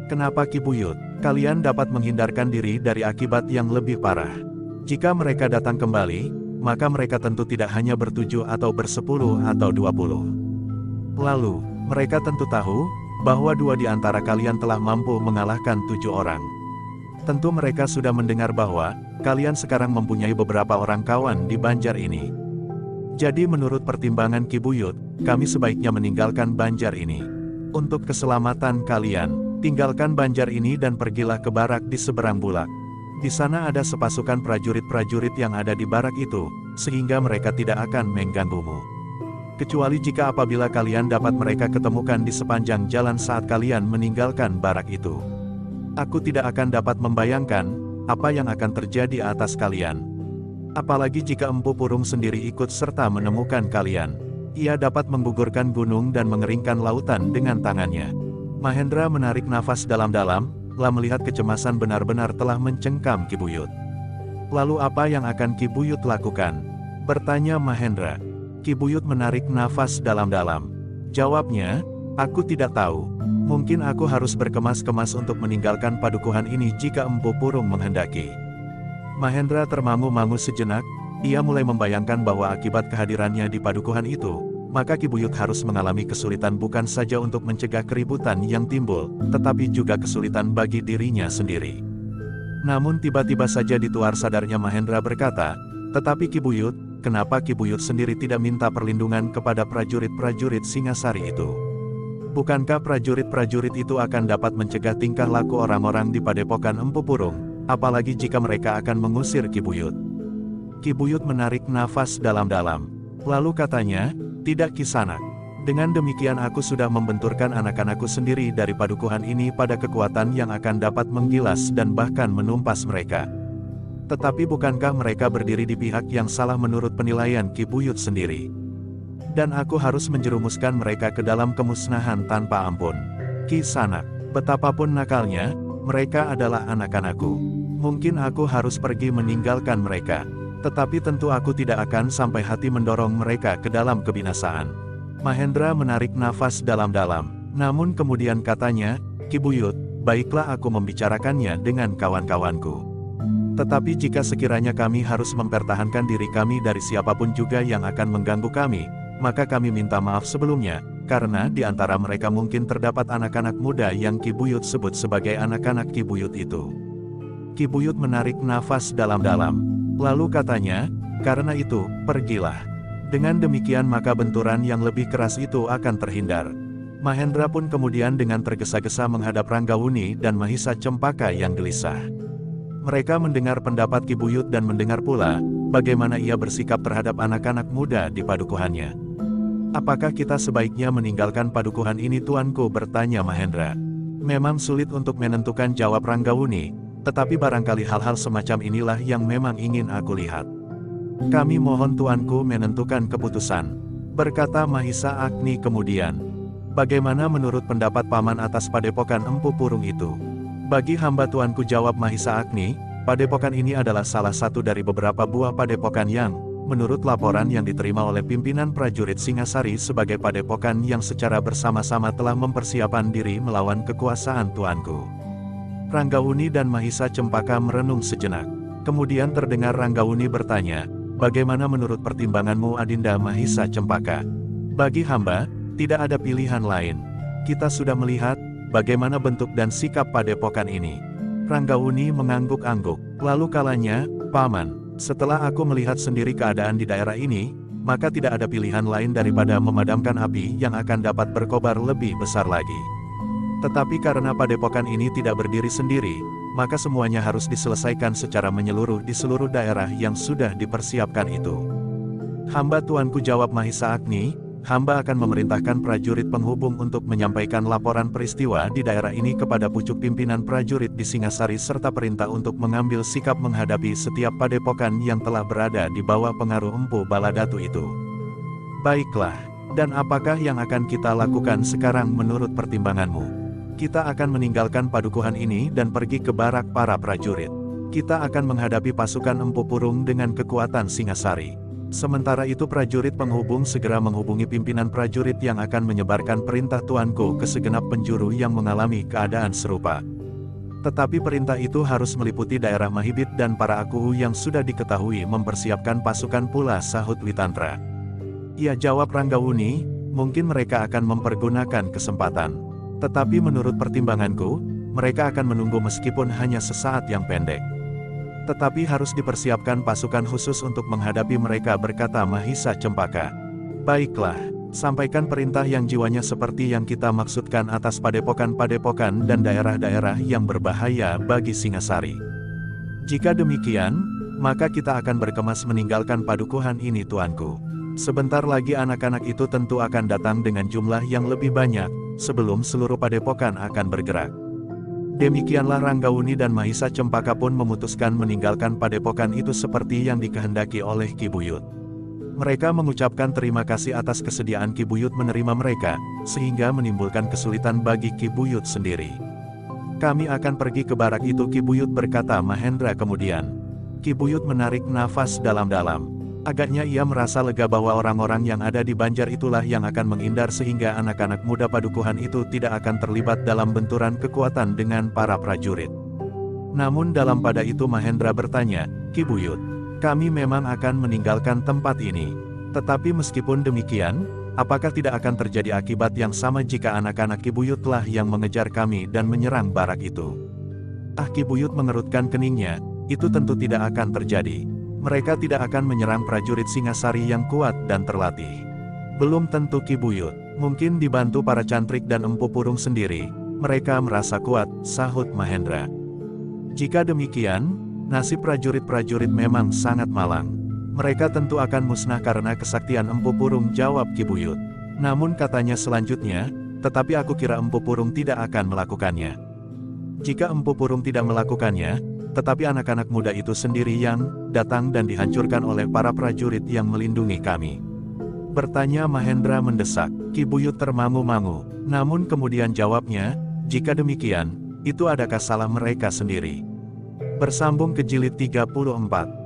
Speaker 1: Kenapa Ki Buyut? Kalian dapat menghindarkan diri dari akibat yang lebih parah. Jika mereka datang kembali, maka mereka tentu tidak hanya bertujuh atau bersepuluh atau 20. Lalu, mereka tentu tahu, bahwa dua di antara kalian telah mampu mengalahkan 7 orang. Tentu mereka sudah mendengar bahwa, kalian sekarang mempunyai beberapa orang kawan di Banjar ini. Jadi menurut pertimbangan Ki Buyut, kami sebaiknya meninggalkan Banjar ini. Untuk keselamatan kalian, tinggalkan Banjar ini dan pergilah ke barak di seberang Bulak. Di sana ada sepasukan prajurit-prajurit yang ada di barak itu, sehingga mereka tidak akan mengganggumu. Kecuali jika apabila kalian dapat mereka ketemukan di sepanjang jalan saat kalian meninggalkan barak itu. Aku tidak akan dapat membayangkan, apa yang akan terjadi atas kalian. Apalagi jika Empu Purung sendiri ikut serta menemukan kalian. Ia dapat menggugurkan gunung dan mengeringkan lautan dengan tangannya. Mahendra menarik nafas dalam-dalam, telah melihat kecemasan benar-benar telah mencengkam Ki Buyut. Lalu apa yang akan Ki Buyut lakukan? Bertanya Mahendra. Ki Buyut menarik nafas dalam-dalam. Jawabnya, aku tidak tahu. Mungkin aku harus berkemas-kemas untuk meninggalkan padukuhan ini jika Empu Purung menghendaki. Mahendra termangu-mangu sejenak, ia mulai membayangkan bahwa akibat kehadirannya di padukuhan itu, maka Ki Buyut harus mengalami kesulitan bukan saja untuk mencegah keributan yang timbul, tetapi juga kesulitan bagi dirinya sendiri. Namun tiba-tiba saja dituar sadarnya Mahendra berkata, tetapi Ki Buyut, kenapa Ki Buyut sendiri tidak minta perlindungan kepada prajurit-prajurit Singasari itu? Bukankah prajurit-prajurit itu akan dapat mencegah tingkah laku orang-orang di padepokan Empu Purung, apalagi jika mereka akan mengusir Ki Buyut? Ki Buyut menarik nafas dalam-dalam. Lalu katanya, tidak Kisanak. Dengan demikian aku sudah membenturkan anak-anakku sendiri dari padukuhan ini pada kekuatan yang akan dapat menggilas dan bahkan menumpas mereka. Tetapi bukankah mereka berdiri di pihak yang salah menurut penilaian Ki Buyut sendiri? Dan aku harus menjerumuskan mereka ke dalam kemusnahan tanpa ampun. Ki Sanak, betapapun nakalnya, mereka adalah anak-anakku. Mungkin aku harus pergi meninggalkan mereka. Tetapi tentu aku tidak akan sampai hati mendorong mereka ke dalam kebinasaan. Mahendra menarik nafas dalam-dalam. Namun kemudian katanya, Ki Buyut, baiklah aku membicarakannya dengan kawan-kawanku. Tetapi jika sekiranya kami harus mempertahankan diri kami dari siapapun juga yang akan mengganggu kami, maka kami minta maaf sebelumnya, karena di antara mereka mungkin terdapat anak-anak muda yang Ki Buyut sebut sebagai anak-anak Ki Buyut itu. Ki Buyut menarik nafas dalam-dalam. Lalu katanya, karena itu, pergilah. Dengan demikian maka benturan yang lebih keras itu akan terhindar. Mahendra pun kemudian dengan tergesa-gesa menghadap Ranggawuni dan Mahisa Cempaka yang gelisah. Mereka mendengar pendapat Ki Buyut dan mendengar pula, bagaimana ia bersikap terhadap anak-anak muda di padukuhannya. Apakah kita sebaiknya meninggalkan padukuhan ini tuanku, bertanya Mahendra. Memang sulit untuk menentukan, jawab Ranggawuni. Tetapi barangkali hal-hal semacam inilah yang memang ingin aku lihat. Kami mohon tuanku menentukan keputusan, berkata Mahisa Agni kemudian. Bagaimana menurut pendapat paman atas padepokan Empu Purung itu? Bagi hamba tuanku, jawab Mahisa Agni, padepokan ini adalah salah satu dari beberapa buah padepokan yang, menurut laporan yang diterima oleh pimpinan prajurit Singasari sebagai padepokan yang secara bersama-sama telah mempersiapkan diri melawan kekuasaan tuanku. Ranggawuni dan Mahisa Cempaka merenung sejenak. Kemudian terdengar Ranggawuni bertanya, bagaimana menurut pertimbanganmu Adinda Mahisa Cempaka? Bagi hamba, tidak ada pilihan lain. Kita sudah melihat, bagaimana bentuk dan sikap padepokan ini. Ranggawuni mengangguk-angguk. Lalu kalanya, Paman, setelah aku melihat sendiri keadaan di daerah ini, maka tidak ada pilihan lain daripada memadamkan api yang akan dapat berkobar lebih besar lagi. Tetapi karena padepokan ini tidak berdiri sendiri, maka semuanya harus diselesaikan secara menyeluruh di seluruh daerah yang sudah dipersiapkan itu. Hamba tuanku, jawab Mahisa Agni, hamba akan memerintahkan prajurit penghubung untuk menyampaikan laporan peristiwa di daerah ini kepada pucuk pimpinan prajurit di Singasari serta perintah untuk mengambil sikap menghadapi setiap padepokan yang telah berada di bawah pengaruh Empu Baladatu itu. Baiklah, dan apakah yang akan kita lakukan sekarang menurut pertimbanganmu? Kita akan meninggalkan padukuhan ini dan pergi ke barak para prajurit. Kita akan menghadapi pasukan Empu Purung dengan kekuatan Singasari. Sementara itu prajurit penghubung segera menghubungi pimpinan prajurit yang akan menyebarkan perintah tuanku ke segenap penjuru yang mengalami keadaan serupa. Tetapi perintah itu harus meliputi daerah Mahibit dan para akuhu yang sudah diketahui mempersiapkan pasukan pula, sahut Witantra. Ya, jawab Ranggawuni, mungkin mereka akan mempergunakan kesempatan. Tetapi menurut pertimbanganku, mereka akan menunggu meskipun hanya sesaat yang pendek. Tetapi harus dipersiapkan pasukan khusus untuk menghadapi mereka, berkata Mahisa Cempaka. Baiklah, sampaikan perintah yang jiwanya seperti yang kita maksudkan atas padepokan-padepokan dan daerah-daerah yang berbahaya bagi Singasari. Jika demikian, maka kita akan berkemas meninggalkan padukuhan ini tuanku. Sebentar lagi anak-anak itu tentu akan datang dengan jumlah yang lebih banyak, sebelum seluruh padepokan akan bergerak. Demikianlah Ranggawuni dan Mahisa Cempaka pun memutuskan meninggalkan padepokan itu seperti yang dikehendaki oleh Ki Buyut. Mereka mengucapkan terima kasih atas kesediaan Ki Buyut menerima mereka, sehingga menimbulkan kesulitan bagi Ki Buyut sendiri. Kami akan pergi ke barak itu, Ki Buyut, berkata Mahendra kemudian. Ki Buyut menarik nafas dalam-dalam. Agaknya ia merasa lega bahwa orang-orang yang ada di Banjar itulah yang akan menghindar sehingga anak-anak muda padukuhan itu tidak akan terlibat dalam benturan kekuatan dengan para prajurit. Namun dalam pada itu Mahendra bertanya, Ki Buyut, kami memang akan meninggalkan tempat ini. Tetapi meskipun demikian, apakah tidak akan terjadi akibat yang sama jika anak-anak Ki Buyutlah yang mengejar kami dan menyerang barak itu? Ki Buyut mengerutkan keningnya, itu tentu tidak akan terjadi. Mereka tidak akan menyerang prajurit Singasari yang kuat dan terlatih. Belum tentu, Ki Buyut. Mungkin dibantu para cantrik dan Empu Purung sendiri, mereka merasa kuat, sahut Mahendra. Jika demikian, nasib prajurit-prajurit memang sangat malang. Mereka tentu akan musnah karena kesaktian Empu Purung, jawab Ki Buyut. Namun katanya selanjutnya, tetapi aku kira Empu Purung tidak akan melakukannya. Jika Empu Purung tidak melakukannya, tetapi anak-anak muda itu sendiri yang datang dan dihancurkan oleh para prajurit yang melindungi kami. Bertanya Mahendra mendesak. Ki Buyut termangu-mangu. Namun kemudian jawabnya, jika demikian, itu adakah salah mereka sendiri? Bersambung ke jilid 34.